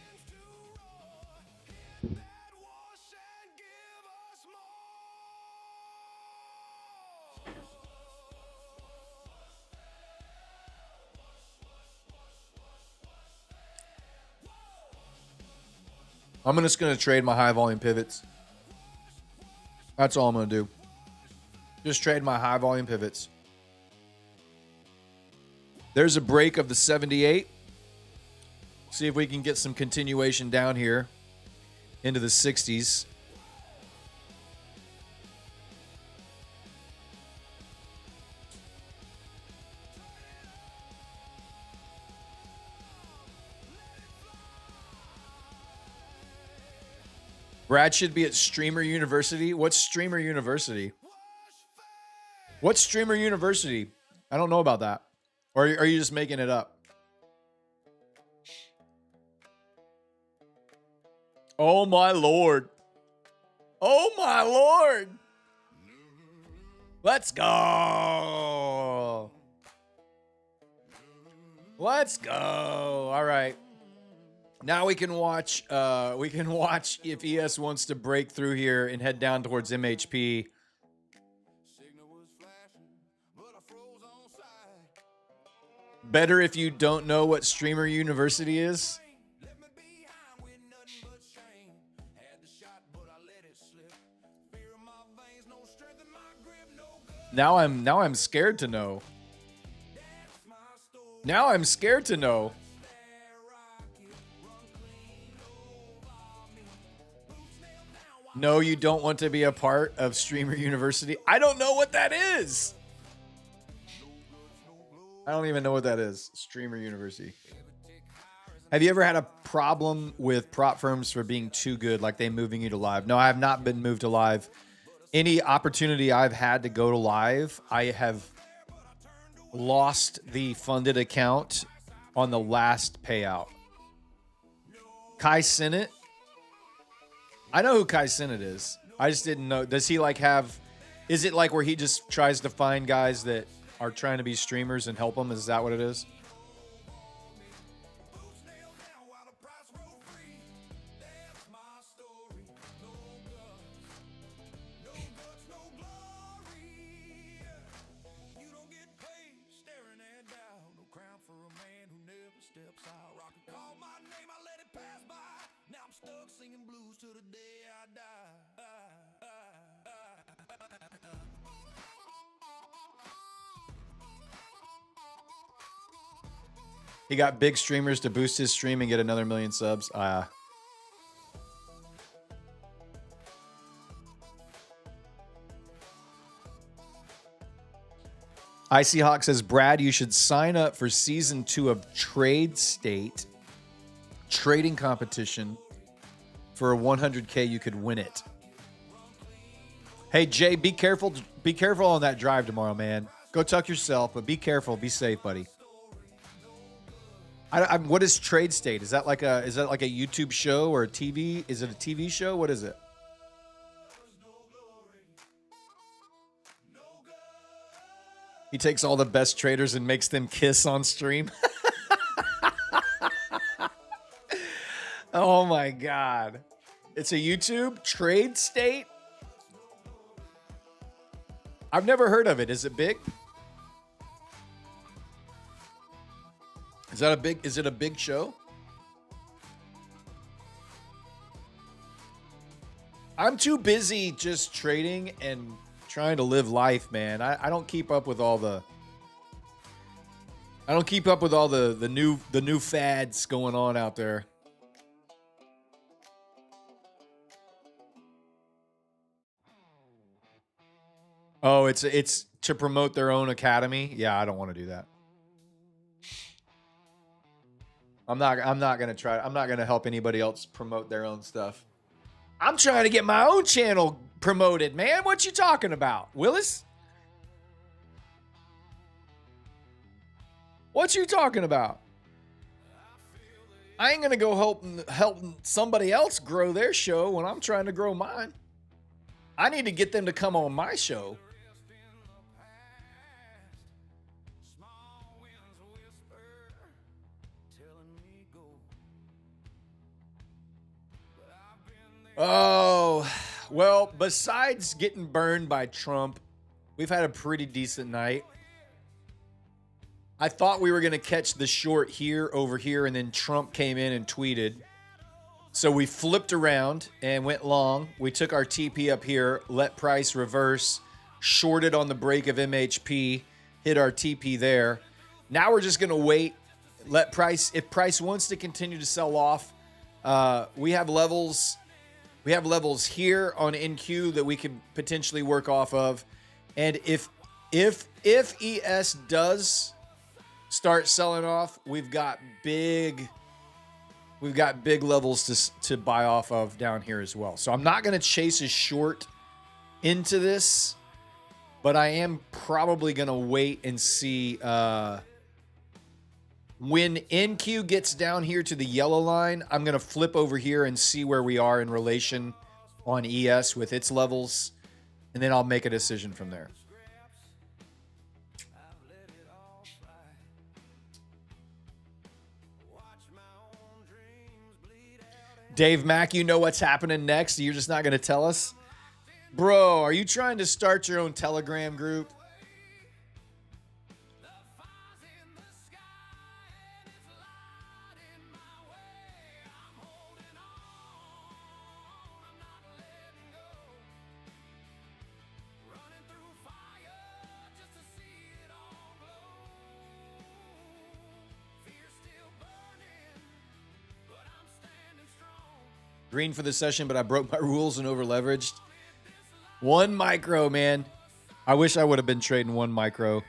I'm just going to trade my high volume pivots. That's all I'm going to do. Just trade my high volume pivots. There's a break of the 78. See if we can get some continuation down here into the 60s. Brad should be at Streamer University. What's Streamer University? What's Streamer University? I don't know about that. Or are you just making it up? Oh my Lord. Oh my Lord. Let's go. Let's go. All right. Now we can watch if ES wants to break through here and head down towards MHP. Better if you don't know what Streamer University is. Now I'm scared to know. Now I'm scared to know. No, you don't want to be a part of Streamer University. I don't know what that is. I don't even know what that is. Streamer University. Have you ever had a problem with prop firms for being too good, like they moving you to live? No, I have not been moved to live. Any opportunity I've had to go to live, I have lost the funded account on the last payout. Kai Sinnott. I know who Kai Sinnott is. I just didn't know. Does he like have... Is it like where he just tries to find guys that are trying to be streamers and help them? Is that what it is? He got big streamers to boost his stream and get another 1 million subs. Icy Hawk says, Brad, you should sign up for season 2 of Trade State trading competition. For a 100K, you could win it. Hey, Jay, be careful. Be careful on that drive tomorrow, man. Go tuck yourself, but be careful. Be safe, buddy. What is Trade State? Is that like a YouTube show or a TV? Is it a TV show? What is it? He takes all the best traders and makes them kiss on stream. Oh my God. It's a YouTube trade state. I've never heard of it. Is it big? Is it a big show? I'm too busy just trading and trying to live life, man. I don't keep up with all the new fads going on out there. Oh, it's to promote their own academy. Yeah, I don't want to do that. I'm not going to help anybody else promote their own stuff. I'm trying to get my own channel promoted, man. What you talking about, Willis? What you talking about? I ain't gonna go helping somebody else grow their show when I'm trying to grow mine. I need to get them to come on my show. Oh, well, besides getting burned by Trump, we've had a pretty decent night. I thought we were going to catch the short here, over here, and then Trump came in and tweeted. So we flipped around and went long. We took our TP up here, let price reverse, shorted on the break of MHP, hit our TP there. Now we're just going to wait, let price, if price wants to continue to sell off, we have levels here on NQ that we could potentially work off of. And if ES does start selling off, we've got big levels to buy off of down here as well. So I'm not going to chase a short into this, but I am probably going to wait and see when NQ gets down here to the yellow line. I'm going to flip over here and see where we are in relation on ES with its levels, and then I'll make a decision from there. Dave Mack, you know what's happening next? You're just not going to tell us? Bro, are you trying to start your own Telegram group? Green for the session, but I broke my rules and over leveraged. One micro, man. I wish I would have been trading one micro.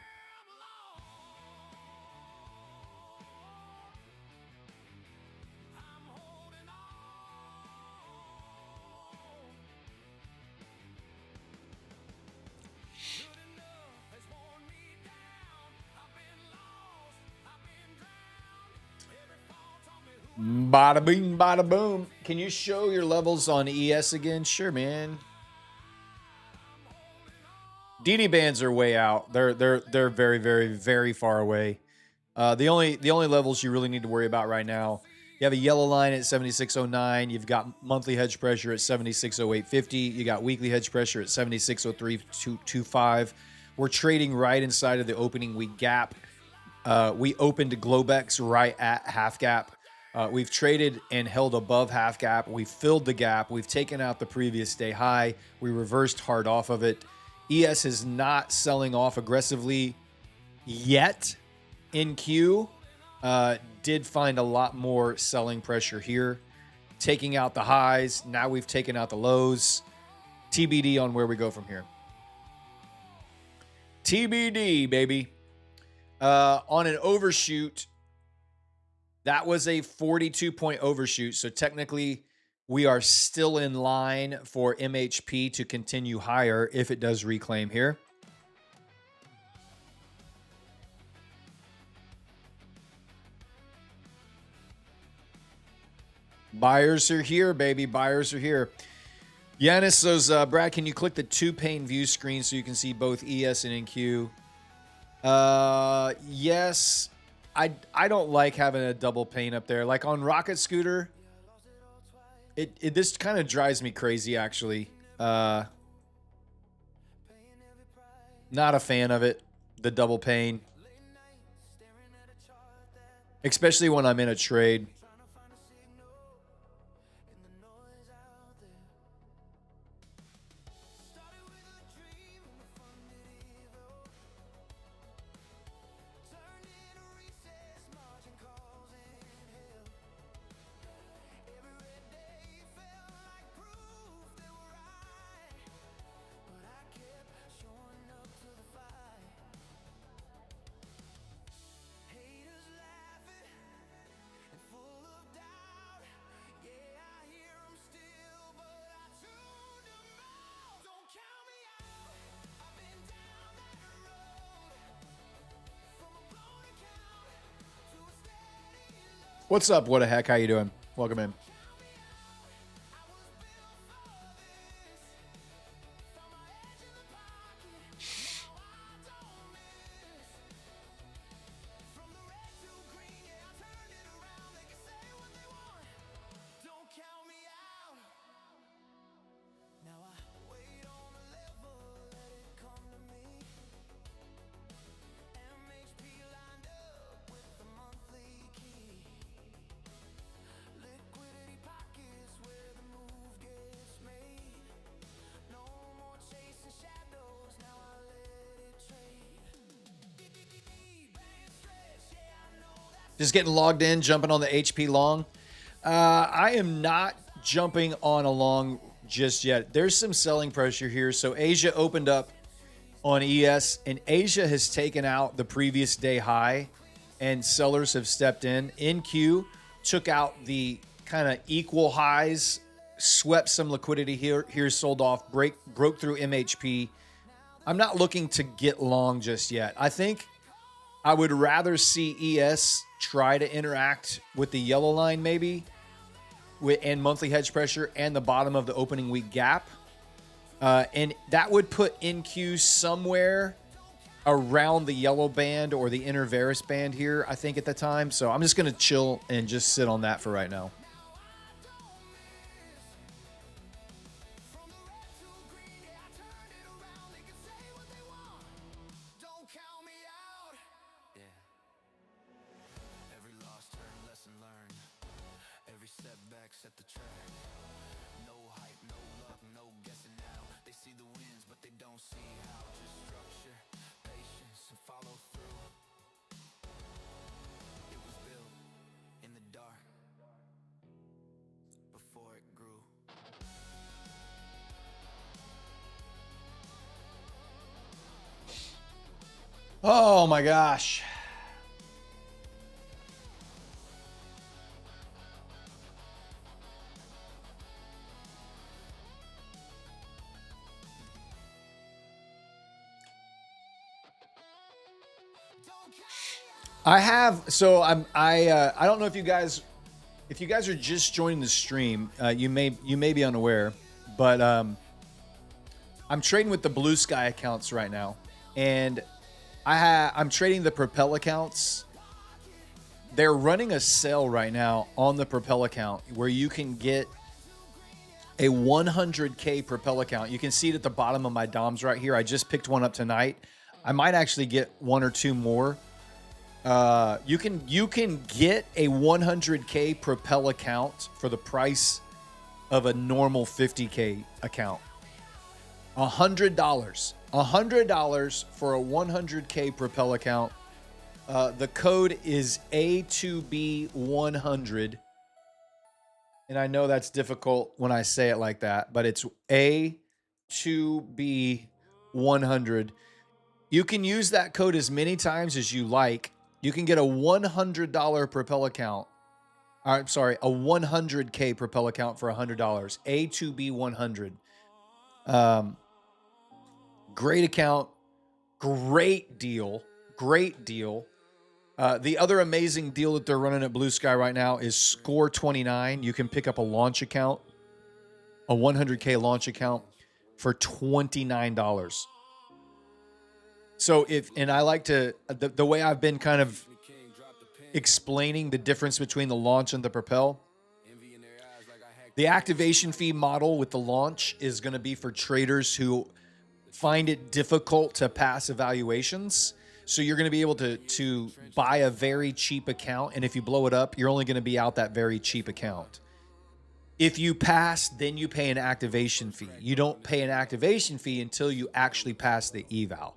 Bada bing, bada boom. Can you show your levels on ES again? Sure, man. DD bands are way out. They're very, very, very far away. The only levels you really need to worry about right now, you have a yellow line at 76.09. You've got monthly hedge pressure at 76.0850. You got weekly hedge pressure at 76.0325. We're trading right inside of the opening week gap. We opened Globex right at half gap. We've traded and held above half gap. We filled the gap. We've taken out the previous day high. We reversed hard off of it. ES is not selling off aggressively yet. NQ did find a lot more selling pressure here, taking out the highs. Now we've taken out the lows. TBD on where we go from here. TBD, baby. On an overshoot, that was a 42-point overshoot. So technically, we are still in line for MHP to continue higher if it does reclaim here. Buyers are here, baby. Buyers are here. Yanis says, Brad, can you click the two-pane view screen so you can see both ES and NQ? Yes. I don't like having a double pane up there. Like on Rocket Scooter, This kind of drives me crazy, actually. Not a fan of it. The double pain, especially when I'm in a trade. What's up? What the heck? How you doing? Welcome in. Just getting logged in, jumping on the HP long. I am not jumping on a long just yet. There's some selling pressure here. So Asia opened up on ES, and Asia has taken out the previous day high, and sellers have stepped in. NQ took out the kind of equal highs, swept some liquidity here, sold off, broke through MHP. I'm not looking to get long just yet. I think I would rather see ES try to interact with the yellow line maybe and monthly hedge pressure and the bottom of the opening week gap. And that would put NQ somewhere around the yellow band or the inner Varus band here, I think, at the time. So I'm just going to chill and just sit on that for right now. Oh my gosh. I don't know if you guys are just joining the stream, you may be unaware, but I'm trading with the Blue Sky accounts right now, and I'm trading the Propel accounts. They're running a sale right now on the Propel account where you can get a 100K Propel account. You can see it at the bottom of my DOMs right here. I just picked one up tonight. I might actually get one or two more. You can get a 100K Propel account for the price of a normal 50K account. $100 for a 100K Propel account. The code is A2B100. And I know that's difficult when I say it like that, but it's A2B100. You can use that code as many times as you like. You can get a $100 Propel account. I'm sorry, a 100K Propel account for $100. A2B100. Great account. Great deal. The other amazing deal that they're running at Blue Sky right now is Score 29. You can pick up a launch account, a 100K launch account for $29. So I like to, the way I've been kind of explaining the difference between the launch and the Propel, The activation fee model with the launch is going to be for traders who find it difficult to pass evaluations. So you're going to be able to buy a very cheap account, and if you blow it up, you're only going to be out that very cheap account. If you pass, then you pay an activation fee. You don't pay an activation fee until you actually pass the eval.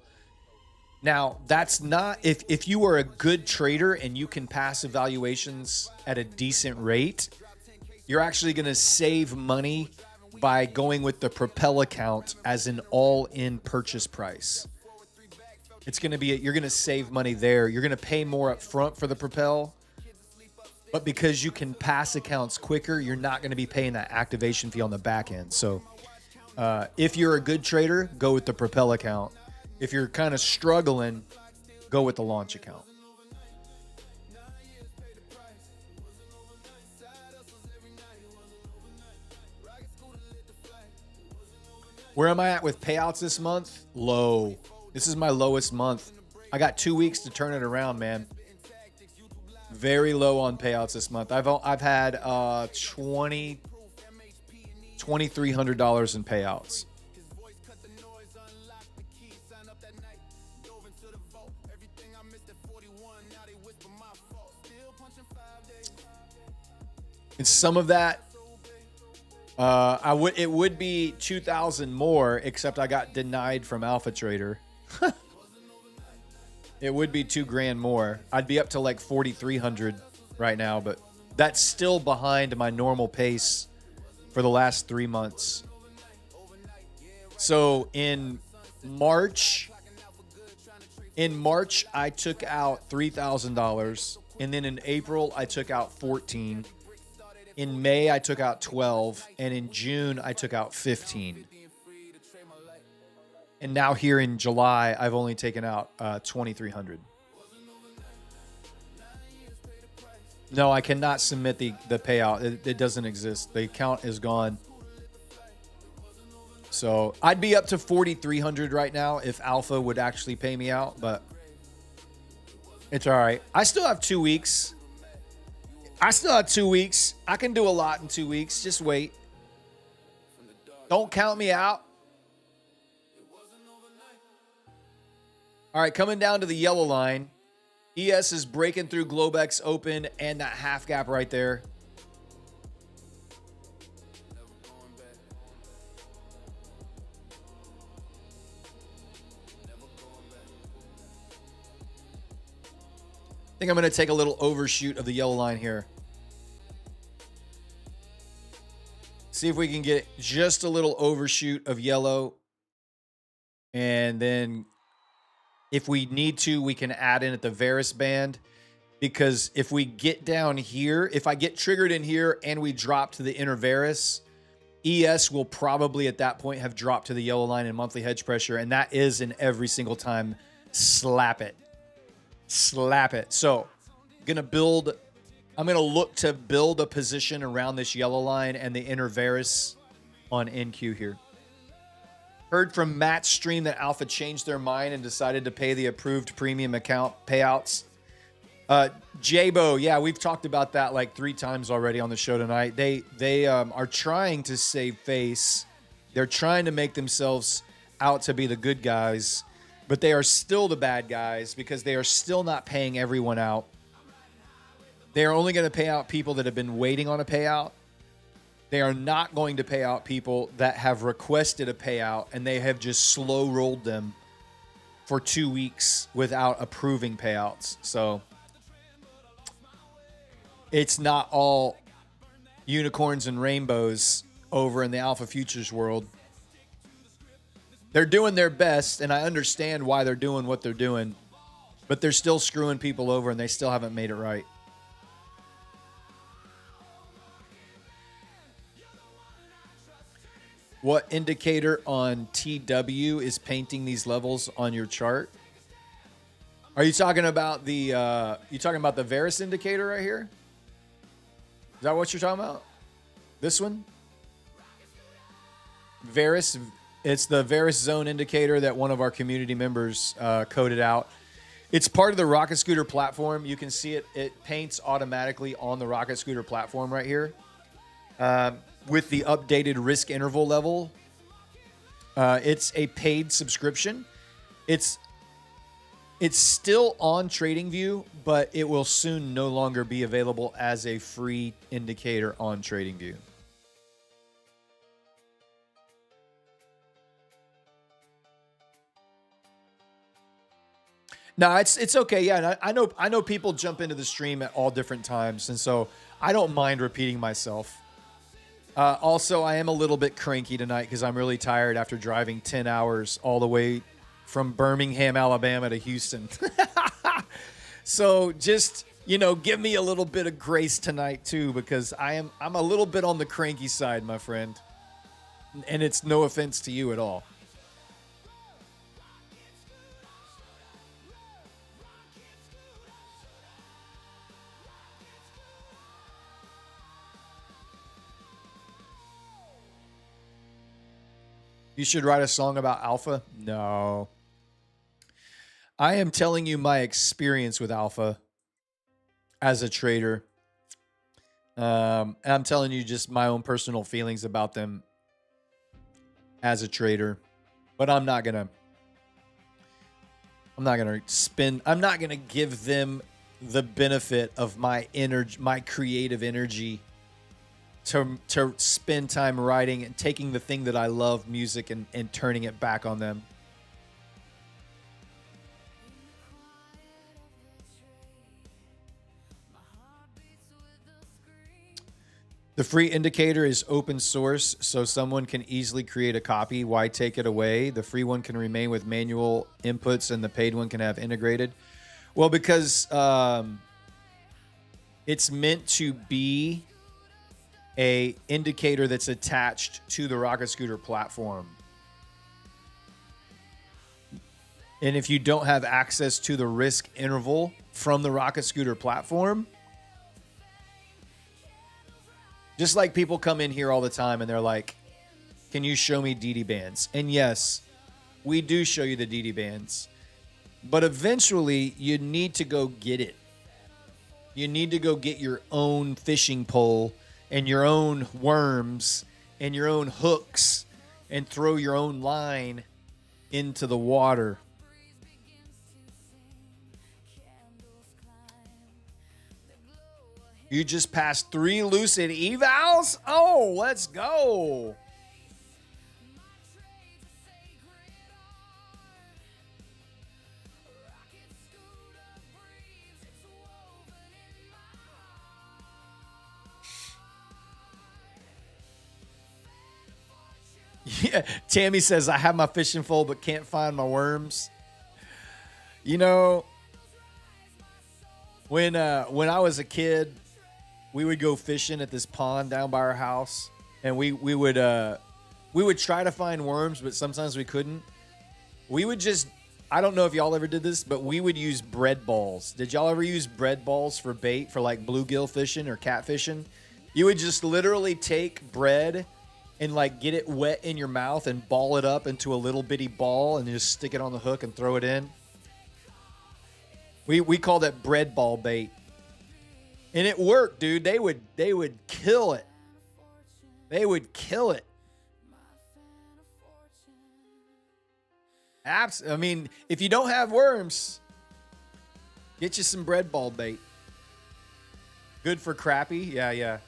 Now, that's not, if you are a good trader and you can pass evaluations at a decent rate, you're actually going to save money by going with the Propel account as an all-in purchase price. It's going to be, you're going to save money there. You're going to pay more up front for the Propel, but because you can pass accounts quicker, you're not going to be paying that activation fee on the back end. So if you're a good trader, go with the Propel account. If you're kind of struggling, go with the launch account. Where am I at with payouts this month? Low. This is my lowest month. I got 2 weeks to turn it around, man. Very low on payouts this month. I've had $2,300 in payouts. And some of that, it would be 2,000 more, except I got denied from Alpha Trader. It would be $2,000 more. I'd be up to like 4,300 right now, but that's still behind my normal pace for the last 3 months. So in March, I took out $3,000, and then in April I took out 14. In May I took out 12, and in June I took out 15. And now here in July, I've only taken out 2,300. No, I cannot submit the payout. It doesn't exist. The account is gone. So I'd be up to 4,300 right now if Alpha would actually pay me out, but it's all right. I still have 2 weeks. I can do a lot in 2 weeks. Just wait. Don't count me out. All right, coming down to the yellow line. ES is breaking through Globex open and that half gap right there. I think I'm going to take a little overshoot of the yellow line here. See if we can get just a little overshoot of yellow. And then if we need to, we can add in at the Varus band. Because if we get down here, if I get triggered in here and we drop to the inner Varus, ES will probably at that point have dropped to the yellow line in monthly hedge pressure. And that is in every single time. Slap it. Slap it. So I'm going to look to build a position around this yellow line and the inner Varus on NQ here. Heard from Matt's stream that Alpha changed their mind and decided to pay the approved premium account payouts. Jabo, yeah, we've talked about that like 3 times already on the show tonight. They are trying to save face. They're trying to make themselves out to be the good guys, but they are still the bad guys because they are still not paying everyone out. They are only going to pay out people that have been waiting on a payout. They are not going to pay out people that have requested a payout and they have just slow rolled them for 2 weeks without approving payouts. So it's not all unicorns and rainbows over in the Alpha Futures world. They're doing their best, and I understand why they're doing what they're doing, but they're still screwing people over and they still haven't made it right. What indicator on TW is painting these levels on your chart? Are you talking about the Varus indicator right here? Is that what you're talking about? This one? Varus, it's the Varus zone indicator that one of our community members coded out. It's part of the Rocket Scooter platform. You can see it paints automatically on the Rocket Scooter platform right here. with the updated risk interval level. It's a paid subscription. It's still on TradingView, but it will soon no longer be available as a free indicator on TradingView. No, it's okay. Yeah, and I know people jump into the stream at all different times, and so I don't mind repeating myself. Also, I am a little bit cranky tonight because I'm really tired after driving 10 hours all the way from Birmingham, Alabama to Houston. So just, give me a little bit of grace tonight too, because I'm a little bit on the cranky side, my friend. And it's no offense to you at all. You should write a song about alpha? No. I am telling you my experience with alpha as a trader. And I'm telling you just my own personal feelings about them as a trader. But I'm not going to give them the benefit of my energy, my creative energy to spend time writing and taking the thing that I love, music, and turning it back on them. The free indicator is open source, so someone can easily create a copy. Why take it away? The free one can remain with manual inputs and the paid one can have integrated. Well, because it's meant to be a indicator that's attached to the Rocket Scooter platform. And if you don't have access to the risk interval from the Rocket Scooter platform, just like people come in here all the time and they're like, can you show me DD bands? And yes, we do show you the DD bands. But eventually, you need to go get it. You need to go get your own fishing pole and your own worms and your own hooks and throw your own line into the water. You just passed 3 lucid evals? Oh, let's go. Yeah, Tammy says, I have my fishing pole but can't find my worms. You know, when I was a kid, we would go fishing at this pond down by our house, and we would try to find worms, but sometimes we couldn't. We would just, I don't know if y'all ever did this, but we would use bread balls. Did y'all ever use bread balls for bait for like bluegill fishing or catfishing? You would just literally take bread and like get it wet in your mouth and ball it up into a little bitty ball and just stick it on the hook and throw it in. We call that bread ball bait. And it worked, dude. They would kill it. They would kill it. I mean, if you don't have worms, get you some bread ball bait. Good for crappie. Yeah.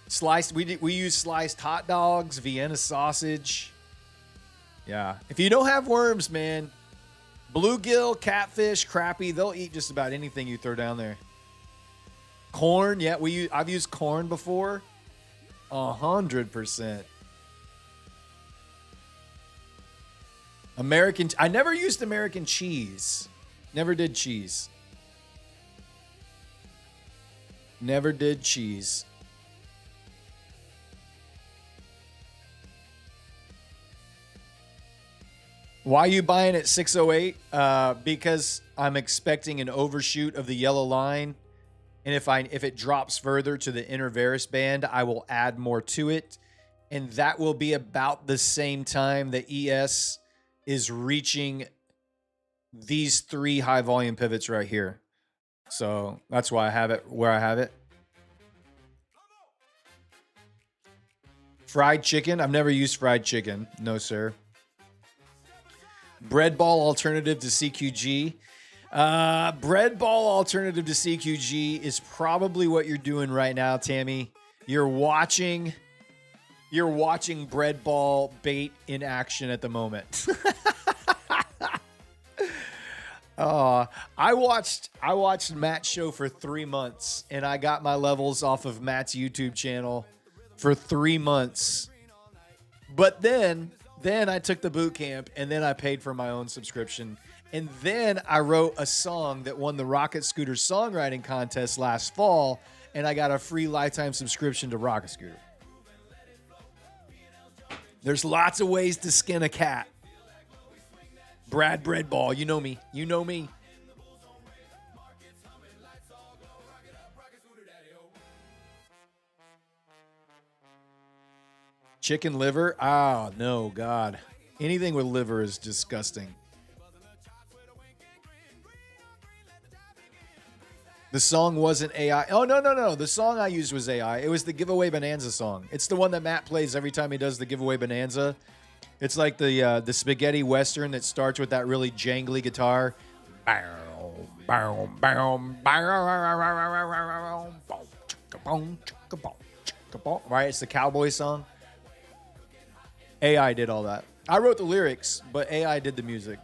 Sliced. We use sliced hot dogs, Vienna sausage. Yeah. If you don't have worms, man, bluegill, catfish, crappie, they'll eat just about anything you throw down there. Corn, yeah, I've used corn before. 100%. I never used American cheese. Never did cheese. Never did cheese. Why are you buying at 608? Because I'm expecting an overshoot of the yellow line. And if it drops further to the inner Varus band, I will add more to it. And that will be about the same time the ES is reaching these 3 high volume pivots right here. So that's why I have it where I have it. Fried chicken? I've never used fried chicken. No, sir. Bread ball alternative to CQG. Bread ball alternative to CQG is probably what you're doing right now, Tammy. You're watching bread ball bait in action at the moment. I watched Matt's show for 3 months, and I got my levels off of Matt's YouTube channel for 3 months. But then I took the boot camp, and then I paid for my own subscription. And then I wrote a song that won the Rocket Scooter songwriting contest last fall, and I got a free lifetime subscription to Rocket Scooter. There's lots of ways to skin a cat. Brad Breadball, you know me. You know me. Chicken liver? Oh, no, God. Anything with liver is disgusting. The song wasn't AI. Oh, no. The song I used was AI. It was the Giveaway Bonanza song. It's the one that Matt plays every time he does the Giveaway Bonanza. It's like the spaghetti western that starts with that really jangly guitar. Right? It's the cowboy song. AI did all that. I wrote the lyrics, but AI did the music.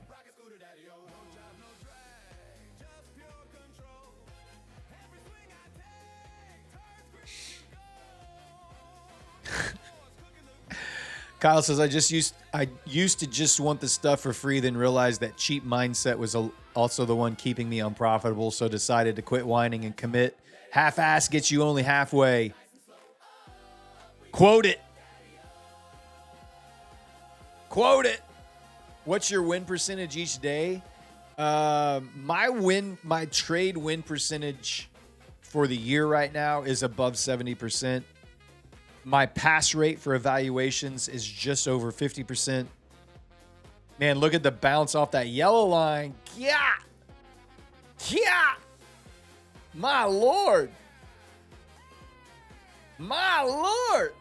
Kyle says, I used to just want the stuff for free, then realized that cheap mindset was also the one keeping me unprofitable, so decided to quit whining and commit. Half-ass gets you only halfway. Quote it. Quote it. What's your win percentage each day? My trade win percentage for the year right now is above 70%. My pass rate for evaluations is just over 50%. Man, look at the bounce off that yellow line. Yeah. Yeah. My Lord. My Lord.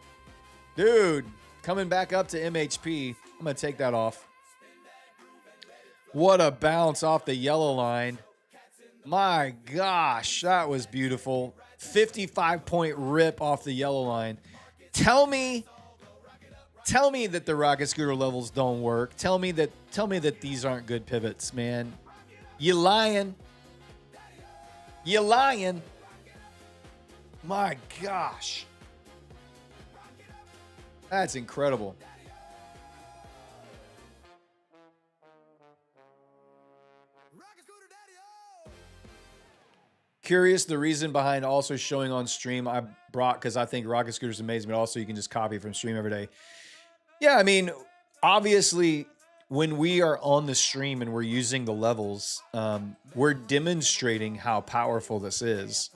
Dude, coming back up to MHP. I'm going to take that off. What a bounce off the yellow line. My gosh, that was beautiful. 55-point rip off the yellow line. Tell me that the Rocket Scooter levels don't work. Tell me that these aren't good pivots, man. You lying. You lying. My gosh. That's incredible. Curious the reason behind also showing on stream. I brought because I think Rocket Scooter is amazing, but also you can just copy from stream every day. Yeah, I mean, obviously, when we are on the stream and we're using the levels, we're demonstrating how powerful this is.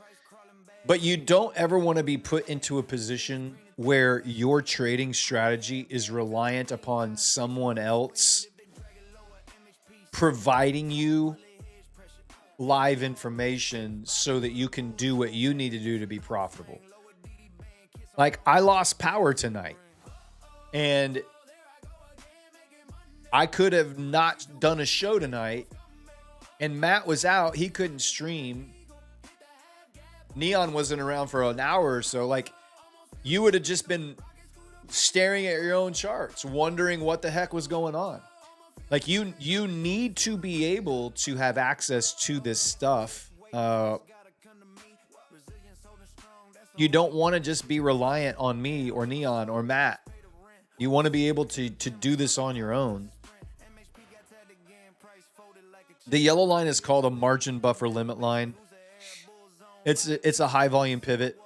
But you don't ever want to be put into a position where your trading strategy is reliant upon someone else providing you live information so that you can do what you need to do to be profitable. Like, I lost power tonight, and I could have not done a show tonight, and Matt was out. He couldn't stream. Neon wasn't around for an hour or so. Like, you would have just been staring at your own charts, wondering what the heck was going on. Like, you need to be able to have access to this stuff. You don't want to just be reliant on me or Neon or Matt. You want to be able to do this on your own. The yellow line is called a margin buffer limit line. It's a high volume pivot.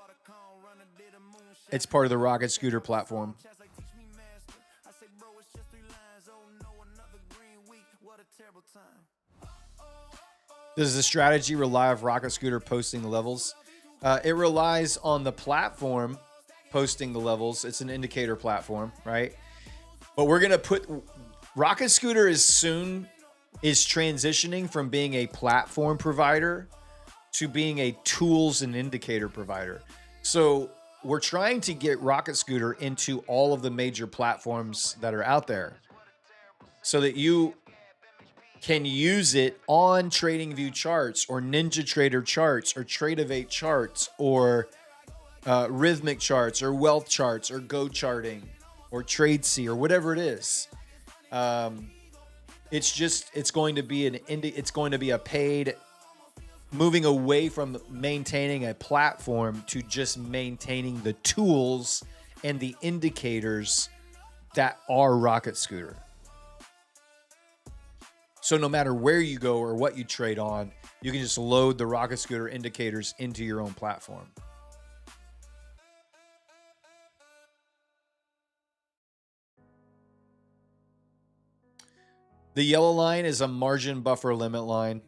It's part of the Rocket Scooter platform. Does the strategy rely on Rocket Scooter posting the levels? It relies on the platform posting the levels. It's an indicator platform, right? But we're going to put... Rocket Scooter is transitioning from being a platform provider to being a tools and indicator provider. So we're trying to get Rocket Scooter into all of the major platforms that are out there so that you can use it on TradingView charts or NinjaTrader charts or Tradeovate charts or Rhythmic charts or Wealth charts or Go Charting or TradeC or whatever it is. It's going to be a paid, moving away from maintaining a platform to just maintaining the tools and the indicators that are Rocket Scooter. So no matter where you go or what you trade on, you can just load the Rocket Scooter indicators into your own platform. The yellow line is a margin buffer limit line.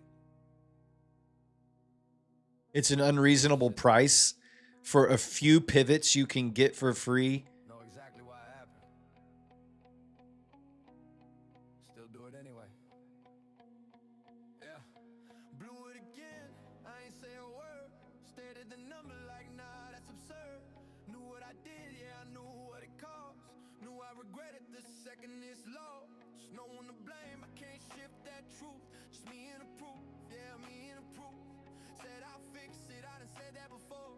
It's an unreasonable price for a few pivots you can get for free. Know exactly why it happened. Still do it anyway. Yeah. Blew it again. I ain't say a word. Stared at the number like, nah, that's absurd. Knew what I did, yeah, I knew what it cost. Knew I regretted the second it's lost. No one to blame, I can't shift that truth. Just me and the proof, yeah, me and the proof. Said I'll fix it, I done said that before.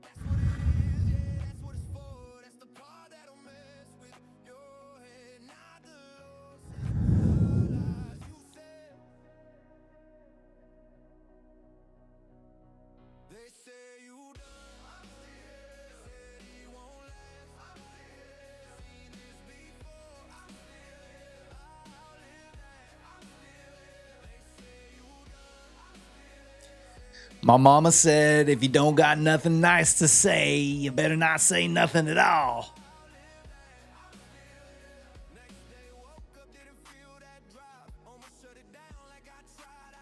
That's what it is, yeah, that's what it's for. That's the part that'll mess with your head. Not the losses, the lies you said. They say you done, I'm still. Said he won't last, I'm still. Seen this before, I'm still. I'll live that, I'm still. They say you done, I'm still. My mama said, if you don't got nothing nice to say, you better not say nothing at all. Next day woke up, didn't feel that drive. Almost shut it down like I tried.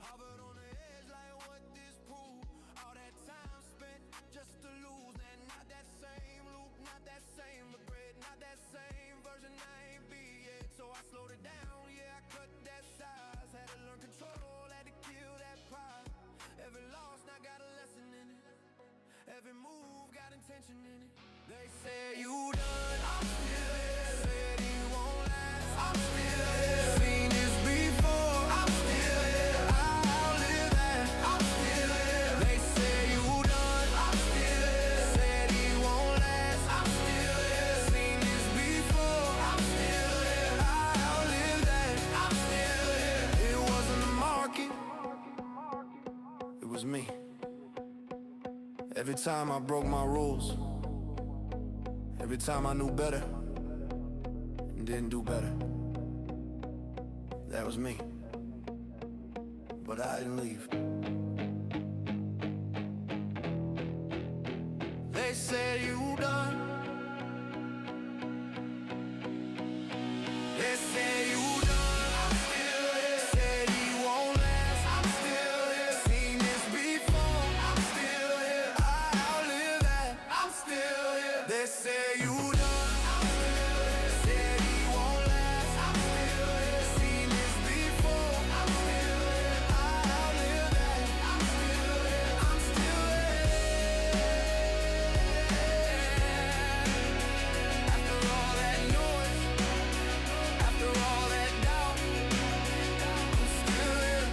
Hovered on the edge like what this proved. All that time spent just to lose. And not that same loop, not that same regret, not that same version I ain't be yet. So I slowed it down, yeah, I cut that size. Had to learn control, had to kill that pride. Every loss now got a lesson in it. Every move got intention in it. They say you done, I'm still here. Said he won't last, I'm still here. Seen this before, I'm still here. I'll live that, I'm still here. They say you done, I'm still here. Said he won't last, I'm still here. Seen this before, I'm still here. I'll live that, I'm still here. It wasn't the market, it was me. Every time I broke my rules, every time I knew better and didn't do better. That was me. But I didn't leave. They said you done. They say you done. I'm still here. Said he won't last. I'm still here. Seen this before. I'm still here. I'll live that. I'm still here. They say you done. I'm still here. Said he won't last. I'm still here. Seen this before. I'm still here. I'll live that. I'm still here. I'm still here. After all that noise, after all that doubt, I'm still here.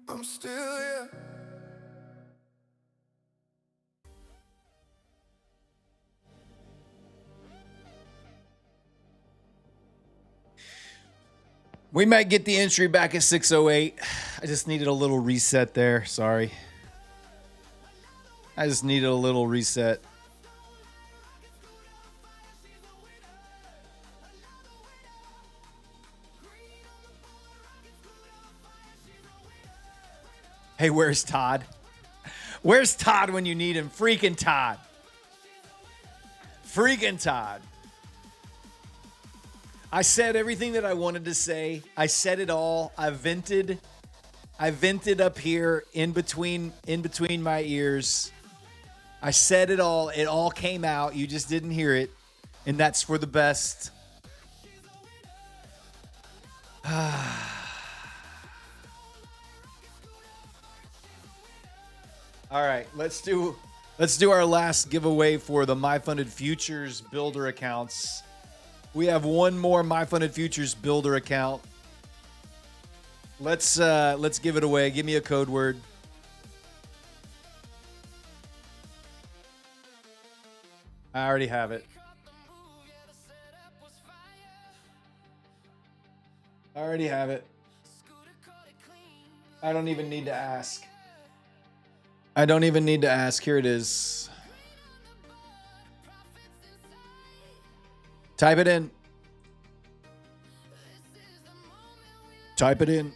I'm still here. We might get the entry back at 608. I just needed a little reset there. Sorry. I just needed a little reset. Hey, where's Todd? Where's Todd when you need him? Freaking Todd. Freaking Todd. I said everything that I wanted to say. I said it all. I vented up here in between my ears. I said it all. It all came out. You just didn't hear it. And that's for the best. All right, let's do our last giveaway for the My Funded Futures builder accounts. We have one more My Funded Futures builder account. Let's give it away. Give me a code word. I already have it. I already have it. I don't even need to ask. I don't even need to ask. Here it is. Type it in. Type it in.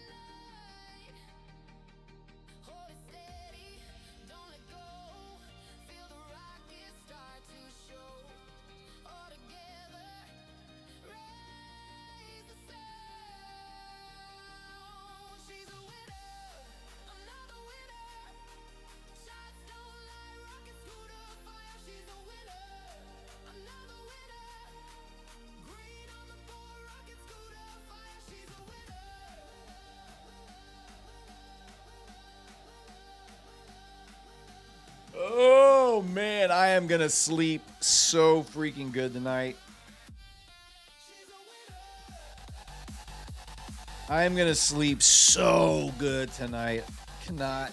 Oh man, I am gonna sleep so freaking good tonight. I am gonna sleep so good tonight. Cannot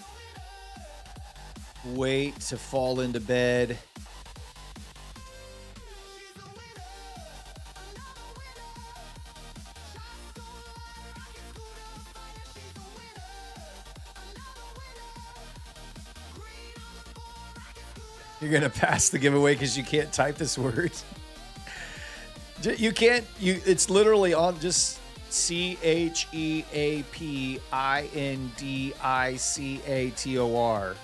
wait to fall into bed. You're gonna pass the giveaway because you can't type this word. You can't. It's literally on just CHEAPINDICATOR.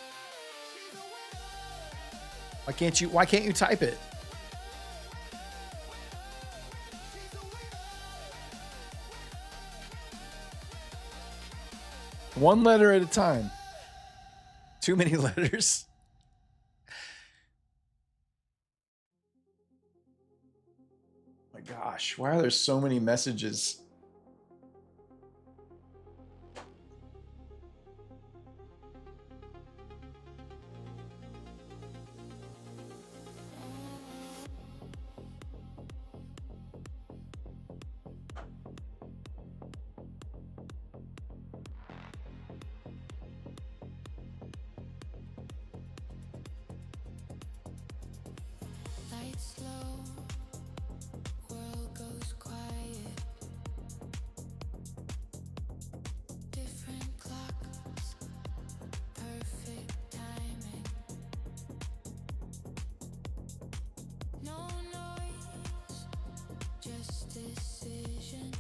Why can't you type it? One letter at a time. Too many letters. My gosh, why are there so many messages? Lights low, world goes quiet. Different clocks, perfect timing. No noise, just decision.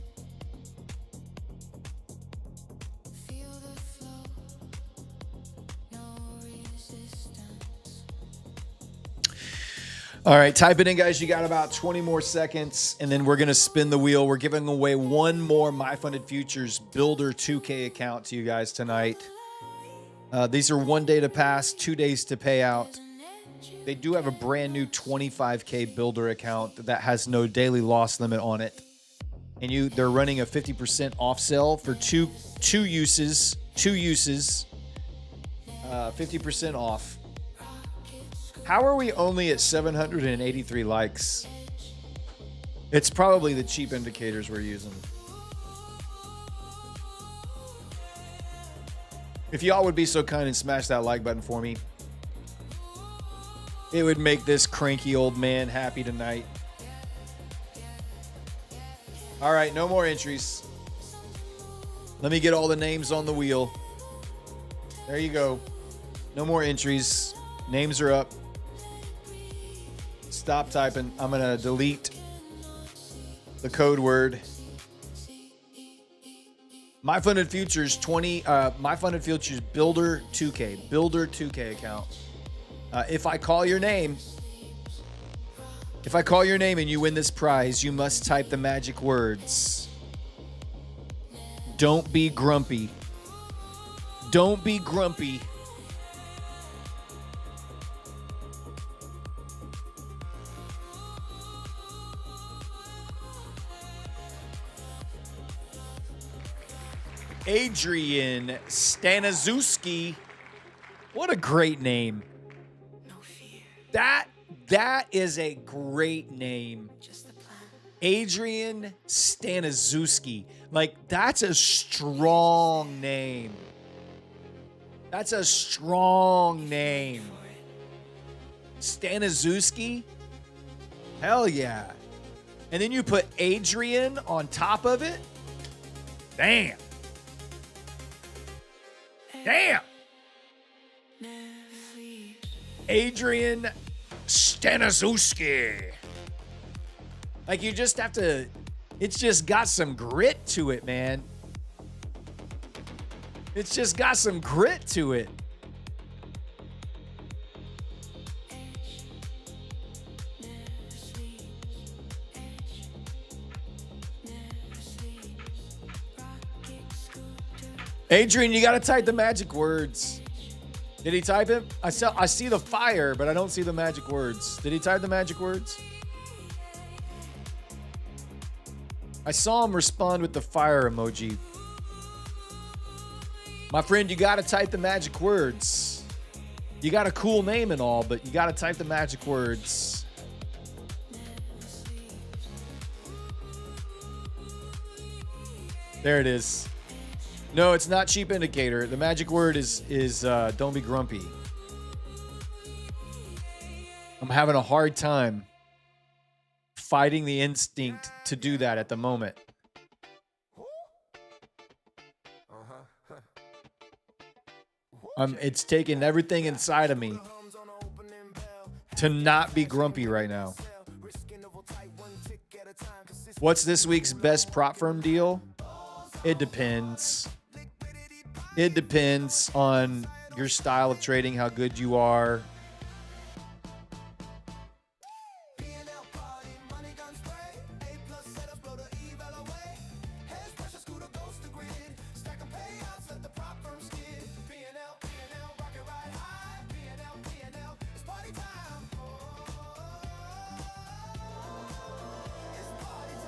Feel the flow, no resistance. All right, type it in, guys. You got about 20 more seconds, and then we're going to spin the wheel. We're giving away one more My Funded Futures Builder 2K account to you guys tonight. These are 1 day to pass, 2 days to pay out. They do have a brand new 25K Builder account that has no daily loss limit on it. And they're running a 50% off sale for two uses, 50% off. How are we only at 783 likes? It's probably the cheap indicators we're using. If y'all would be so kind and smash that like button for me, it would make this cranky old man happy tonight. All right, no more entries. Let me get all the names on the wheel. There you go. No more entries. Names are up. Stop typing. I'm going to delete the code word. My Funded Futures My Funded Futures Builder 2K account. If I call your name and you win this prize, you must type the magic words. Don't be grumpy. Don't be grumpy. Adrian Staniszewski. What a great name. No fear, That is a great name. just the plan. Adrian Staniszewski. Like, that's a strong name. That's a strong name. Staniszewski? Hell yeah. And then you put Adrian on top of it? Damn. Damn. Never leaves. Adrian Staniszewski. Like, you just have to, it's just got some grit to it, man. It's just got some grit to it. Never sleeps. Edge. Never sleeps. Rocket scooter. Adrian, you got to type the magic words. Did he type it? I see the fire, but I don't see the magic words. Did he type the magic words? I saw him respond with the fire emoji. My friend, you got to type the magic words. You got a cool name and all, but you got to type the magic words. There it is. No, it's not cheap indicator. The magic word is don't be grumpy. I'm having a hard time fighting the instinct to do that at the moment. It's taking everything inside of me to not be grumpy right now. What's this week's best prop firm deal? It depends. It depends on your style of trading, how good you are.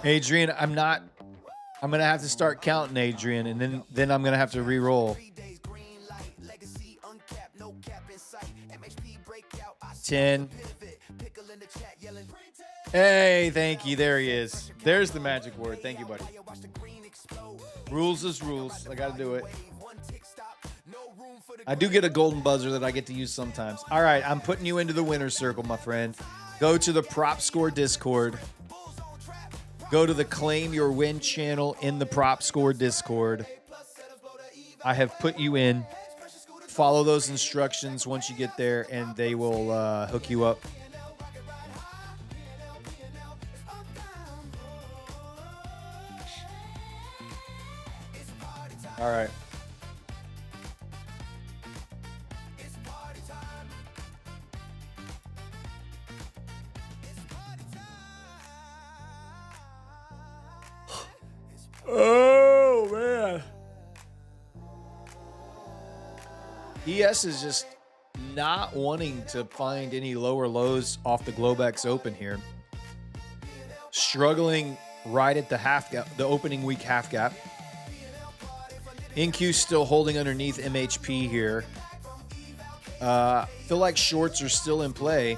Adrian, I'm gonna have to start counting, Adrian, and then I'm gonna have to re-roll. 10. Hey, thank you. There he is. There's the magic word. Thank you, buddy. Rules is rules. I gotta do it. I do get a golden buzzer that I get to use sometimes. All right, I'm putting you into the winner's circle, my friend. Go to the Prop Score Discord. Go to the Claim Your Win channel in the Prop Score Discord. I have put you in. Follow those instructions once you get there, and they will hook you up. All right. Oh, man. ES is just not wanting to find any lower lows off the Globex Open here. Struggling right at the half gap, the opening week half gap. NQ still holding underneath MHP here. Feel like shorts are still in play.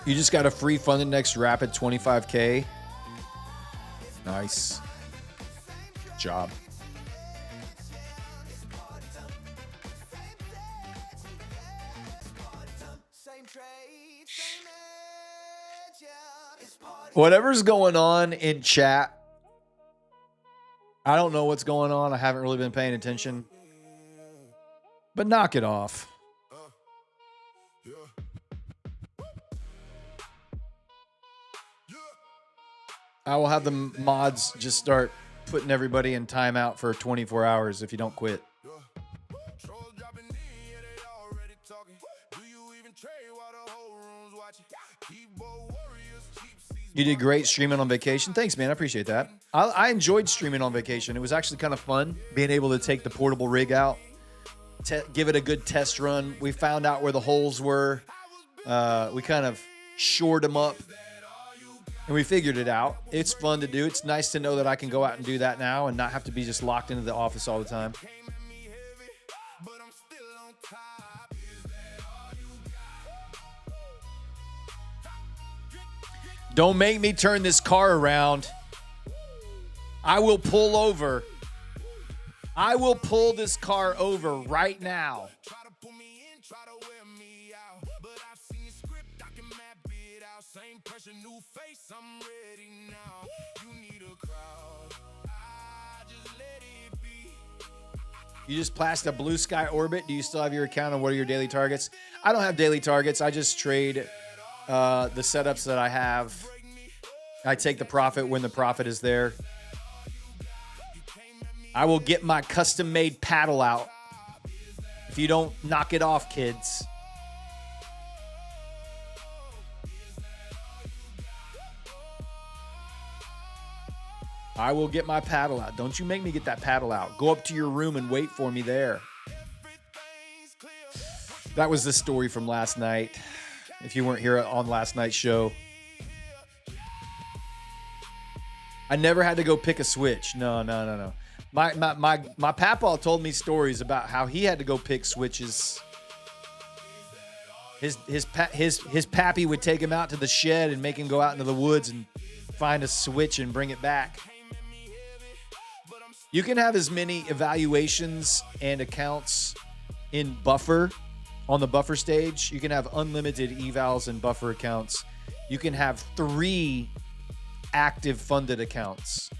You just got a free fund the next rapid 25K. Nice. Good job. Whatever's going on in chat, I don't know what's going on. I haven't really been paying attention. But knock it off. I will have the mods just start putting everybody in timeout for 24 hours if you don't quit. Trolls dropping in, yeah, they already talking. Do you even trade while the whole room's watching? Keyboard warriors, cheap seats. You did great streaming on vacation. Thanks, man. I appreciate that. I enjoyed streaming on vacation. It was actually kind of fun being able to take the portable rig out, give it a good test run. We found out where the holes were. We kind of shored them up, and we figured it out. It's fun to do. It's nice to know that I can go out and do that now and not have to be just locked into the office all the time. Don't make me turn this car around. I will pull over. I will pull this car over right now. Try to pull me in, try to wear me out. But I've seen the script, I can map it out. Same pressure, new face, I'm ready now. You need a crowd. I just let it be. You just passed a blue sky orbit. Do you still have your account and what are your daily targets? I don't have daily targets. I just trade the setups that I have. I take the profit when the profit is there. I will get my custom-made paddle out if you don't knock it off, kids. I will get my paddle out. Don't you make me get that paddle out. Go up to your room and wait for me there. That was the story from last night. If you weren't here on last night's show. I never had to go pick a switch. No. My papaw told me stories about how he had to go pick switches. His pappy would take him out to the shed and make him go out into the woods and find a switch and bring it back. You can have as many evaluations and accounts in buffer on the buffer stage. You can have unlimited evals and buffer accounts. You can have 3 active funded accounts.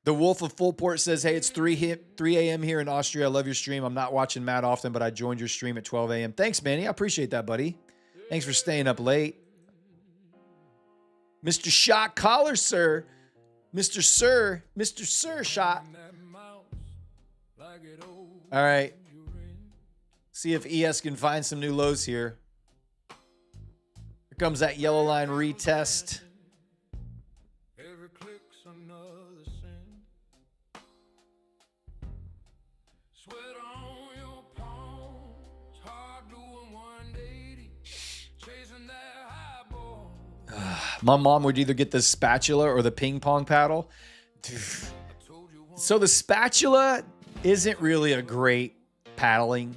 The Wolf of Fullport says, hey, it's 3 a.m. here in Austria. I love your stream. I'm not watching Matt often, but I joined your stream at 12 a.m. Thanks, Manny. I appreciate that, buddy. Thanks for staying up late. Mr. Shot Caller, sir. Mr. Sir Shot. All right. See if ES can find some new lows here. Here comes that yellow line retest. Every click's another sin. Sweat on your palms, hard doing 180, chasing that high ball. My mom would either get the spatula or the ping pong paddle. So the spatula isn't really a great paddling.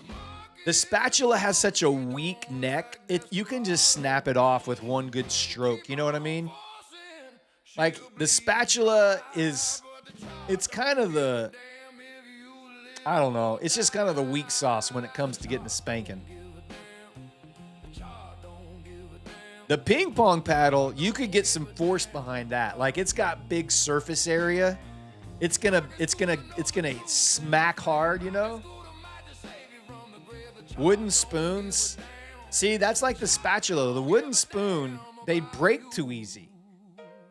The spatula has such a weak neck. You can just snap it off with one good stroke. You know what I mean? Like the spatula it's kind of I don't know. It's just kind of the weak sauce when it comes to getting a spanking. The ping pong paddle, you could get some force behind that. Like it's got big surface area. It's gonna smack hard, you know? Wooden spoons. See, that's like the spatula. The wooden spoon, they break too easy.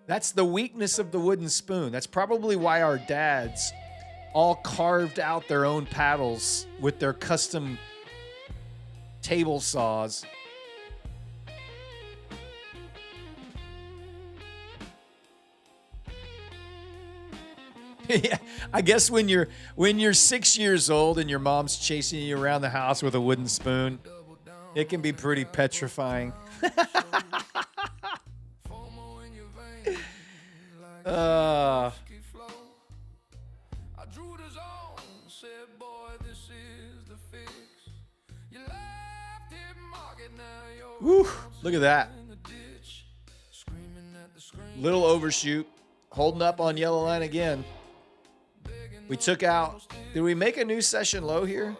That's the weakness of the wooden spoon. That's probably why our dads all carved out their own paddles with their custom table saws. Yeah, I guess when you're 6 years old and your mom's chasing you around the house with a wooden spoon, it can be pretty petrifying. Woo, look at that. Little overshoot. Holding up on yellow line again. We took out, did we make a new session low here?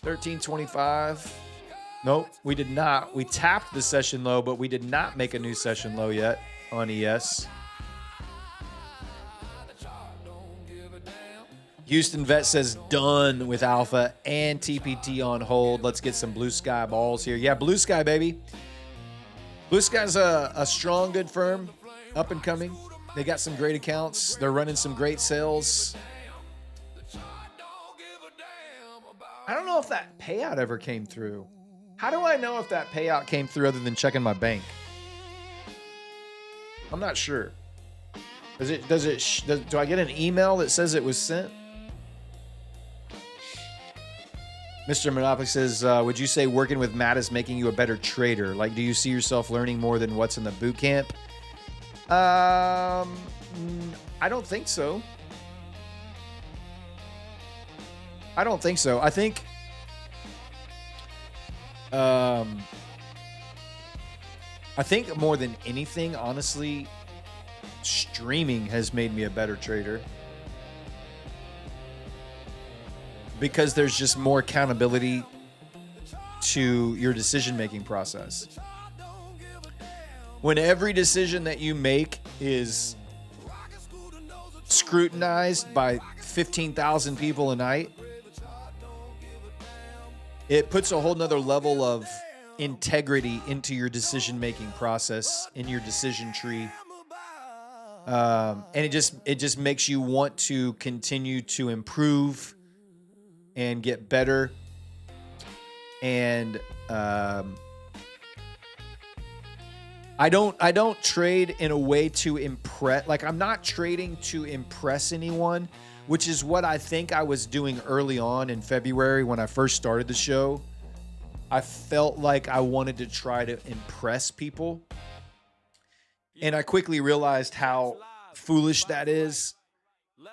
1325. Nope, we did not. We tapped the session low, but we did not make a new session low yet on ES. Houston Vet says done with Alpha and TPT on hold. Let's get some Blue Sky balls here. Yeah, Blue Sky, baby. Blue Sky's a strong, good firm, up and coming. They got some great accounts. They're running some great sales. I don't know if that payout ever came through. How do I know if that payout came through other than checking my bank? I'm not sure. Do I get an email that says it was sent? Mr. Monopoly says, would you say working with Matt is making you a better trader? Like, do you see yourself learning more than what's in the boot camp? I don't think so. I don't think so. I think more than anything, honestly, streaming has made me a better trader. Because there's just more accountability to your decision-making process. When every decision that you make is scrutinized by 15,000 people a night, it puts a whole nother level of integrity into your decision-making process, in your decision tree. And it just makes you want to continue to improve and get better. And I don't trade in a way to impress. Like, I'm not trading to impress anyone, which is what I think I was doing early on in February when I first started the show. I felt like I wanted to try to impress people. And I quickly realized how foolish that is.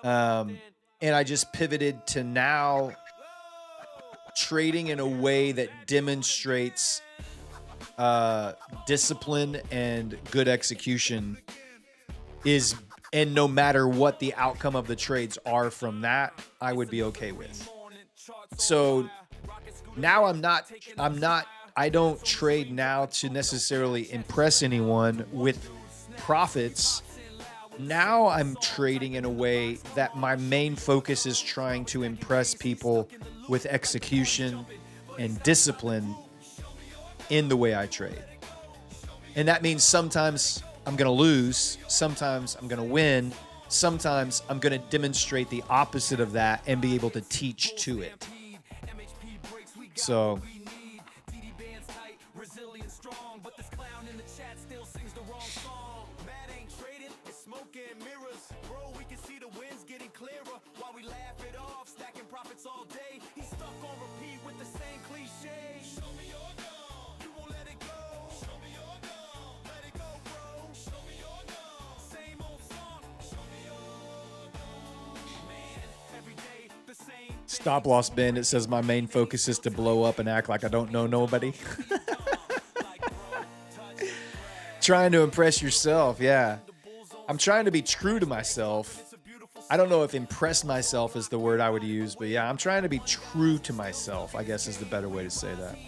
And I just pivoted to now trading in a way that demonstrates discipline and good execution and no matter what the outcome of the trades are from that, I would be okay with. So now I don't trade now to necessarily impress anyone with profits. Now I'm trading in a way that my main focus is trying to impress people with execution and discipline in the way I trade. And that means sometimes I'm going to lose, sometimes I'm going to win, sometimes I'm going to demonstrate the opposite of that and be able to teach to it. So stop loss bend. It says my main focus is to blow up and act like I don't know nobody. Trying to impress yourself. Yeah. I'm trying to be true to myself. I don't know if impress myself is the word I would use, but yeah, I'm trying to be true to myself, I guess is the better way to say that.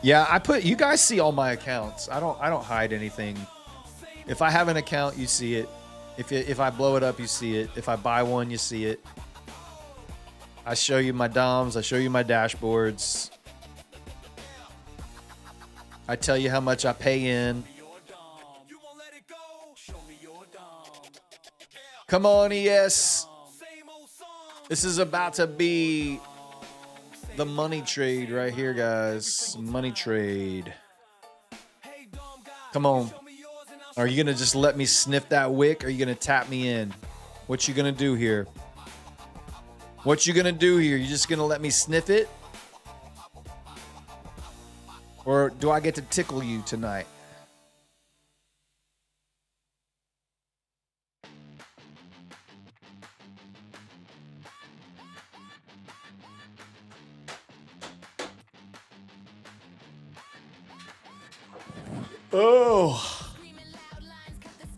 Yeah, you guys see all my accounts. I don't hide anything. If I have an account, you see it. If I blow it up, you see it. If I buy one, you see it. I show you my DOMs, I show you my dashboards. I tell you how much I pay in. Come on, ES. This is about to be the money trade right here, guys. Money trade. Come on. Are you going to just let me sniff that wick? Or are you going to tap me in? What you going to do here? What you going to do here? You just going to let me sniff it? Or do I get to tickle you tonight?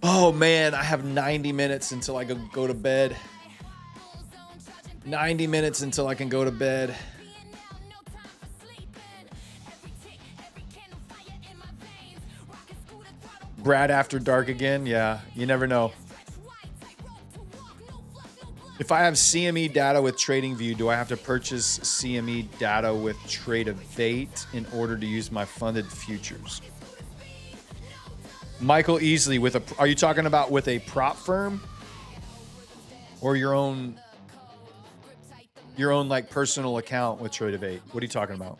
Oh man, I have 90 minutes until I go to bed. 90 minutes until I can go to bed. Brad after dark again? Yeah, you never know. If I have CME data with TradingView, do I have to purchase CME data with Tradevate in order to use my funded futures? Michael Easley, are you talking about with a prop firm or your own your own like personal account with Trade of 8. What are you talking about?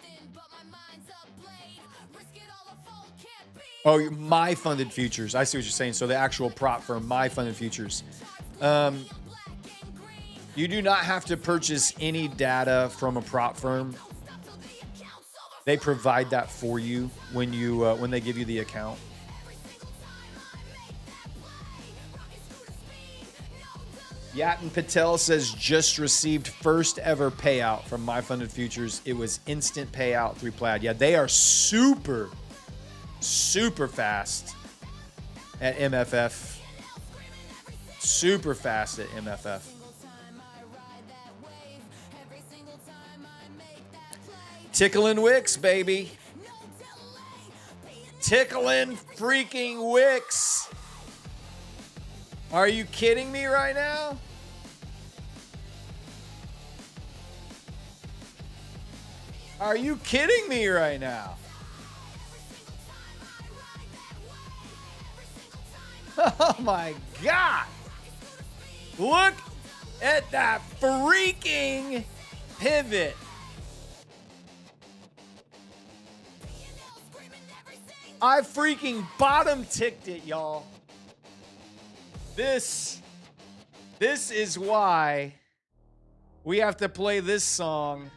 Oh, my funded futures. I see what you're saying. So the actual prop firm, my funded futures. You do not have to purchase any data from a prop firm. They provide that for you when they give you the account. Yatin Patel says just received first ever payout from My Funded Futures. It was instant payout through Plaid. Yeah, they are super fast at MFF. Super fast at MFF. Tickling Wicks, baby. Tickling freaking Wicks. Are you kidding me right now? Are you kidding me right now? Oh my God. Look at that freaking pivot. I freaking bottom ticked it, y'all. This is why we have to play this song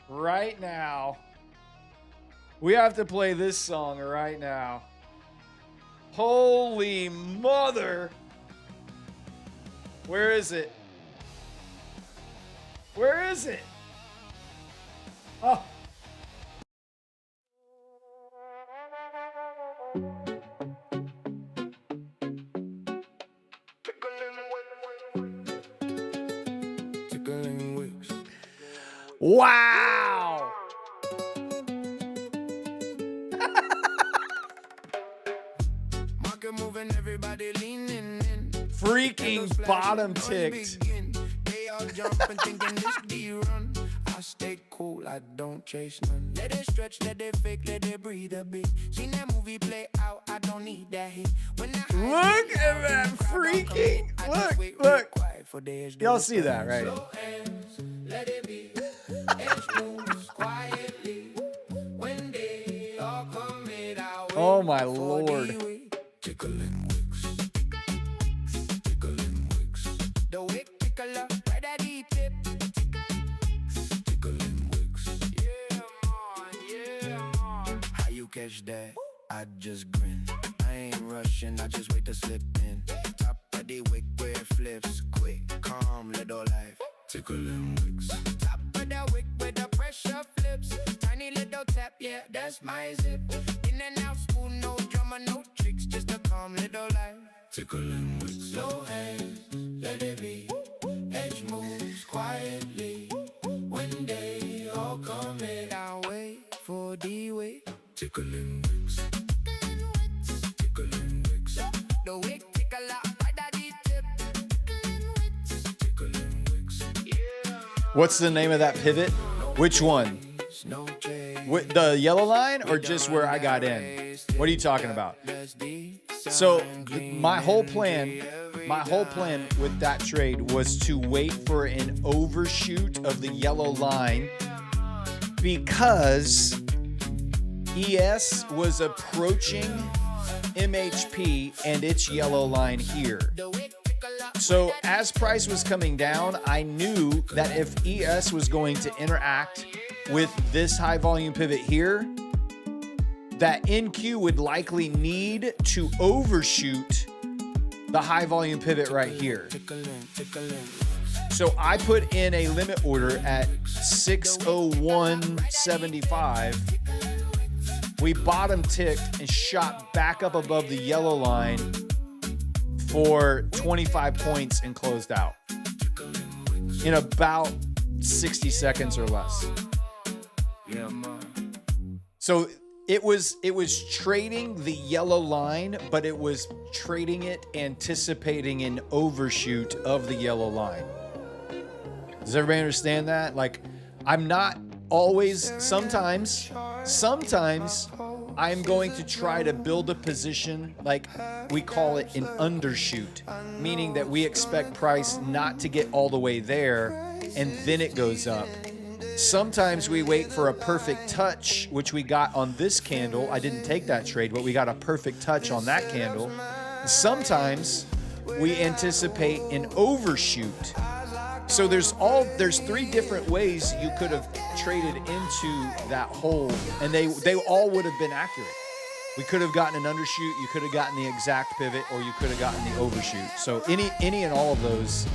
right now. We have to play this song right now. Holy mother. Where is it? Where is it? Oh. Wow. Market moving, everybody leaning in. Freaking bottom ticked. They all jumping, thinking this the run. I stay cool, I don't chase none. Let it stretch, let it fake, let it breathe a bit. Seen that movie play out, I don't need that hit. When look at that freaking look. Y'all see that, right? Let it be. Edge moves quietly. When they all come in our way. Oh my Lord. Tickling wicks. Tickling wicks. The wick tickler, right at the tip. Tickling wicks. Yeah, man. How you catch that? I just grin. I ain't rushing, I just wait to slip in. Top of the wick where it flips. Quick, calm, little life. Tickling wicks. Top of the wick where the pressure flips. Tiny little tap, yeah, that's my zip. In and out, smooth, no drama, no tricks. Just a calm little life. Tickling wicks. Slow hands, let it be. Edge moves quietly. When they all come in, I wait for the wick. Tickling wicks. Tickling wicks. The wick tickler, right at the tip. Tickling wicks. Yeah. What's the name of that pivot? Which one? With the yellow line or just where I got in? What are you talking about? So my whole plan with that trade was to wait for an overshoot of the yellow line because ES was approaching MHP and its yellow line here. So as price was coming down, I knew that if ES was going to interact with this high volume pivot here, that NQ would likely need to overshoot the high volume pivot right here. So I put in a limit order at 601.75. We bottom ticked and shot back up above the yellow line for 25 points and closed out in about 60 seconds or less. So it was trading the yellow line, but it was trading it anticipating an overshoot of the yellow line. Does everybody understand that? Like, I'm not always, sometimes I'm going to try to build a position, like we call it an undershoot, meaning that we expect price not to get all the way there, and then it goes up. Sometimes we wait for a perfect touch, which we got on this candle. I didn't take that trade, but we got a perfect touch on that candle. Sometimes we anticipate an overshoot. So there's 3 different ways you could have traded into that hole, and they all would have been accurate. We could have gotten an undershoot, you could have gotten the exact pivot, or you could have gotten the overshoot. So any and all of those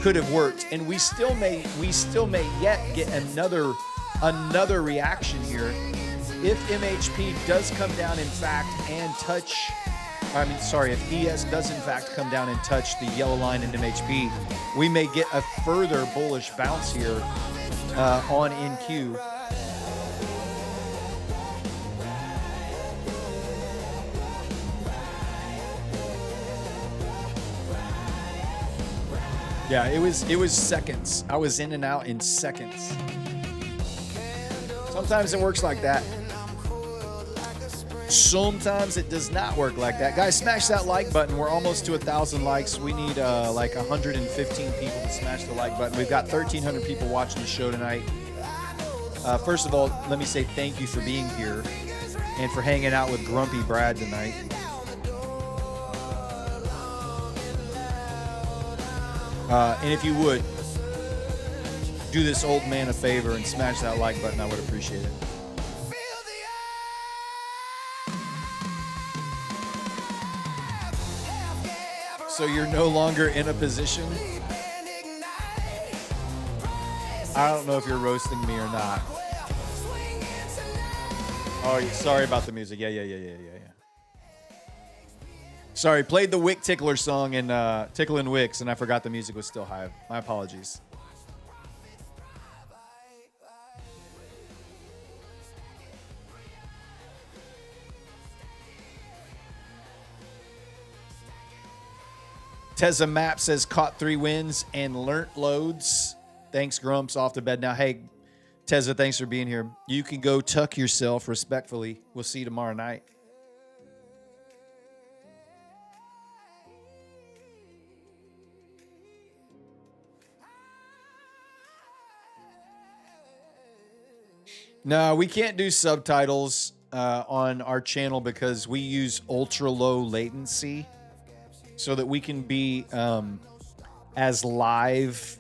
could have worked, and we still may yet get another reaction here if MHP does come down in fact and touch. If ES does in fact come down and touch the yellow line in MHP, we may get a further bullish bounce here on NQ. Yeah, it was seconds. I was in and out in seconds. Sometimes it works like that. Sometimes it does not work like that. Guys, smash that like button. We're almost to 1,000 likes. We need like 115 people to smash the like button. We've got 1,300 people watching the show tonight. First of all, let me say thank you for being here and for hanging out with Grumpy Brad tonight. And if you would, do this old man a favor and smash that like button, I would appreciate it. So you're no longer in a position? I don't know if you're roasting me or not. Oh, sorry about the music. Yeah. Sorry, played the Wick Tickler song and Ticklin' Wicks, and I forgot the music was still high. My apologies. Tezza Map says, caught 3 wins and learnt loads. Thanks, Grumps. Off to bed now. Hey, Tezza, thanks for being here. You can go tuck yourself respectfully. We'll see you tomorrow night. No, we can't do subtitles on our channel because we use ultra low latency so that we can be as live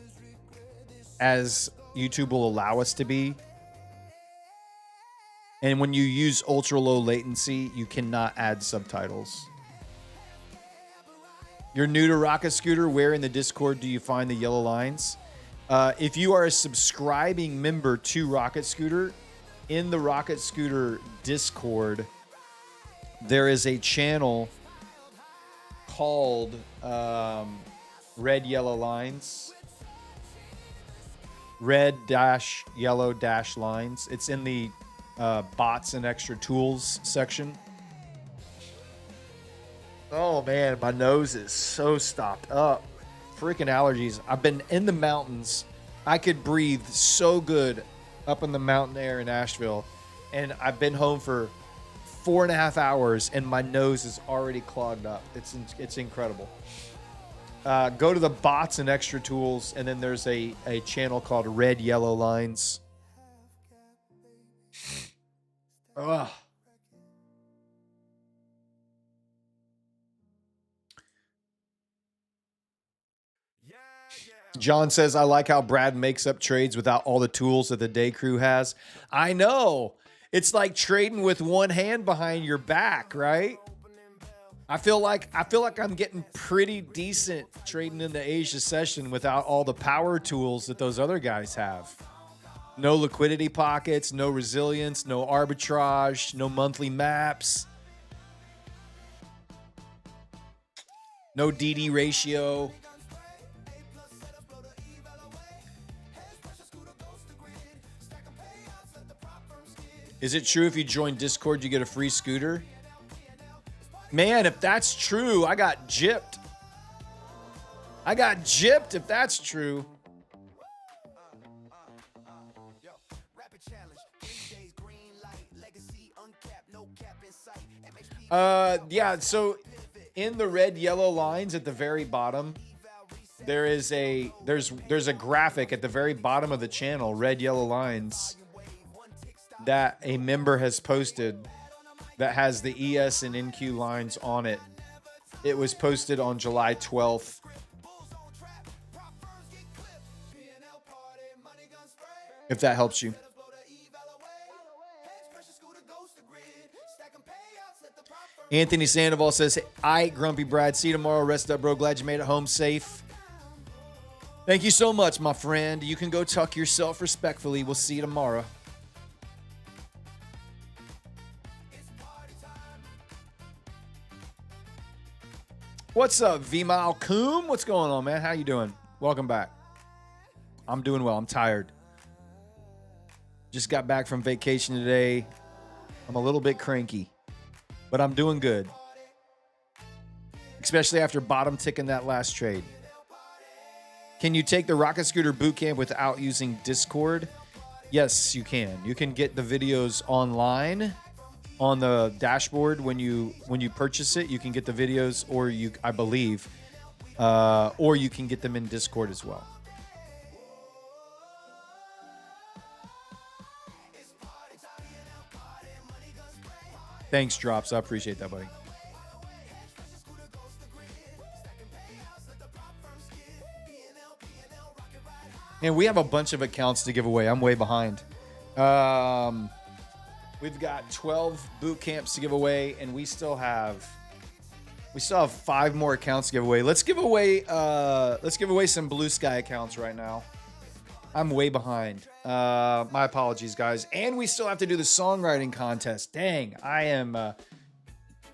as YouTube will allow us to be. And when you use ultra low latency, you cannot add subtitles. You're new to Rocket Scooter. Where in the Discord do you find the yellow lines? If you are a subscribing member to Rocket Scooter, in the Rocket Scooter Discord, there is a channel called Red Yellow Lines. Red-Yellow Lines. It's in the bots and extra tools section. Oh man, my nose is so stopped up. Freaking allergies. I've been in the mountains. I could breathe so good up in the mountain air in Asheville, and I've been home for 4.5 hours and my nose is already clogged up. It's incredible. Go to the bots and extra tools, and then there's a channel called Red Yellow Lines. Ugh. John says, I like how Brad makes up trades without all the tools that the day crew has. I know. It's like trading with one hand behind your back, right? I feel like I'm getting pretty decent trading in the Asia session without all the power tools that those other guys have. No liquidity pockets, no resilience, no arbitrage, no monthly maps, no DD ratio. Is it true if you join Discord, you get a free scooter? Man, if that's true, I got gypped. If that's true. Yeah, so in the red yellow lines at the very bottom, there's a graphic at the very bottom of the channel, red yellow lines, that a member has posted that has the ES and NQ lines on it. It was posted on July 12th. If that helps you. Anthony Sandoval says, "I, Grumpy Brad, see you tomorrow. Rest up, bro. Glad you made it home safe." Thank you so much, my friend. You can go tuck yourself respectfully. We'll see you tomorrow. What's up, V-Mile Coom? What's going on, man? How you doing? Welcome back. I'm doing well. I'm tired. Just got back from vacation today. I'm a little bit cranky, but I'm doing good. Especially after bottom ticking that last trade. Can you take the Rocket Scooter Bootcamp without using Discord? Yes, you can. You can get the videos online on the dashboard when you purchase it. You can get the videos, or I believe, or you can get them in Discord as well. Thanks, Drops. I appreciate that, buddy. And we have a bunch of accounts to give away. I'm way behind. We've got 12 boot camps to give away, and we still have 5 more accounts to give away. Let's give away some Blue Sky accounts right now. I'm way behind. My apologies, guys. And we still have to do the songwriting contest. Dang, I am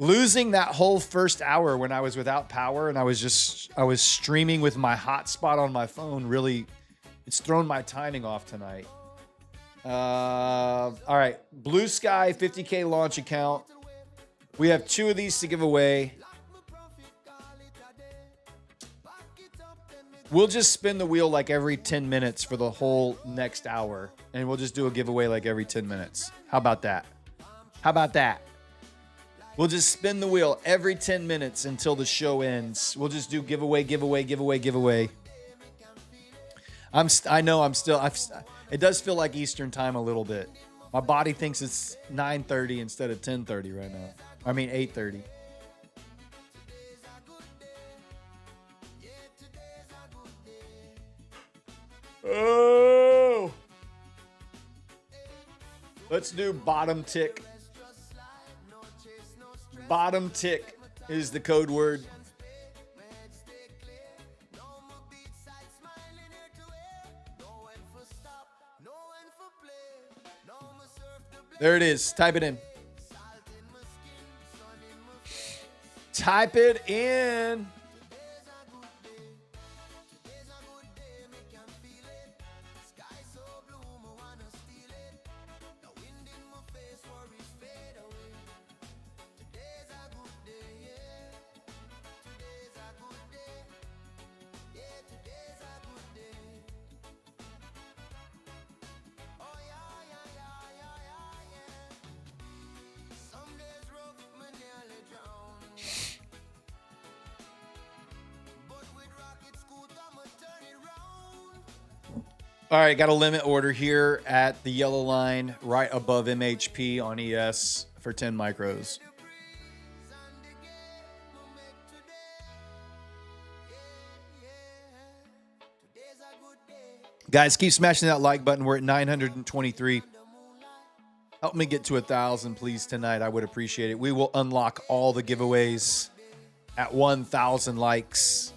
losing that whole first hour when I was without power, and I was streaming with my hotspot on my phone. Really, it's thrown my timing off tonight. All right, Blue Sky 50K launch account. We have 2 of these to give away. We'll just spin the wheel like every 10 minutes for the whole next hour, and we'll just do a giveaway like every 10 minutes. How about that? How about that? We'll just spin the wheel every 10 minutes until the show ends. We'll just do giveaway, giveaway, giveaway, giveaway. It does feel like Eastern time a little bit. My body thinks it's 9:30 instead of 10:30 right now. I mean 8:30. Oh! Let's do bottom tick. Bottom tick is the code word. There it is. Type it in. Type it in. All right, got a limit order here at the yellow line right above MHP on ES for 10 micros. Guys, keep smashing that like button. We're at 923. Help me get to 1,000, please, tonight. I would appreciate it. We will unlock all the giveaways at 1,000 likes.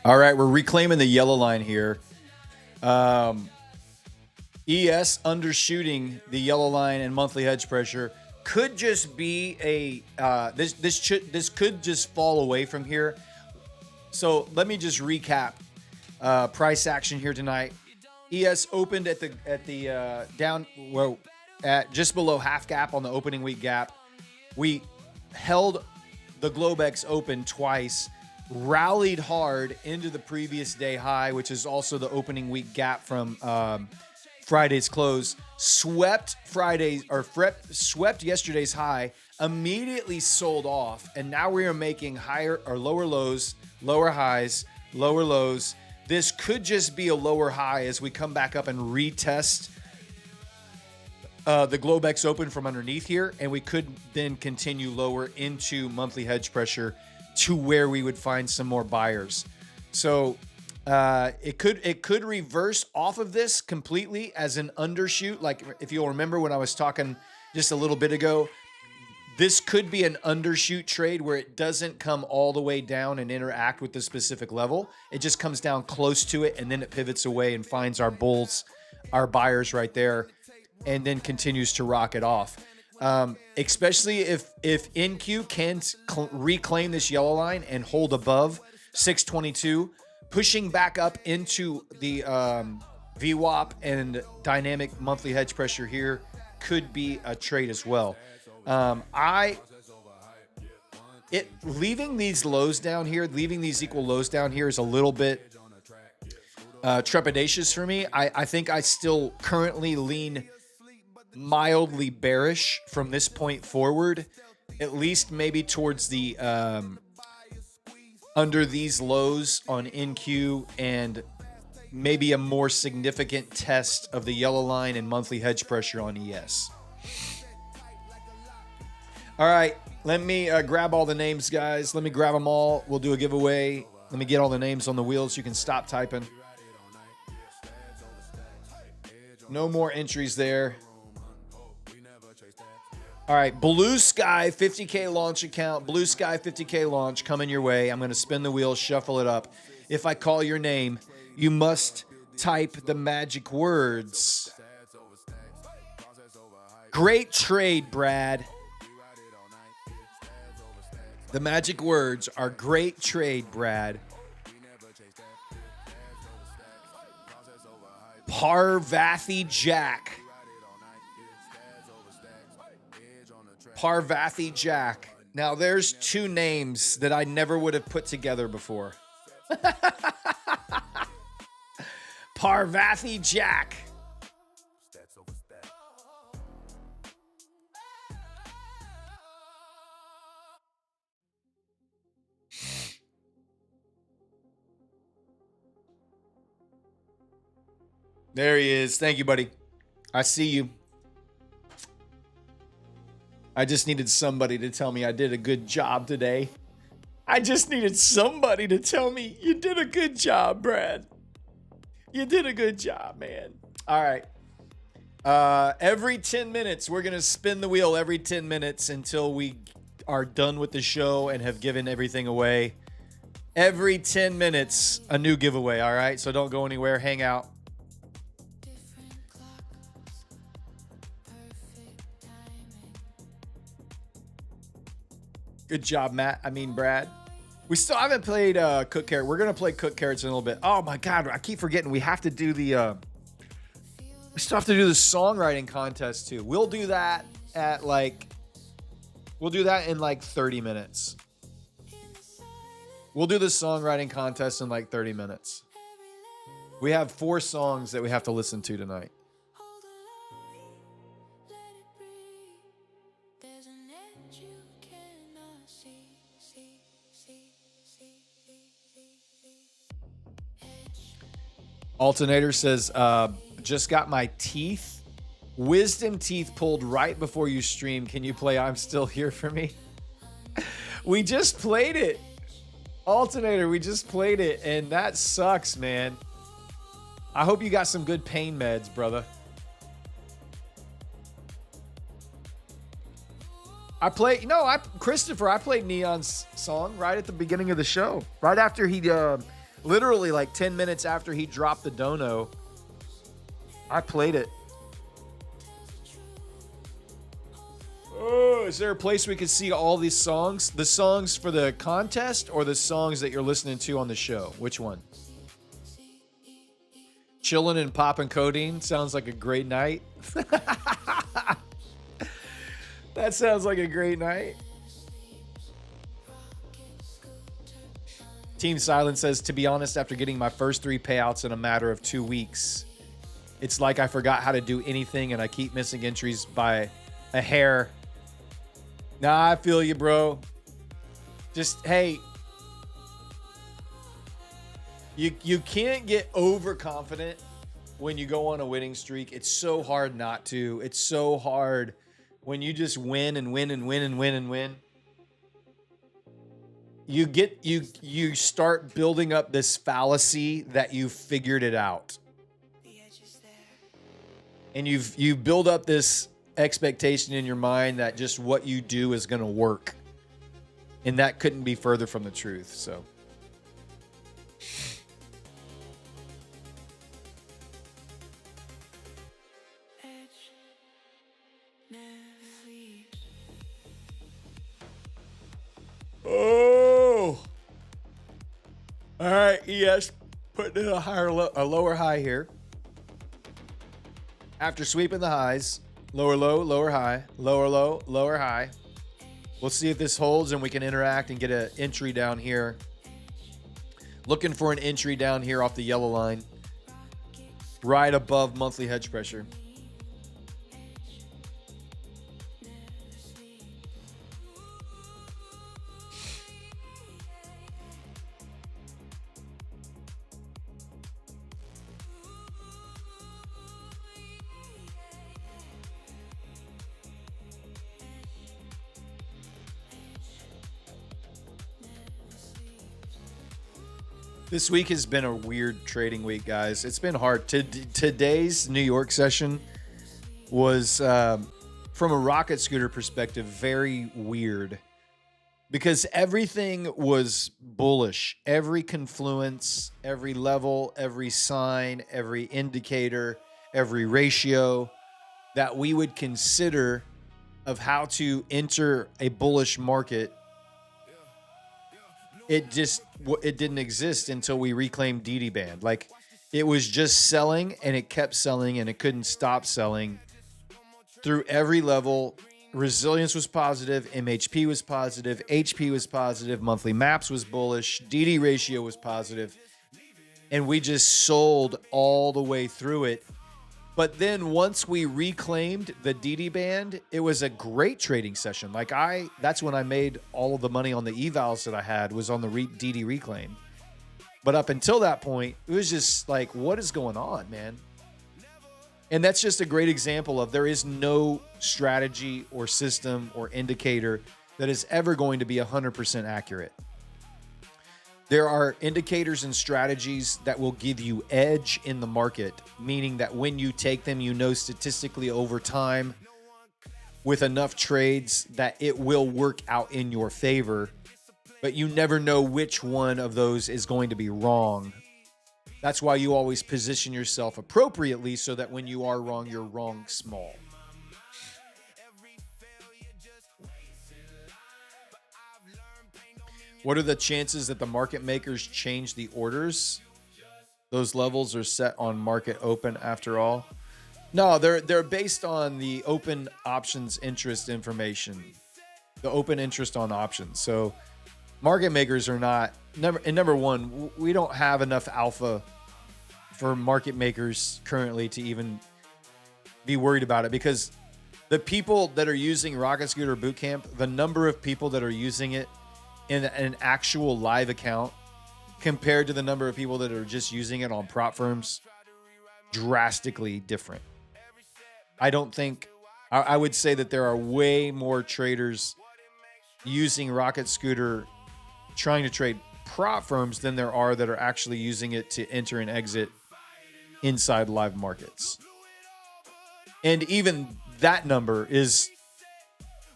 All right, we're reclaiming the yellow line here. ES undershooting the yellow line and monthly hedge pressure could just be a this could just fall away from here. So let me just recap price action here tonight. ES opened at the down well at just below half gap on the opening week gap. We held the Globex open twice, rallied hard into the previous day high, which is also the opening week gap from Friday's close, swept yesterday's high, immediately sold off, and now we are making higher or lower lows, lower highs, lower lows. This could just be a lower high as we come back up and retest the Globex open from underneath here, and we could then continue lower into monthly hedge pressure to where we would find some more buyers. So it could reverse off of this completely as an undershoot. Like if you'll remember when I was talking just a little bit ago, this could be an undershoot trade where it doesn't come all the way down and interact with the specific level. It just comes down close to it, and then it pivots away and finds our bulls, our buyers right there, and then continues to rock it off. Especially if NQ can reclaim this yellow line and hold above 622, pushing back up into the VWAP and dynamic monthly hedge pressure here could be a trade as well. Leaving these lows down here, leaving these equal lows down here is a little bit trepidatious for me. I think I still currently lean mildly bearish from this point forward, at least maybe towards the under these lows on NQ and maybe a more significant test of the yellow line and monthly hedge pressure on ES. All right, let me grab all the names, guys. Let me grab them all. We'll do a giveaway. Let me get all the names on the wheels. You can stop typing. No more entries there. All right, Blue Sky 50K launch account. Blue Sky 50K launch coming your way. I'm going to spin the wheel, shuffle it up. If I call your name, you must type the magic words. Great trade, Brad. The magic words are great trade, Brad. Parvathy Jack. Parvathy Jack. Now, there's two names that I never would have put together before. Parvathy Jack. There he is. Thank you, buddy. I see you. I just needed somebody to tell me I did a good job today. I just needed somebody to tell me you did a good job, Brad. You did a good job, man. All right. Every 10 minutes, we're going to spin the wheel every 10 minutes until we are done with the show and have given everything away. Every 10 minutes, a new giveaway, all right? So don't go anywhere. Hang out. Good job, Matt. I mean, Brad. We still haven't played Cook Carrot. We're going to play Cook Carrots in a little bit. Oh, my God. I keep forgetting. We have to do the... we still have to do the songwriting contest, too. We'll do that at, like... We'll do that in, like, 30 minutes. We'll do the songwriting contest in, like, 30 minutes. We have 4 songs that we have to listen to tonight. Alternator says, just got my wisdom teeth pulled right before you stream. Can you play I'm Still Here for me? We just played it. Alternator, we just played it, and that sucks, man. I hope you got some good pain meds, brother. Christopher, I played Neon's song right at the beginning of the show. Right after he Literally like 10 minutes after he dropped the dono, I played it. Oh, is there a place we can see all these songs? The songs for the contest or the songs that you're listening to on the show? Which one? Chilling and popping codeine sounds like a great night. That sounds like a great night. Team Silent says, to be honest, after getting my first 3 payouts in a matter of 2 weeks, it's like I forgot how to do anything and I keep missing entries by a hair. Nah, I feel you, bro. Just, hey, you can't get overconfident when you go on a winning streak. It's so hard not to. It's so hard when you just win and win and win and win and win. You start building up this fallacy that you figured it out. And you build up this expectation in your mind that just what you do is going to work. And that couldn't be further from the truth. So oh, all right. ES putting in a lower high here. After sweeping the highs, lower low, lower high, lower low, lower high. We'll see if this holds and we can interact and get an entry down here. Looking for an entry down here off the yellow line, right above monthly hedge pressure. This week has been a weird trading week, guys. It's been hard. Today's New York session was, from a rocket scooter perspective, very weird because everything was bullish. Every confluence, every level, every sign, every indicator, every ratio that we would consider of how to enter a bullish market, it didn't exist until we reclaimed DD band. Like, it was just selling and it kept selling and it couldn't stop selling through every level. Resilience was positive, MHP was positive, HP was positive, monthly maps was bullish, DD ratio was positive, and we just sold all the way through it. But then once we reclaimed the DD band, it was a great trading session. Like, that's when I made all of the money on the evals that I had was on the DD reclaim. But up until that point, it was just like, what is going on, man? And that's just a great example of there is no strategy or system or indicator that is ever going to be 100% accurate. There are indicators and strategies that will give you edge in the market, meaning that when you take them, you know statistically over time with enough trades that it will work out in your favor, but you never know which one of those is going to be wrong. That's why you always position yourself appropriately so that when you are wrong, you're wrong small. What are the chances that the market makers change the orders? Those levels are set on market open after all. No, they're based on the open options interest information, the open interest on options. So market makers are not, number one, we don't have enough alpha for market makers currently to even be worried about it, because the people that are using Rocket Scooter Bootcamp, the number of people that are using it in an actual live account compared to the number of people that are just using it on prop firms, drastically different. I would say that there are way more traders using Rocket Scooter trying to trade prop firms than there are that are actually using it to enter and exit inside live markets. And even that number is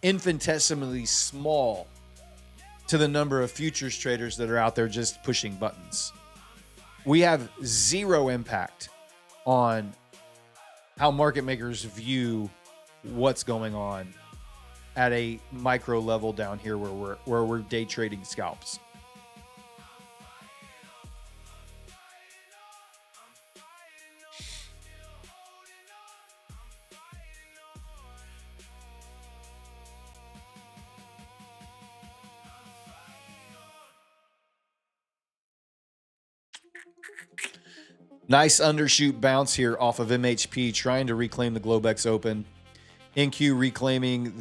infinitesimally small to the number of futures traders that are out there just pushing buttons. we have zero impact on how market makers view what's going on at a micro level down here where we're day trading scalps. Nice undershoot bounce here off of MHP, trying to reclaim the Globex Open. NQ reclaiming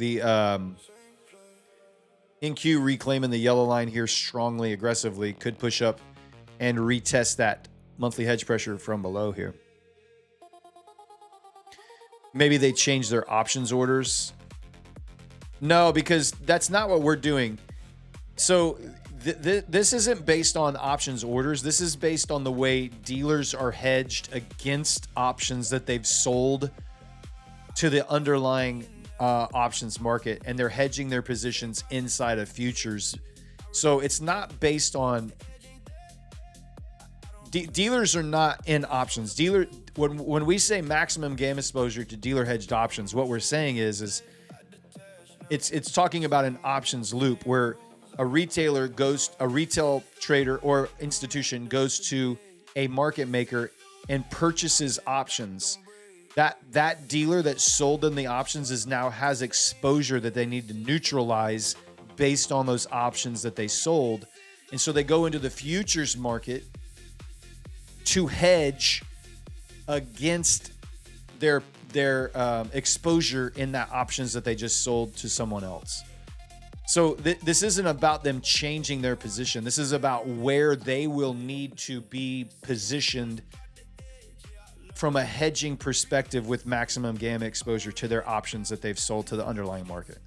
the yellow line here strongly, aggressively. Could push up and retest that monthly hedge pressure from below here. Maybe they change their options orders. No, because that's not what we're doing. So this isn't based on options orders. This is based on the way dealers are hedged against options that they've sold to the underlying options market, and they're hedging their positions inside of futures. So it's not based on dealers are not in options. When we say maximum game exposure to dealer hedged options, what we're saying is it's talking about an options loop where a retail trader or institution goes to a market maker and purchases options. That dealer that sold them the options now has exposure that they need to neutralize based on those options that they sold. And so they go into the futures market to hedge against their exposure in that options that they just sold to someone else. So this isn't about them changing their position. This is about where they will need to be positioned from a hedging perspective with maximum gamma exposure to their options that they've sold to the underlying market.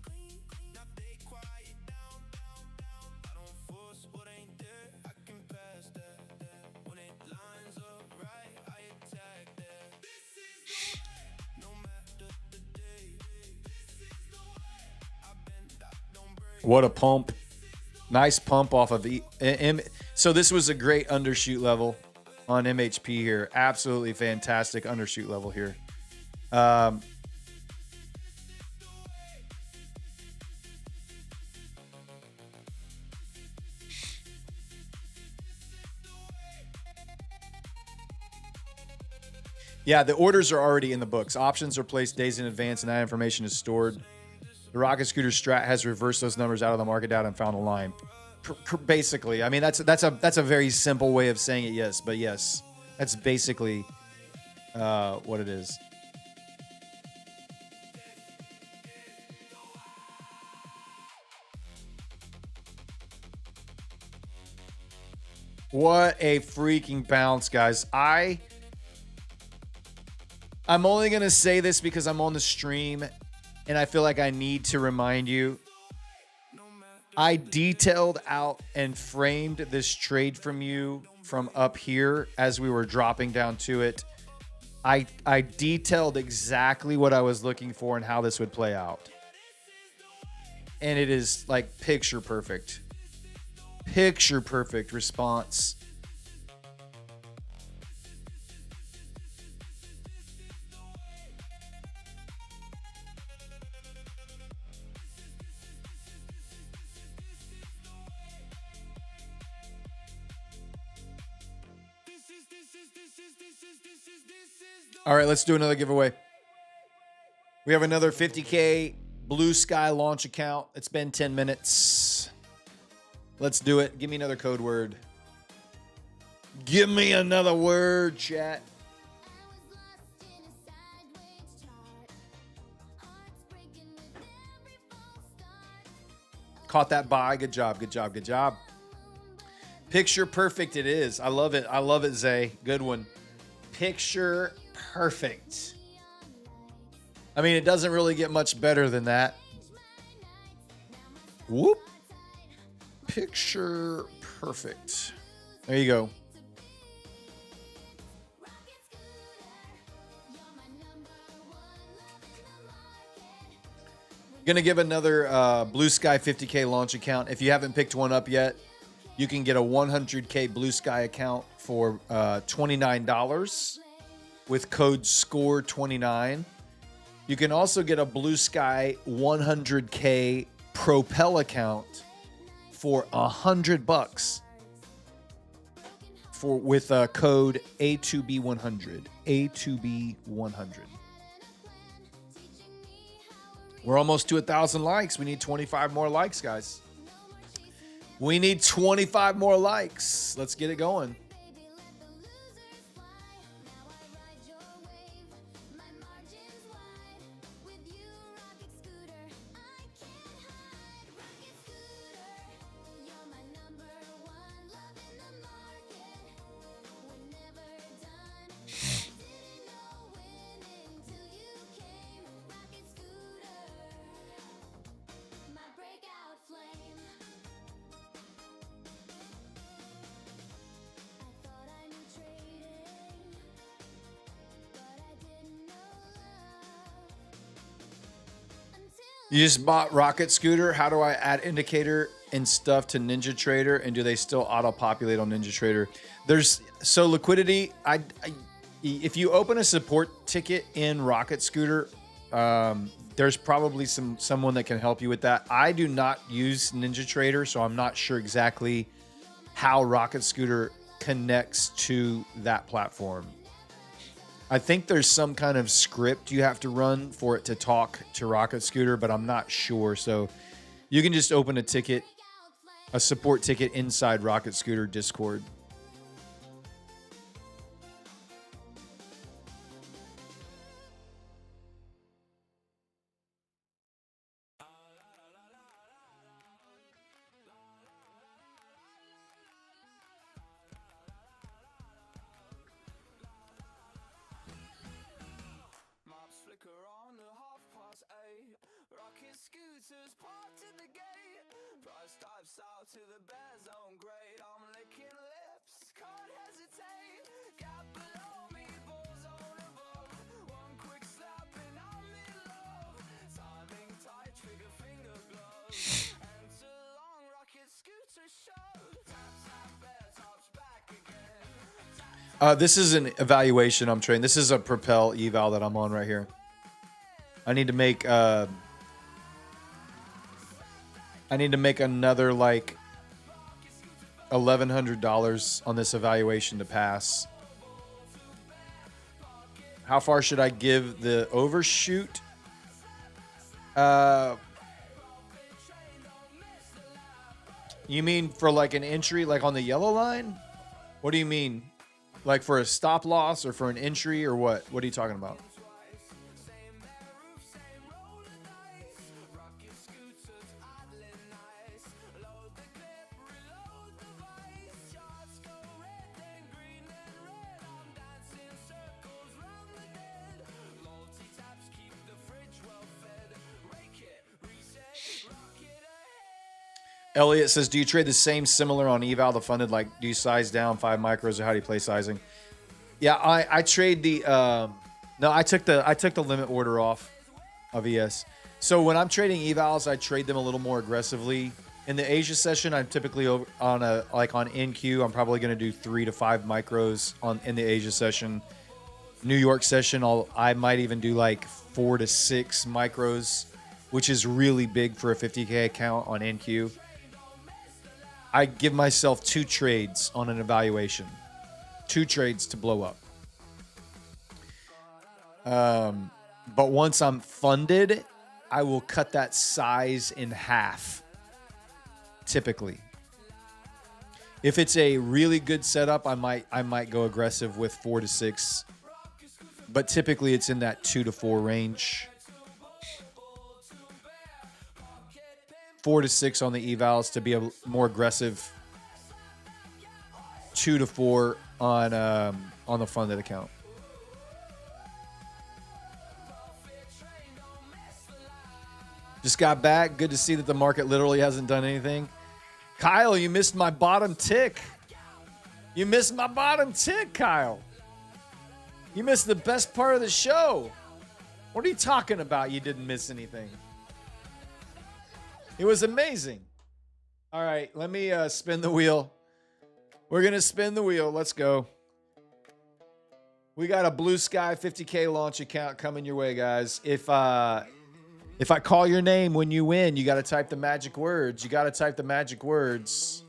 What a pump. Nice pump off of so this was a great undershoot level on MHP here. Absolutely fantastic undershoot level here. Yeah, the orders are already in the books. Options are placed days in advance, and that information is stored. The Rocket Scooter strat has reversed those numbers out of the market data and found a line. Basically, I mean that's a very simple way of saying it. Yes, but yes, that's basically what it is. What a freaking bounce, guys! I'm only gonna say this because I'm on the stream. And I feel like I need to remind you, I detailed out and framed this trade from you from up here as we were dropping down to it. I detailed exactly what I was looking for and how this would play out. And it is like picture perfect. Picture perfect response. All right, let's do another giveaway. We have another 50K Blue Sky launch account. It's been 10 minutes. Let's do it. Give me another code word. Give me another word, chat. Caught that buy. Good job, good job, good job. Picture perfect it is. I love it. I love it, Zay. Good one. Picture perfect. I mean, it doesn't really get much better than that. Whoop. Picture perfect. There you go. Gonna give another Blue Sky 50K launch account. If you haven't picked one up yet, You can get a 100K Blue Sky account for $29 with code SCORE29. You can also get a Blue Sky 100K Propel account for $100 with code A2B100. A2B100. We're almost to 1,000 likes. We need 25 more likes, guys. We need 25 more likes. Let's get it going. You just bought Rocket Scooter. How do I add indicator and stuff to Ninja Trader? And do they still auto-populate on Ninja Trader? So liquidity, if you open a support ticket in Rocket Scooter, there's probably someone that can help you with that. I do not use Ninja Trader, so I'm not sure exactly how Rocket Scooter connects to that platform. I think there's some kind of script you have to run for it to talk to Rocket Scooter, but I'm not sure. So you can just open a support ticket inside Rocket Scooter Discord. Scooters parked at the gate. Price dive south to the bear zone grade. I'm licking lips, can't hesitate. Gap below me, bull zone above. One quick slap and I'm in love. Timing tight, trigger finger gloves. Enter long rocket scooter show. Tap tap bear tops back again. This is an evaluation I'm trading. This is a Propel eval that I'm on right here. I need to make another like $1,100 on this evaluation to pass. How far should I give the overshoot? You mean for like an entry, like on the yellow line? What do you mean? Like for a stop loss or for an entry or what? What are you talking about? Elliot says, do you trade the same similar on eval, the funded? Like, do you size down 5 micros or how do you play sizing? Yeah, I trade the no, I took the limit order off of ES. So when I'm trading evals, I trade them a little more aggressively. In the Asia session, I'm typically on NQ. I'm probably going to do 3 to 5 micros in the Asia session. New York session, I might even do like 4 to 6 micros, which is really big for a 50K account on NQ. I give myself 2 trades on an evaluation. 2 trades to blow up. But once I'm funded, I will cut that size in half, typically. If it's a really good setup, I might go aggressive with 4 to 6. But typically it's in that 2 to 4 range. 4 to 6 on the evals to be a more aggressive. 2 to 4 on the funded account. Just got back. Good to see that the market literally hasn't done anything. Kyle, you missed my bottom tick. You missed my bottom tick, Kyle. You missed the best part of the show. What are you talking about? You didn't miss anything. It was amazing. All right, let me spin the wheel. We're going to spin the wheel. Let's go. We got a Blue Sky 50K launch account coming your way, guys. If I call your name when you win, you got to type the magic words. You got to type the magic words.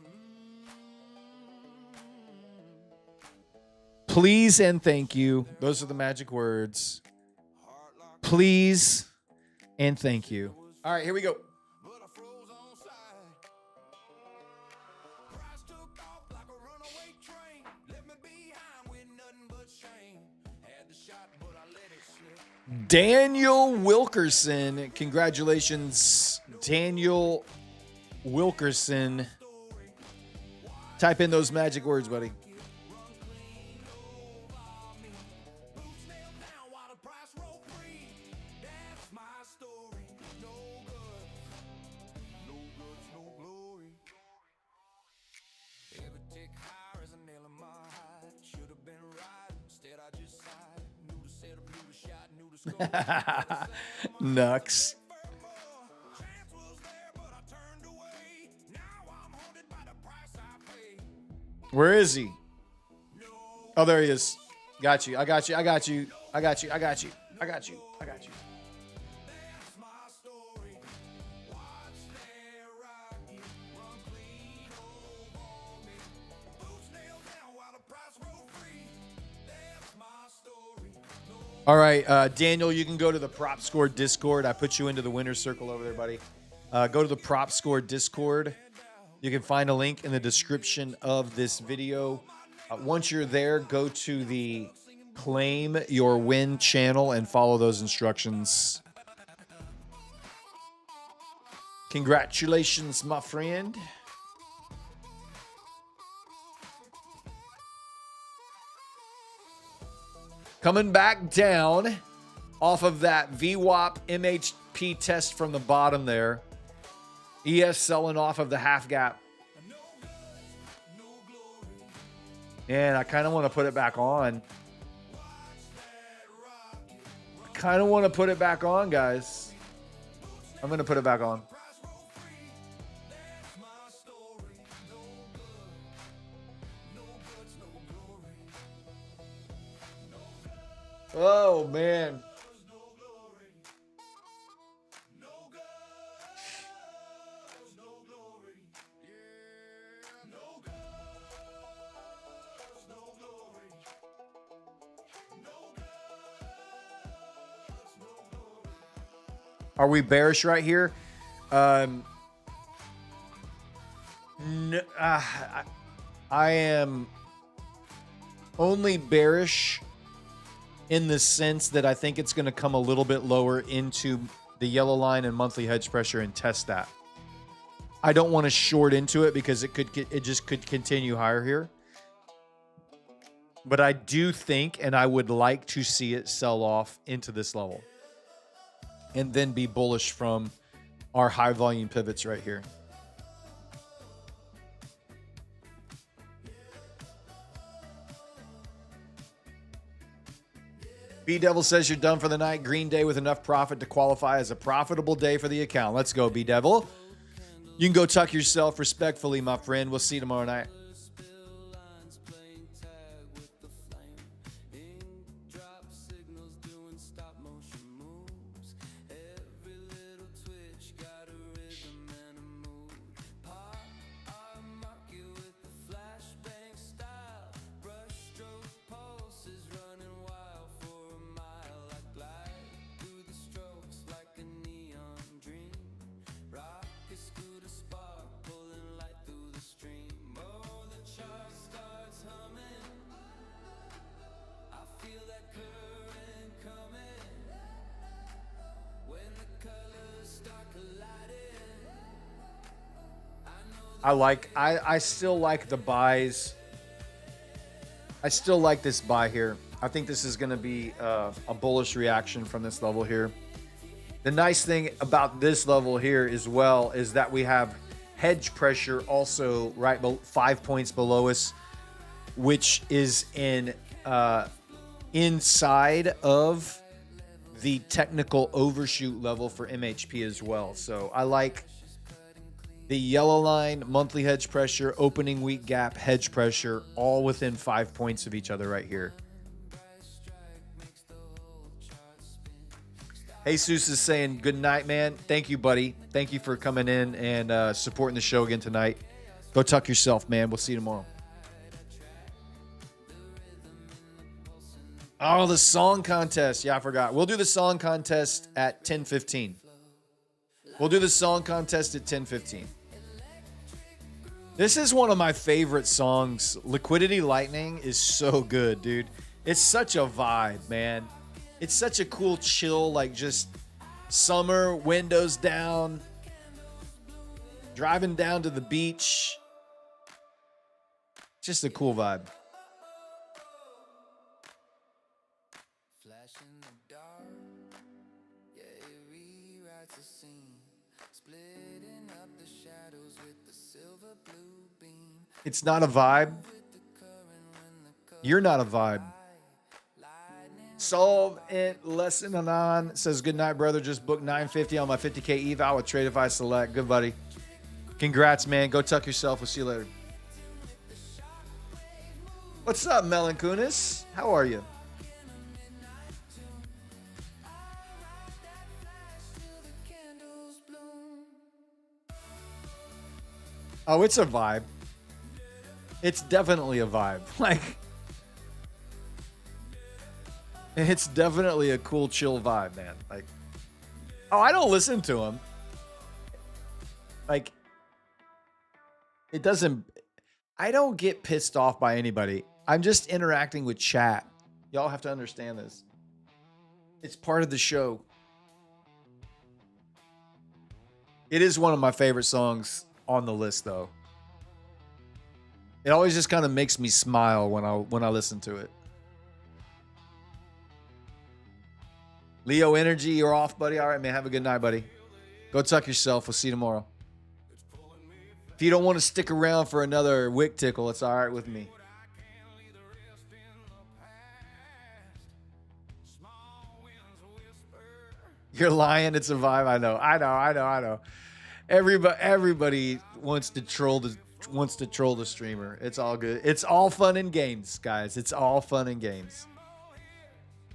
Please and thank you. Those are the magic words. Please and thank you. All right, here we go. but I froze on side. Price took off like a runaway train. Left me behind with nothing but shame. Had the shot, but I let it slip. Daniel Wilkerson. Congratulations, Daniel Wilkerson. Type in those magic words, buddy. Boots nailed down while the price rolled free. That's my story. No guts, no guts, no glory. Every tick higher is a nail in my hide. Should have been right, instead I just sighed. Knew the setup, knew the shot, knew the score. Nux. Chance was there, but I turned away. Now I'm haunted by the price I paid. Where is he? Oh, there he is. Got you. I got you. I got you. I got you. I got you. I got you. I got you. That's my story. Watch that rocket run clean over me. Boots nailed down while the price rolled free. That's my story. No All right, Daniel, you can go to the Prop Score Discord. I put you into the winner's circle over there, buddy. Go to the Prop Score Discord. You can find a link in the description of this video. Once you're there, go to the Claim Your Win channel and follow those instructions. Congratulations, my friend. Coming back down off of that VWAP MHP test from the bottom there. ES selling off of the half gap. And I kind of want to put it back on. I kind of want to put it back on, guys. I'm going to put it back on. Oh, man. Are we bearish right here? I am only bearish in the sense that I think it's going to come a little bit lower into the yellow line and monthly hedge pressure and test that. I don't want to short into it because it just could continue higher here. But I do think, and I would like to see it sell off into this level and then be bullish from our high volume pivots right here. B-Devil says you're done for the night. Green day with enough profit to qualify as a profitable day for the account. Let's go, B-Devil. You can go tuck yourself respectfully, my friend. We'll see you tomorrow night. I still like the buys. I still like this buy here. I think this is going to be a bullish reaction from this level here. The nice thing about this level here as well is that we have hedge pressure also right 5 points below us, which is inside of the technical overshoot level for MHP as well. So I like The yellow line, monthly hedge pressure, opening week gap, hedge pressure, all within 5 points of each other right here. Jesus is saying good night, man. Thank you, buddy. Thank you for coming in and supporting the show again tonight. Go tuck yourself, man. We'll see you tomorrow. Oh, the song contest. Yeah, I forgot. We'll do the song contest at 10:15. We'll do the song contest at 10:15. This is one of my favorite songs. Liquidity Lightning is so good, dude. It's such a vibe, man. It's such a cool, chill, like just summer, windows down, driving down to the beach. Just a cool vibe. Flash in the dark, yeah, it rewrites a scene, splitting up the shadows with the silver blue beam. It's not a vibe. You're not a vibe. Solve it. Lesson Anon says, good night, brother. Just booked 950 on my 50K eval with Trade If I Select. Good, buddy. Congrats, man. Go tuck yourself. We'll see you later. What's up, Melancunis? How are you? Oh, it's a vibe. It's definitely a vibe. Like, it's definitely a cool, chill vibe, man. Like, oh, I don't listen to him. Like, it doesn't, I don't get pissed off by anybody. I'm just interacting with chat. Y'all have to understand this. It's part of the show. It is one of my favorite songs on the list, though. It always just kind of makes me smile when I listen to it. Leo Energy, you're off, buddy. All right, man. Have a good night, buddy. Go tuck yourself. We'll see you tomorrow. If you don't want to stick around for another wick tickle, it's all right with me. You're lying. It's a vibe. I know. Everybody wants to troll the streamer. It's all good. It's all fun and games, guys. It's all fun and games.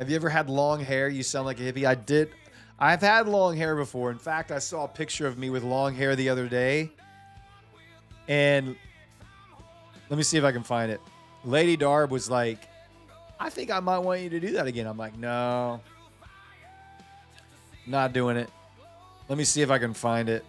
Have you ever had long hair? You sound like a hippie. I did. I've had long hair before. In fact, I saw a picture of me with long hair the other day. And let me see if I can find it. Lady Darb was like, I think I might want you to do that again. I'm like, no. Not doing it. Let me see if I can find it.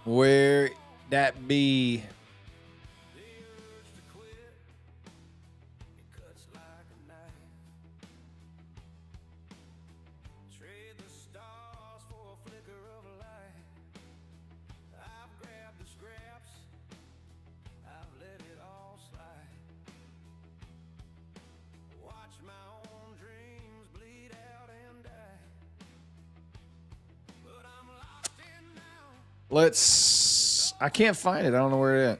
Where that be? I can't find it. I don't know where it is.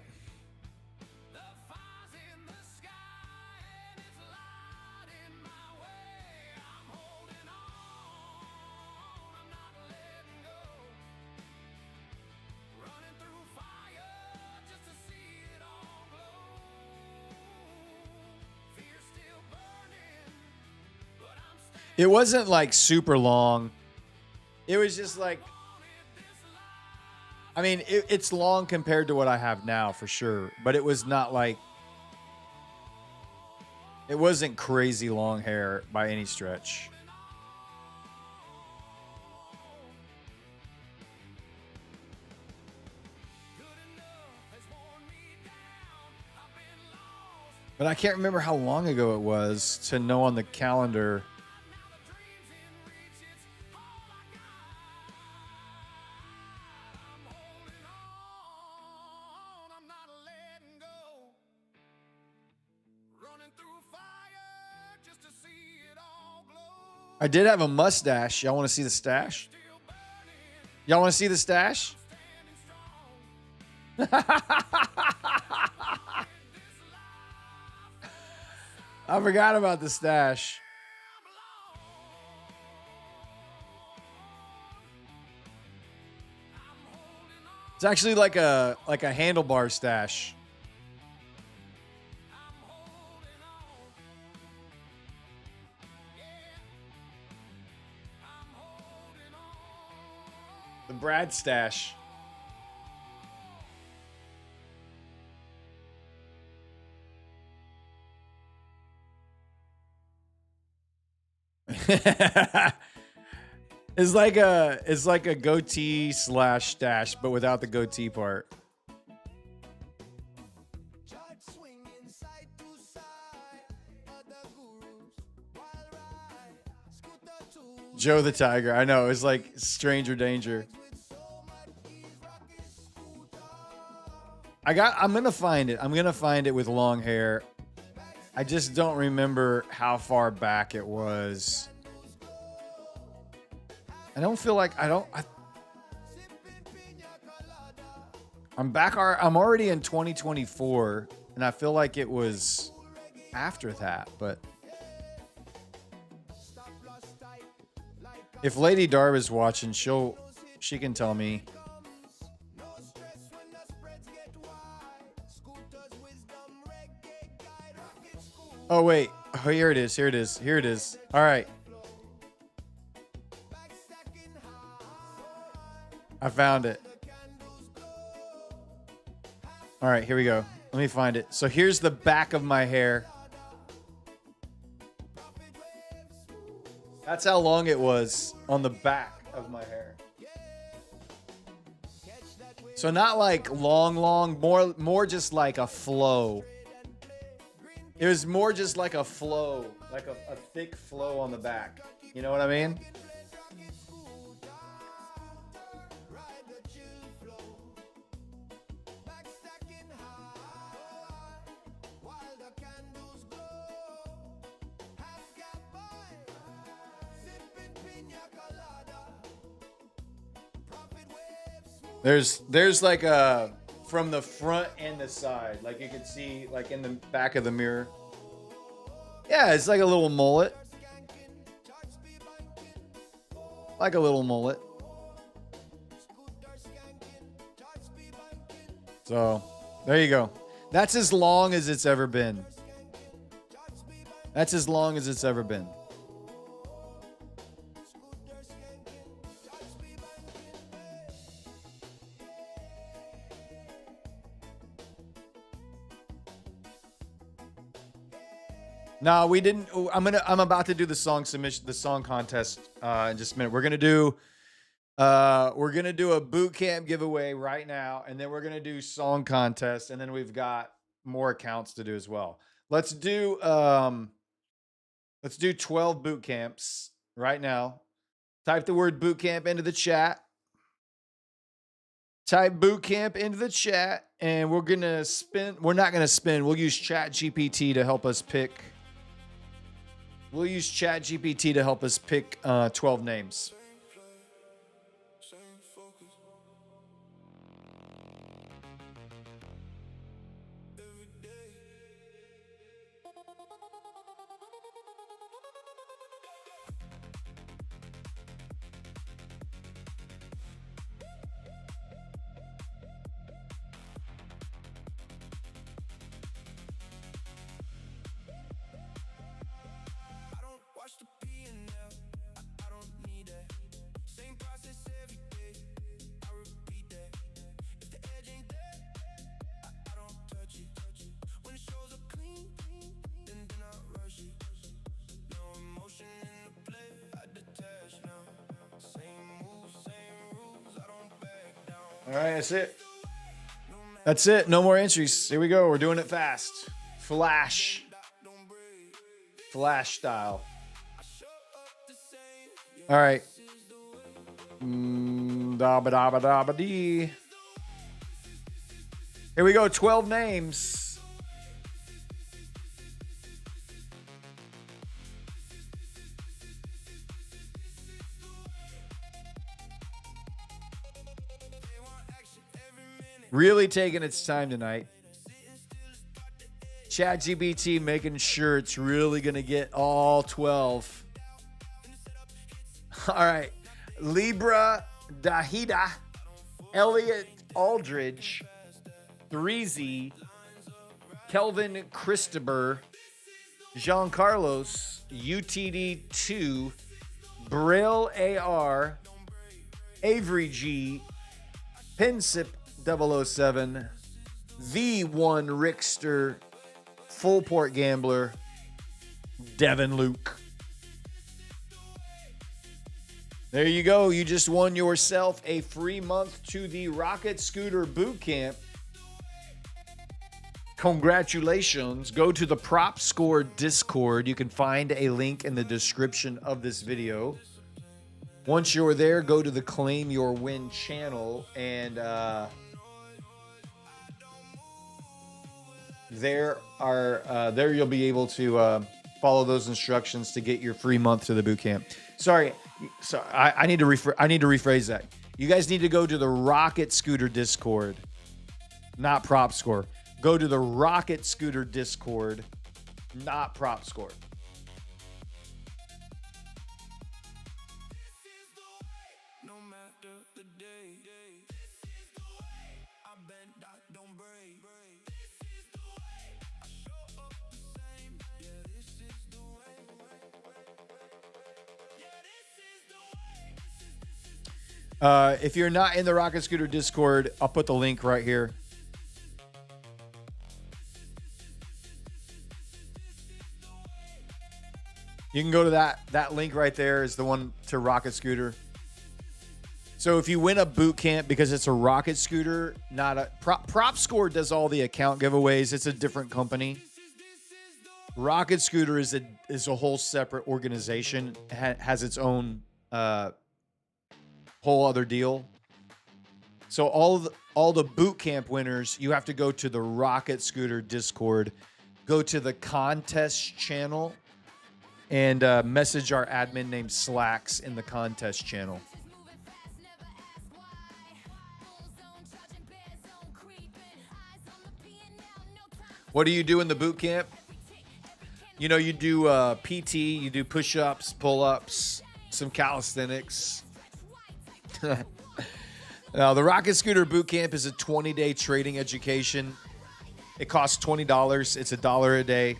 It wasn't like super long. It was just like, I mean, it's long compared to what I have now for sure, but it was not like, it wasn't crazy long hair by any stretch. But I can't remember how long ago it was to know on the calendar. I did have a mustache. Y'all want to see the stash? Y'all want to see the stash? I forgot about the stash. It's actually like a handlebar stash. The Brad stash. It's like a goatee slash stash, but without the goatee part. Joe the Tiger. I know. It's like Stranger Danger. I'm gonna find it. I'm gonna find it with long hair. I just don't remember how far back it was. I don't feel like I'm already in 2024, and I feel like it was after that, but if Lady Darb is watching, she can tell me. Oh wait, oh, here it is. All right. I found it. All right, here we go. Let me find it. So here's the back of my hair. That's how long it was on the back of my hair. So not like long, more just like a flow. It was more just like a flow, like a thick flow on the back. You know what I mean? There's like a from the front and the side, like you can see like in the back of the mirror. Yeah, it's like a little mullet. Like a little mullet. So, there you go. That's as long as it's ever been. That's as long as it's ever been. No, we didn't. I'm about to do the song submission, the song contest in just a minute. We're gonna do a boot camp giveaway right now, and then we're gonna do song contest, and then we've got more accounts to do as well. Let's do 12 boot camps right now. Type the word boot camp into the chat. Type boot camp into the chat, and we're gonna spin. We're not gonna spin. We'll use Chat GPT to help us pick. We'll use Chat GPT to help us pick 12 names. All right, that's it. That's it. No more entries. Here we go. We're doing it fast. Flash style. All right. Da-ba-da-ba-da-ba-dee. Here we go. 12 names. Really taking its time tonight. ChatGPT making sure it's really going to get all 12. All right. Libra Dahida, Elliot Aldridge, 3Z, Kelvin Christopher, Jean Carlos, UTD2, Brill AR, Avery G, Pinsip 007, V1 Rickster, Fullport Gambler, Devin Luke. There you go. You just won yourself a free month to the Rocket Scooter Bootcamp. Congratulations. Go to the Prop Score Discord. You can find a link in the description of this video. Once you're there, go to the Claim Your Win channel, and there you'll be able to follow those instructions to get your free month to the bootcamp. Sorry, I need to rephrase that. You guys need to go to the Rocket Scooter Discord, not Prop Score. Go to the Rocket Scooter Discord, not Prop Score. No matter the day, I bend, I don't break. I show up the same. Yeah, this is the way. Yeah, this is the way. If you're not in the Rocket Scooter Discord, I'll put the link right here. You can go to that link right there is the one to Rocket Scooter. So if you win a boot camp because it's a Rocket Scooter, not a Prop Score does all the account giveaways. It's a different company. Rocket Scooter is a whole separate organization. Has its own whole other deal. So all the boot camp winners, you have to go to the Rocket Scooter Discord, go to the contest channel, and message our admin named Slacks in the contest channel. What do you do in the boot camp? You know, you do PT, you do push-ups, pull-ups, some calisthenics. Now, the Rocket Scooter Boot Camp is a 20-day trading education. It costs $20. It's $1 a day.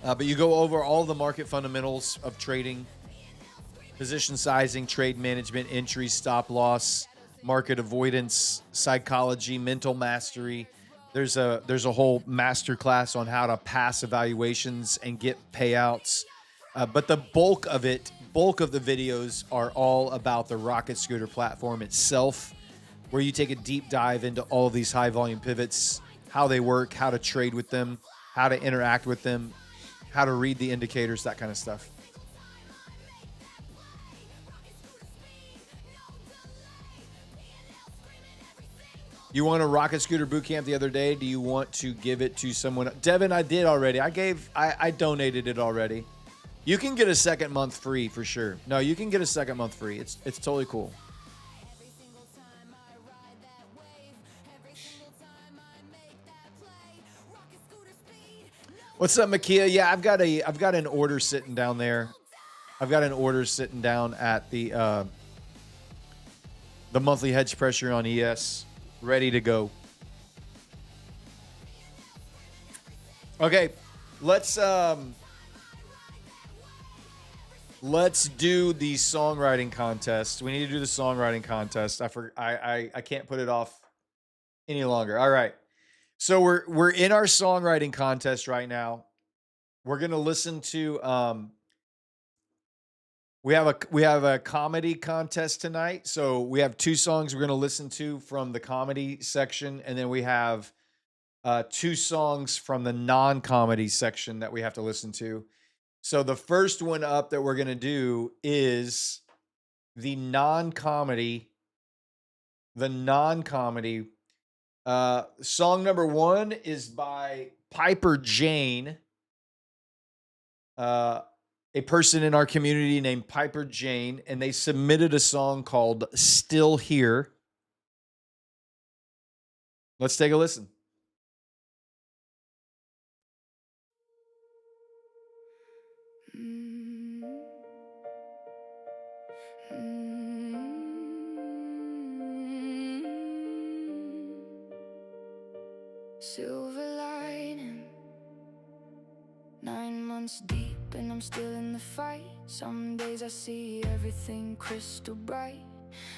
But you go over all the market fundamentals of trading, position sizing, trade management, entry, stop loss, market avoidance, psychology, mental mastery. There's a whole master class on how to pass evaluations and get payouts. But the bulk of the videos are all about the Rocket Scooter platform itself, where you take a deep dive into all of these high volume pivots, how they work, how to trade with them, how to interact with them, how to read the indicators, that kind of stuff. You won a Rocket Scooter Bootcamp the other day. Do you want to give it to someone? Devin, I did already. I donated it already. You can get a second month free for sure. No, you can get a second month free. It's totally cool. What's up, Makia? Yeah, I've got an order sitting down there. I've got an order sitting down at the monthly hedge pressure on ES, ready to go. Okay, let's do the songwriting contest. We need to do the songwriting contest. I can't put it off any longer. All right. So we're in our songwriting contest right now. We're gonna listen to we have a comedy contest tonight. So we have 2 songs we're gonna listen to from the comedy section, and then we have 2 songs from the non-comedy section that we have to listen to. So the first one up that we're gonna do is the non-comedy. Song number 1 is by Piper Jane, a person in our community named Piper Jane, and they submitted a song called Still Here. Let's take a listen. Silver lining. 9 months deep and I'm still in the fight. Some days I see everything crystal bright.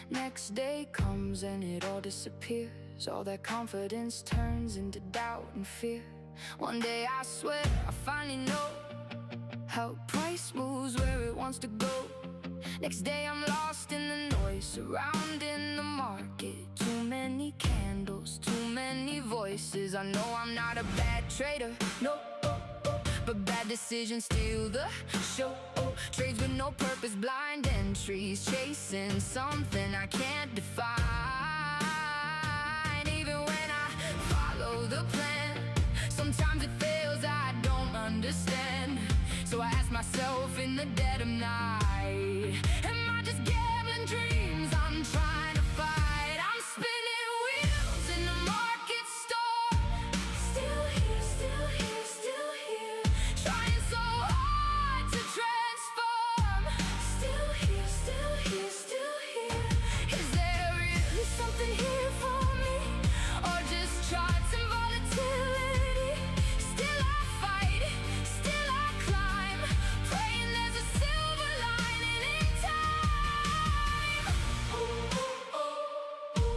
Next day comes and it all disappears. All that confidence turns into doubt and fear. One day I swear I finally know how price moves where it wants to go. Next day I'm lost in the noise surrounding the market. Too many candles, too many voices. I know I'm not a bad trader, no, but bad decisions steal the show. Trades with no purpose, blind entries, chasing something I can't define. Even when I follow the plan, sometimes it fails, I don't understand. So I ask myself in the dead of night, am I just gambling dreams I'm trying to fight? I'm spinning wheels in the market store. Still here, still here, still here. Trying so hard to transform. Still here, still here, still here. Is there really something here for me? Or just charts and volatility? Still I fight, still I climb, praying there's a silver lining in time.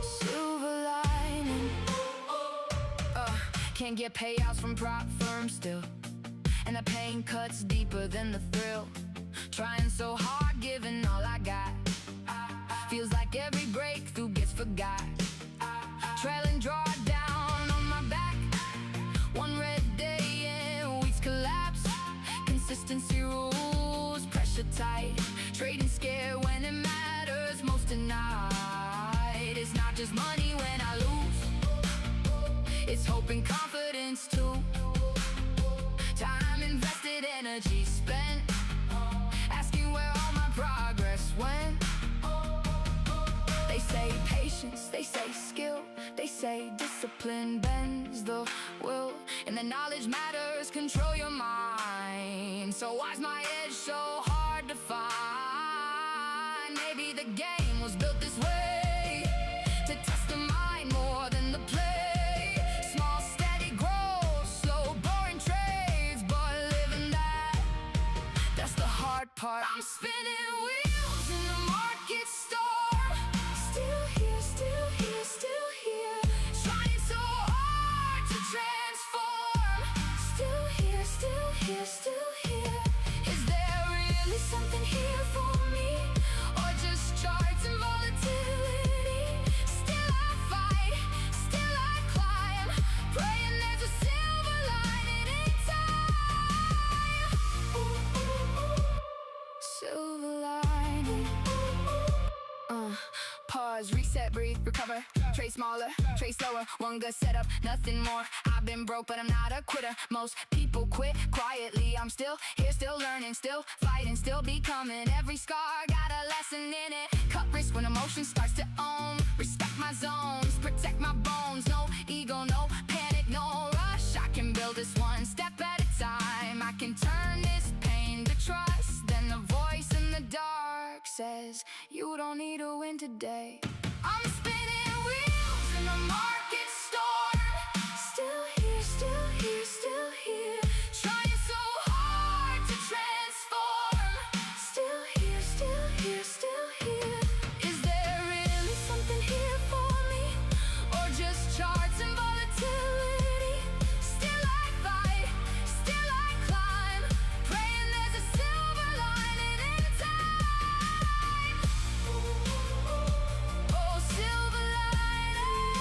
Silver lining. Can't get payouts from prop firms still, and the pain cuts deeper than the thrill. Trying so hard, giving all I got. Feels like every breakthrough gets forgot. Trailing draw down on my back. One red day and weeks collapse. Consistency rules, pressure tight. Trading scared when it matters most tonight. It's not just money when I lose, it's hope and confidence too. Time invested, energy spent, asking where all my progress went. They say patience, they say skill, they say discipline bends the will, and the knowledge matters, control your mind. So why's my edge so hard to find? Maybe the game was built this way, to test the mind more than the play. Small steady growth, slow boring trades, but living that's the hard part. I'm spinning wheels in the market store. Still here, still here, still here. Trying so hard to transform. Still here, still here, still here. Is there really something here for me? Or just charts and volatility? Still I fight, still I climb, praying there's a silver lining in time. Silver lining. Pause, reset, breathe, recover. Trade smaller, trade slower. One good setup, nothing more. I've been broke, but I'm not a quitter. Most people quit quietly. I'm still here, still learning, still fighting, still becoming. Every scar got a lesson in it. Cut risk when emotion starts to own. Respect my zones, protect my bones. No ego, no panic, no rush. I can build this one step at a time. I can turn this pain to trust. Then the voice in the dark says, you don't need to win today. I'm spinning wheels in the market store. Still here, still here, still here. Trying so hard to transform. Still here, still here, still here. Is there really something here for me? Or just charts and volatility? Still I fight, still I climb, praying there's a silver lining in time. Oh, silver lining.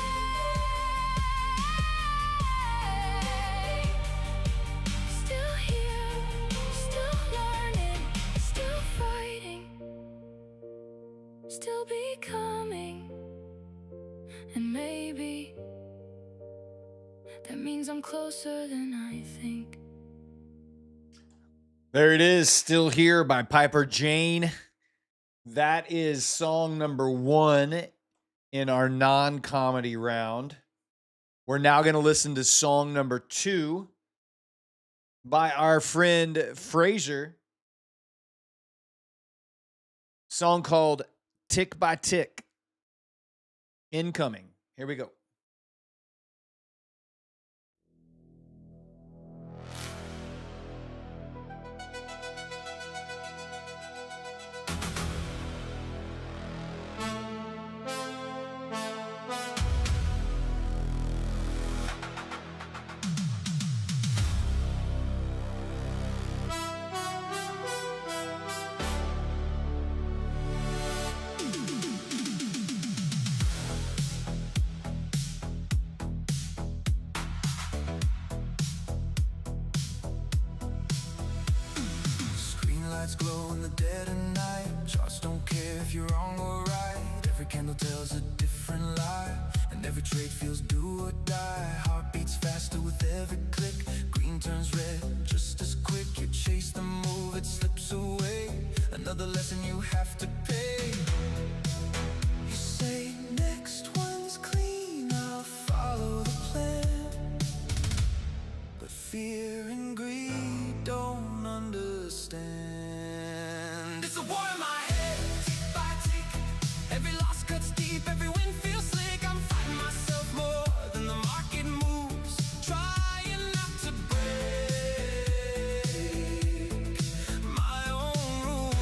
Still here, still learning, still fighting, still becoming. And maybe that means I'm closer than I think. There it is, Still Here by Piper Jane. That is song number 1 in our non-comedy round. We're now going to listen to song number 2 by our friend Fraser. Song called Tick by Tick. Incoming. Here we go. Screen lights glow in the dead of night. Charts don't care if you're wrong or right. Every candle tells a different lie, and every trade feels do or die. Heart beats faster with every click. Green turns red just as quick. You chase the move, it slips away. Another lesson you have to pay. You say next one's clean, I'll follow the plan. But fear and greed don't understand. It's a war in my head, tick by tick. Every loss cuts deep, every win feels slick. I'm fighting myself more than the market moves, trying not to break my own rules.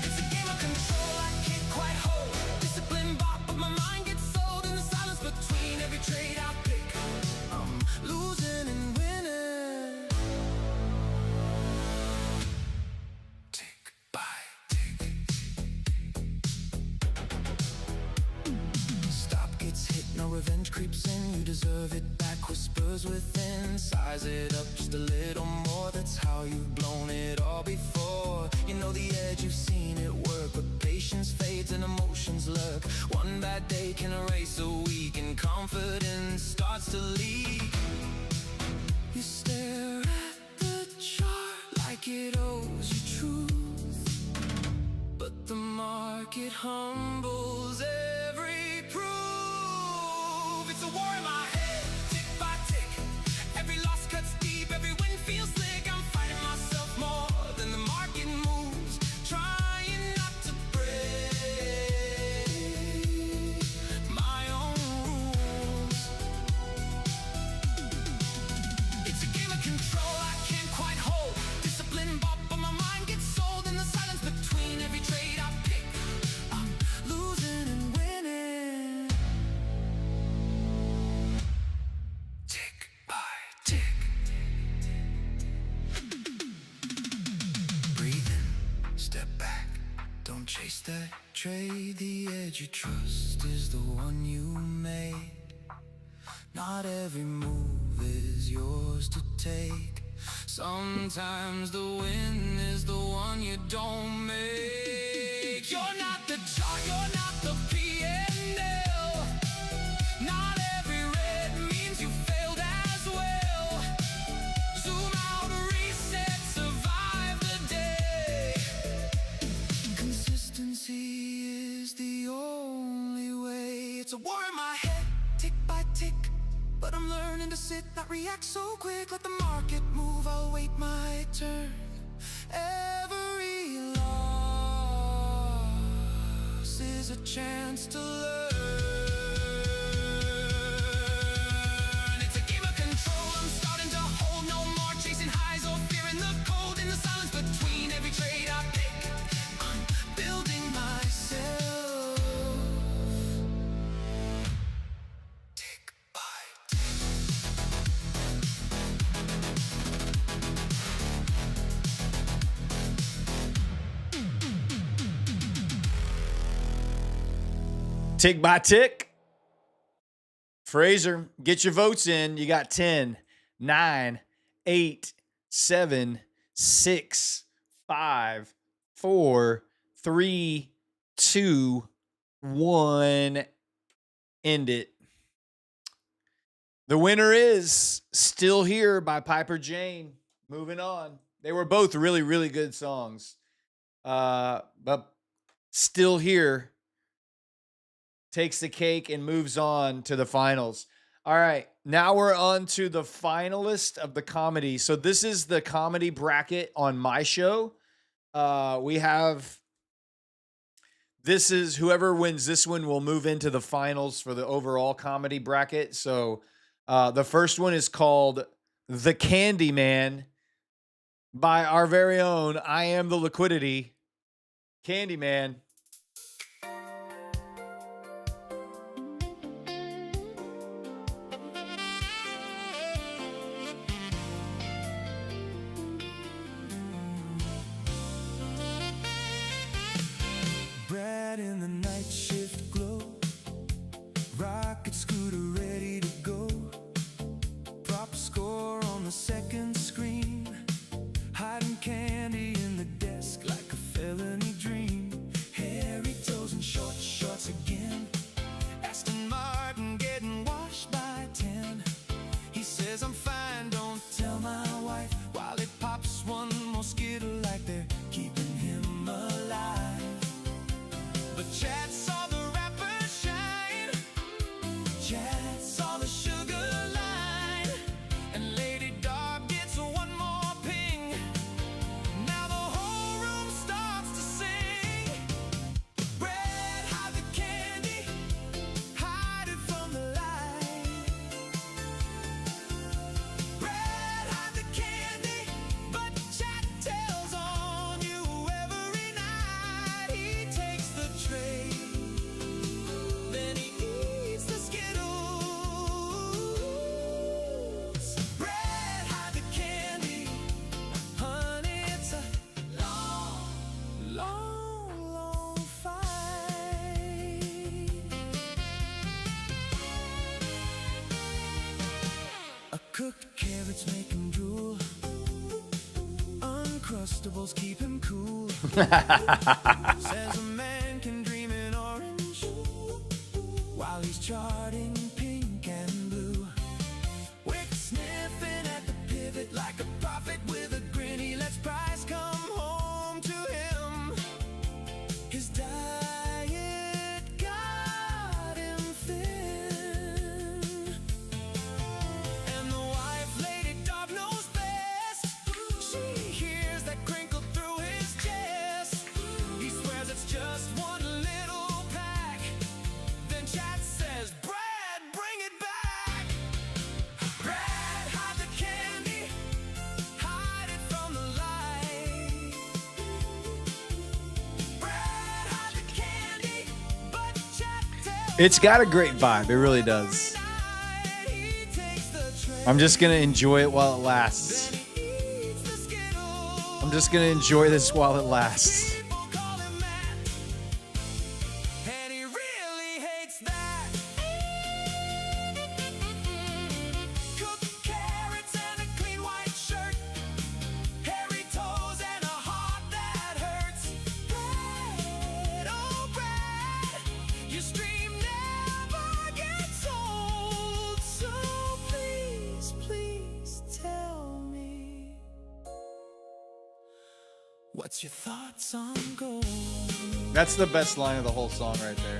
It's a game of control I can't quite hold. Discipline bought, but my mind gets sold in the silence between every trade I pick. I'm losing and winning. Tick by tick. Stop gets hit, no revenge creeps in. You deserve it back, whispers within. Size it up just a little more. That's how you've blown it all before. You know the edge, you've seen it work, but patience fades and emotions lurk. One bad day can erase a week, and confidence starts to leak. You stare at the chart like it owes you truth, but the market humbles every proof. It's a war in my head, tick by tick. Every loss cuts deep, every win feels slick. I'm fighting myself more than the market moves, trying not to break my own rules. It's a game of control I can't quite hold. Discipline bought, but my mind gets sold in the silence between every trade I pick. I'm losing and winning. Tick by tick. Breathe in, step back. Don't chase that trade. The edge you trust is the one you made. Not every move is yours to take. Sometimes the win is the one you don't make. You're not the chart, you're not the P&L. Not every red means you failed as well. Zoom out, reset, survive the day. Consistency is the only way. It's a war in my head, tick by tick. But I'm learning to sit, not react so quick. Let the market move, I'll wait my turn. Every loss is a chance to learn. It's a game of control, I'm starting to hold. No more chasing highs or fearing the cold. In the silence between every trade I pick, I'm building myself. Tick by Tick by tick. Fraser, get your votes in. You got 10, 9, 8, 7, 6, 5, 4, 3, 2, 1. End it. The winner is Still Here by Piper Jane. Moving on. They were both really, really good songs. But Still Here takes the cake and moves on to the finals. All right, now we're on to the finalist of the comedy. So this is the comedy bracket on my show. This is whoever wins this one will move into the finals for the overall comedy bracket. So the first one is called The Candy Man by our very own I Am the Liquidity, Candyman. Brad in the night shift glow, rocket scooter ready to go, prop score on the second screen, hiding candy in the desk like a felony dream, hairy toes and short shorts again, Aston Martin getting washed by 10, he says I'm fine, don't tell my wife, while it pops one more skittle like they're keeping him alive. But Chad saw the rapper shine, Chad saw the sugar line, and Lady Darb gets one more ping. Now the whole room starts to sing. Brad, hide the candy, hide it from the light. Brad, hide the candy, but Chad tells on you every night. He takes the tray, then he eats the Skittles. Brad, hide the candy, honey, it's a long, long, long fight. A cooked carrots make him drool, Uncrustables keep him cool. Says a man can dream in orange while he's charting pink and blue. Wick sniffing at the pivot like a prophet with a grin. He lets prize come home to him. His diet got him thin, and the wife, Lady Darb, knows best. She hears that crinkle through his chest. He swears it's just one little pack. Then Chad says, Brad, bring it back. Brad, hide the candy, hide it from the light. Brad, hide the candy, but Chad tells It's got a great vibe. It really does. night. He takes the tray, I'm just going to enjoy it while it lasts. then he eats the Skittles. I'm just going to enjoy this while it lasts. People call him Matt, and he really hates that. Cooked carrots and a clean white shirt, hairy toes and a heart that hurts. Brad, oh Brad, your stream never gets old. So please, please tell me, what's your thoughts on gold? That's the best line of the whole song right there.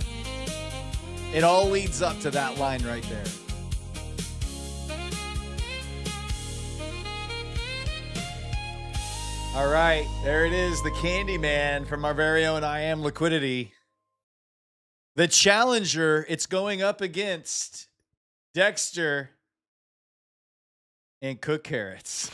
It all leads up to that line right there. All right, there it is, the Candyman from our very own I Am Liquidity. The challenger, it's going up against Dexter and Cook Carrots.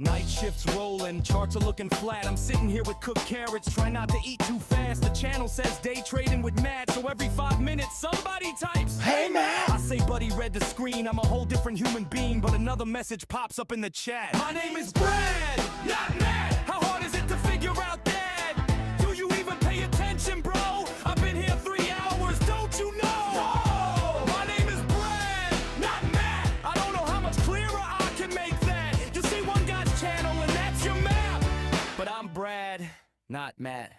Night shifts rolling, charts are looking flat. I'm sitting here with cooked carrots, try not to eat too fast. The channel says day trading with Matt, so every 5 minutes somebody types, "Hey Matt!" I say, buddy, read the screen. I'm a whole different human being, but another message pops up in the chat. My name is Brad, not Matt. How hard is it to figure out that? Do you even pay attention, bro? I've been here 3 hours, don't you know? My name is Brad, not Matt. I don't know how much clearer I can make that. You see one guy's channel and that's your map. But I'm Brad, not Matt.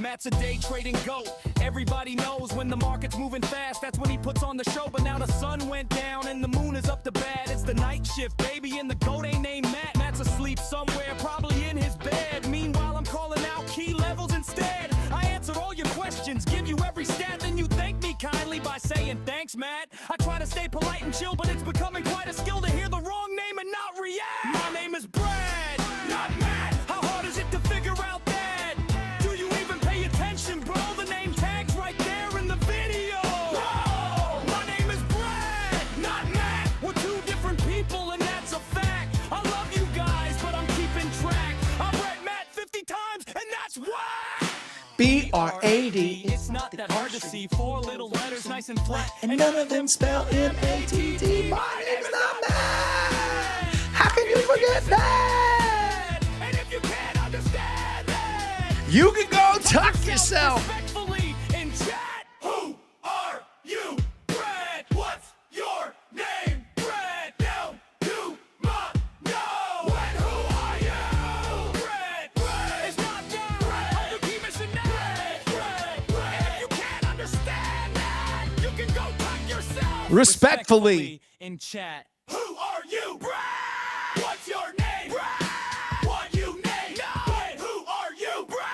Matt's a day trading goat. Everybody knows when the market's moving fast, that's when he puts on the show. But now the sun went down and the moon is up to bat. It's the night shift, baby, and the goat ain't named Matt. Matt's asleep somewhere, probably in his bed. Meanwhile, I'm calling out key levels instead. I answer all your questions, give you every stat, then you thank me kindly by saying thanks, Matt. I try to stay polite and chill, but it's becoming quite a skill to hear the wrong name and not react. My name is Brad, not Matt. How hard is it to figure out that? Do you even pay attention, bro? The name tag's right there in the video. Whoa! My name is Brad, not Matt. We're two different people and that's a fact. I love you guys, but I'm keeping track. I've read Matt 50 times and that's whack. B-R-A-D. It's not that hard to see. 4 little letters, nice and flat, And none of them spell M-A-T-T. My name's not Matt. How can you forget that? And if you can't understand that, You can go tuck yourself. respectfully in chat. Who are you, Brad? What's your name, Brad? Now you must know. And who are you, Brad? It's not Brad. Oh, you keep missing that. Brad. And if you can't understand that, you can go tuck yourself. Respectfully in chat. Who are you, Brad? What's your name, Brad? What you name? No. And who are you, Brad?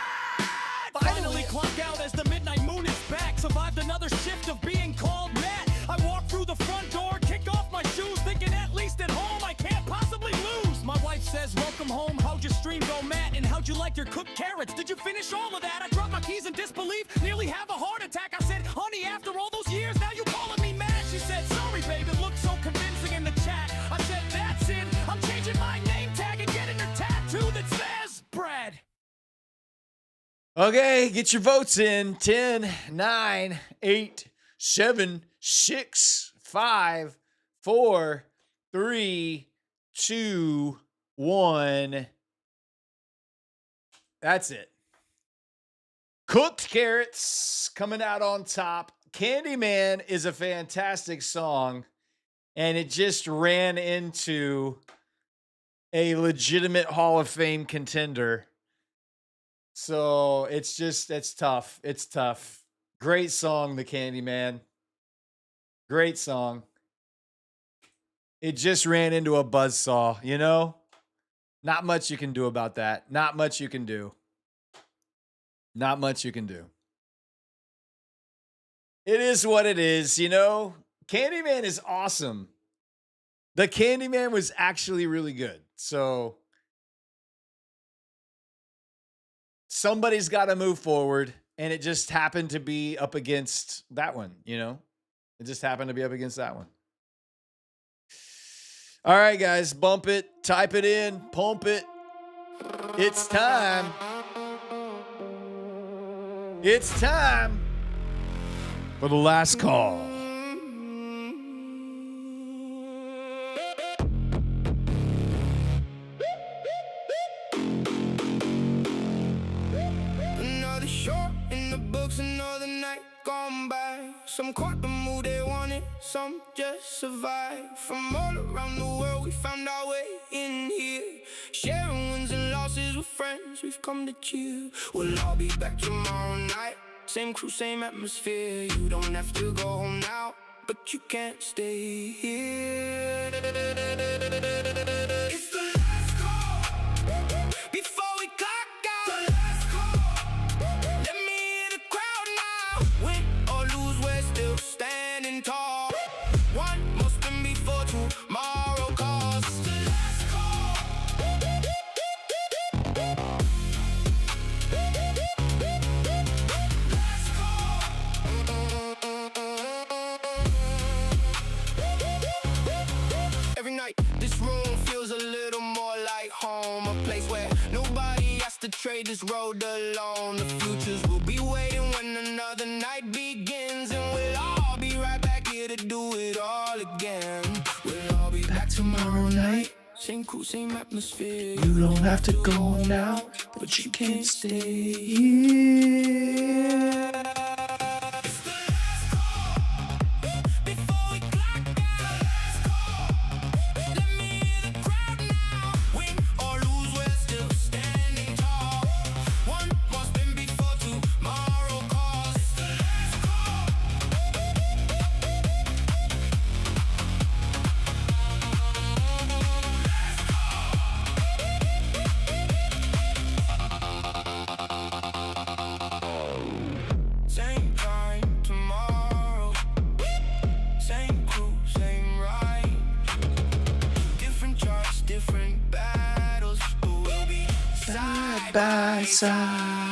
Finally clock out as the midnight moon is back. Survived another shift of being called Matt. I walk through the front door, kick off my shoes, thinking at least at home I can't possibly lose. My wife says, welcome home, how'd your stream go, Matt? And how'd you like your cooked carrots? Did you finish all of that? I dropped my keys in disbelief, nearly have a heart attack. I said, honey, after all those years, now you calling me Matt? She said, sorry, babe, it looked so convincing in the chat. I said, that's it, I'm changing my name tag and getting her tattoo that says Brad. Okay, get your votes in. 10, 9, 8, 7, 6, 5, 4, 3, 2, 1. That's it. Cooked Carrots coming out on top. Candyman is a fantastic song, and it just ran into a legitimate Hall of Fame contender. So it's tough. It's tough. Great song, The Candyman. Great song. It just ran into a buzzsaw, you know? Not much you can do about that. Not much you can do. Not much you can do. It is what it is, you know? Candyman is awesome. The Candyman was actually really good. So somebody's got to move forward, and it just happened to be up against that one, you know? It just happened to be up against that one. All right, guys, bump it, type it in, pump it. It's time. It's time for the last call. Another short in the books, another night gone by. Some caught the mood they wanted, some just survived. From all around the world we found our way in here, sharing wins and losses with friends we've come to cheer. We'll all be back tomorrow night, same crew, same atmosphere. You don't have to go home now, but you can't stay here. It's the last call before we clock out. The last call. Let me hear the crowd now. Win or lose, we're still standing tall. One more spin before tomorrow calls. It's the last call. Last call. Every night, this room feels a little more like home. A place where nobody has to trade this road alone. The futures will be waiting when another night begins, and we'll all be right back here to do it all again. We'll all be back tomorrow night, same crew, same atmosphere. You don't have to go now, but you can't stay here. It's the last call before we clock out. Last call. Let me hear the crowd now. Win or lose, we're still standing tall. One more spin before tomorrow. by side.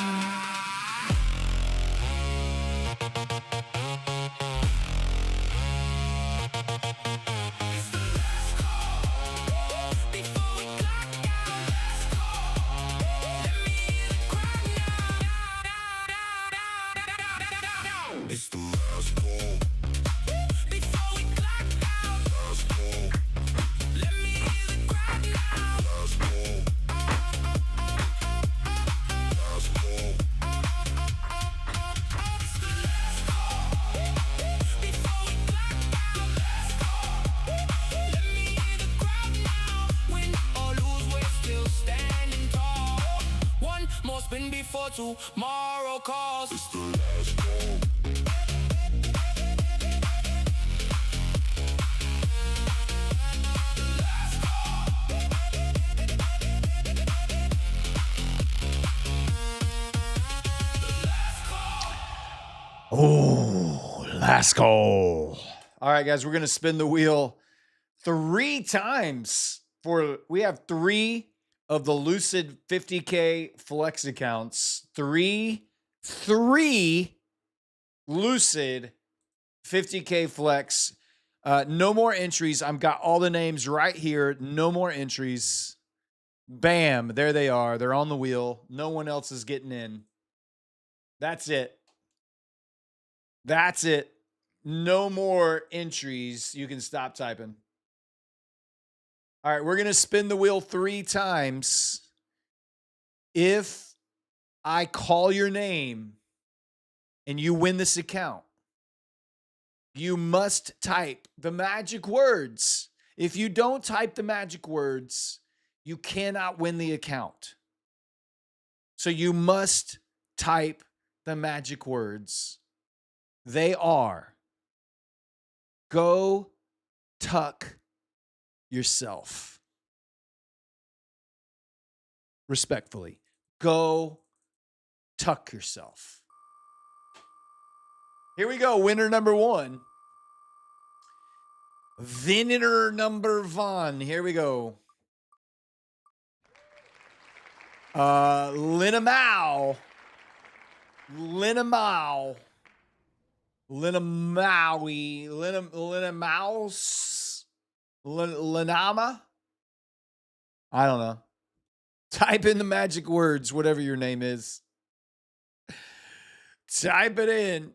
It's the last call. Before we clock out. Last call. Let me hear the crowd now. Last call. Last call. It's the last call. Before we clock out. Last call. Let me hear the crowd now. Win or lose, we're still standing tall. One more spin before tomorrow calls. It's the last call. Oh, last call. All right, guys, we're going to spin the wheel 3 times we have 3 of the Lucid 50K flex accounts. 3 Lucid 50K flex. No more entries. I've got all the names right here. No more entries. Bam. There they are. They're on the wheel. No one else is getting in. That's it. That's it. No more entries. You can stop typing. All right, we're going to spin the wheel 3 times. If I call your name and you win this account, you must type the magic words. If you don't type the magic words, you cannot win the account. So you must type the magic words. They are: go tuck yourself. Respectfully, go tuck yourself. Here we go. Winner number 1. Winner number 1. Here we go. Lina Mao. Lina Mao. Lina Maui. Lina Mouse. Linama. I don't know. Type in the magic words, whatever your name is. Type it in.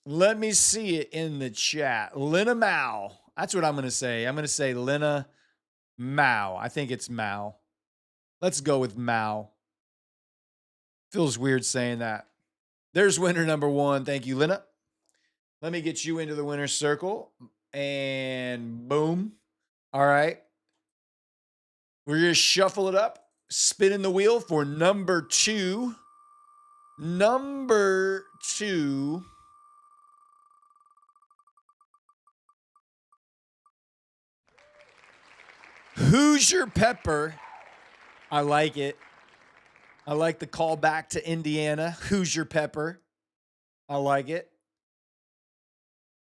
Let me see it in the chat. Lina Mao. That's what I'm going to say. I'm going to say Lina Mao. I think it's Mao. Let's go with Mao. Feels weird saying that. There's winner number 1. Thank you, Lina. Let me get you into the winner's circle. And boom. All right. We're going to shuffle it up. Spinning the wheel for number 2. Number 2. Hoosier Pepper. I like it. I like the call back to Indiana. Hoosier Pepper. I like it.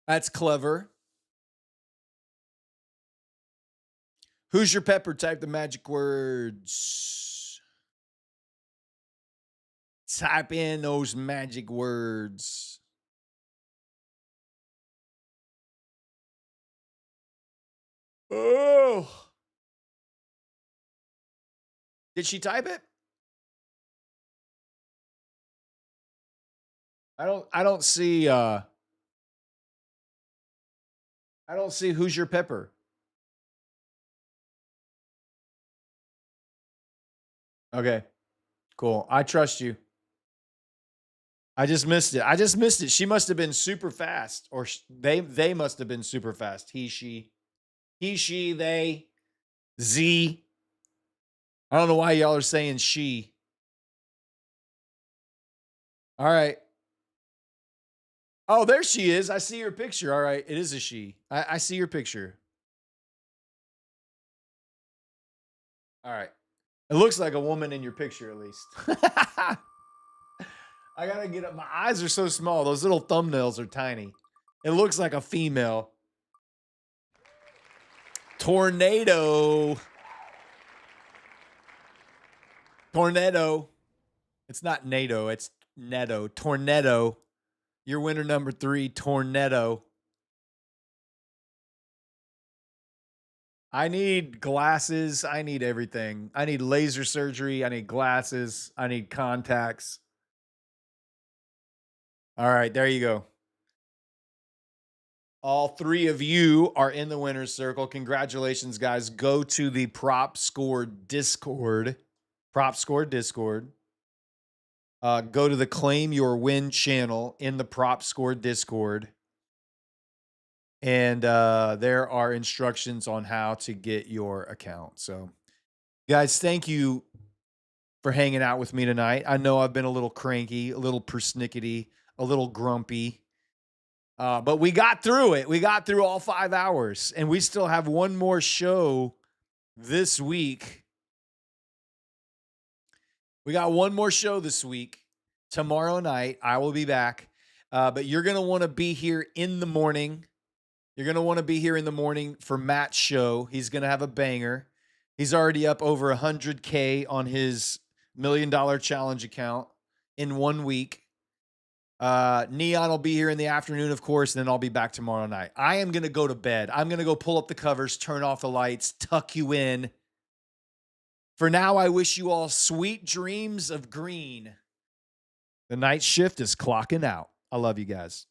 That's clever. Hoosier Pepper, type the magic words. Type in those magic words. Oh. Did she type it? I don't see Hoosier Pepper. Okay. Cool. I trust you. I just missed it. She must have been super fast, or they must have been super fast. He, she, they, Z. I don't know why y'all are saying she. All right. Oh, there she is. I see her picture. All right. It is a she. I see your picture. All right. It looks like a woman in your picture, at least. I got to get up. My eyes are so small. Those little thumbnails are tiny. It looks like a female. Tornado. Tornado. It's not NATO. It's Neto. Tornado. Your winner number 3, Tornado. I need glasses. I need everything. I need laser surgery. I need glasses. I need contacts. All right, there you go. All 3 of you are in the winner's circle. Congratulations, guys. Go to the Prop Score Discord. Prop Score Discord. Go to the Claim Your Win channel in the Prop Score Discord. And there are instructions on how to get your account. So, guys, thank you for hanging out with me tonight. I know I've been a little cranky, a little persnickety, a little grumpy. But we got through it. We got through all 5 hours. And we still have one more show this week. We got one more show this week. Tomorrow night, I will be back. But you're going to want to be here in the morning. You're going to want to be here in the morning for Matt's show. He's going to have a banger. He's already up over 100K on his $1 Million Challenge account in 1 week. Neon will be here in the afternoon, of course, and then I'll be back tomorrow night. I am going to go to bed. I'm going to go pull up the covers, turn off the lights, tuck you in. For now, I wish you all sweet dreams of green. The night shift is clocking out. I love you guys.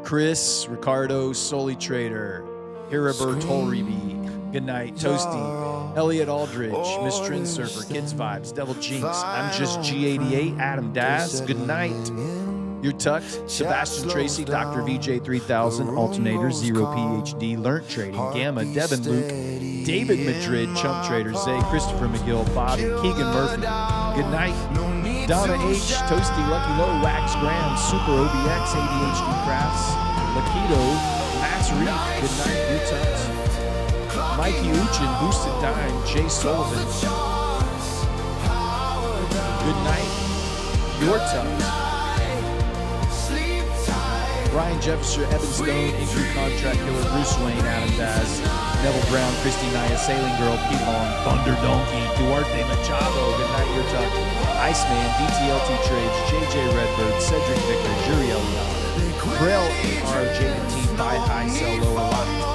Chris, Ricardo, Soli Trader, Heribert Holriby, good night, Toasty, Elliot Aldridge, Miss Trend Surfer, Kids Vibes, Devil Jinx, I'm just G88, Adam Daz, good night, You're Tucked, Sebastian Tracy, Dr. VJ 3000, Alternator, Zero PhD, Learnt Trading, Gamma, Devin Luke, David Madrid, Chump Trader, Zay, Christopher McGill, Bobby, Keegan Murphy, good night, Donna H, Toasty, Lucky Low, Wax Graham, Super OBX, ADHD Crafts, Lakito, Max Reed, good night, You're Tucked, Mikey Uchin, Boosted Dime, Jay Sullivan, good night, You're Tucked, Brian Jefferson, Evan Stone, Injury Contract Killer, Bruce Wayne, Adam Daz, Neville Brown, Christy Naya, Sailing Girl, P. Long, Thunder Donkey, Duarte Machado, good night, You're Tucked, Iceman, DTLT Trades, JJ Redbird, Cedric Victor, Jury Elliott, Krell, RJT, Buy High, Sell Low,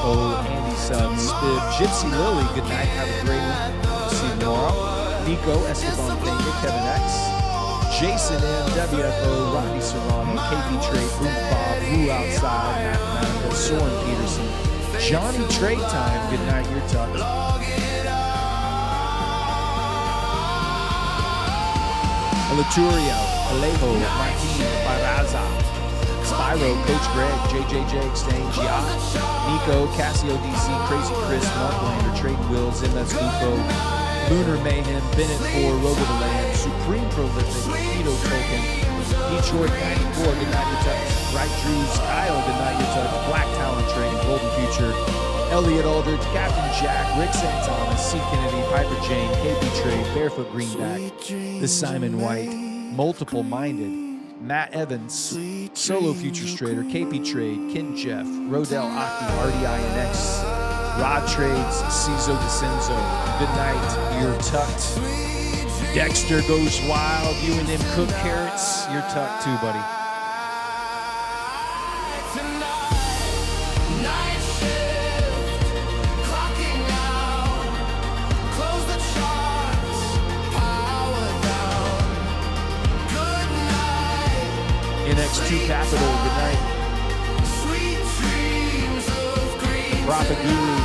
O, Andy Sub, Spib, Gypsy Lily, good night, have a great one, see you tomorrow, Nico, Esteban Peña, Kevin X, Jason M, WFO, Rodney Serrano, KP Trade, Boom Bob, Who Outside, Mathematica, Soren Peterson, Johnny Trade Time, good night, You're Tucked. Laturio, Alejo, Martin, Baraza, Spyro, Coach Greg, JJJ Exchange, Nico, Cassio DC, Crazy Chris, Mark Lander, Trading Wheels, MS Dufo, Lunar Mayhem, Bennett 4, Rogue of the Land, Supreme Prolific, Keto Token, Detroit 94, good night, You're Tucked, Bright Drews, Kyle, good night, You're Tucked, Black Talent Trading, Golden Future, Elliot Aldridge, Captain Jack, Rick Santana, C. Kennedy, Piper Jane, KP Trade, Barefoot Greenback, The Simon White, Multiple Minded, Matt Evans, Solo Futures Trader, KP Trade, Ken Jeff, Rodell Aki, RDINX, Rod Trades, Cizo DeCenzo, good night, You're Tucked. Dexter Goes Wild, you and them cook carrots, You're Tucked too, buddy. NX2 Capital, good night. Profit Guru,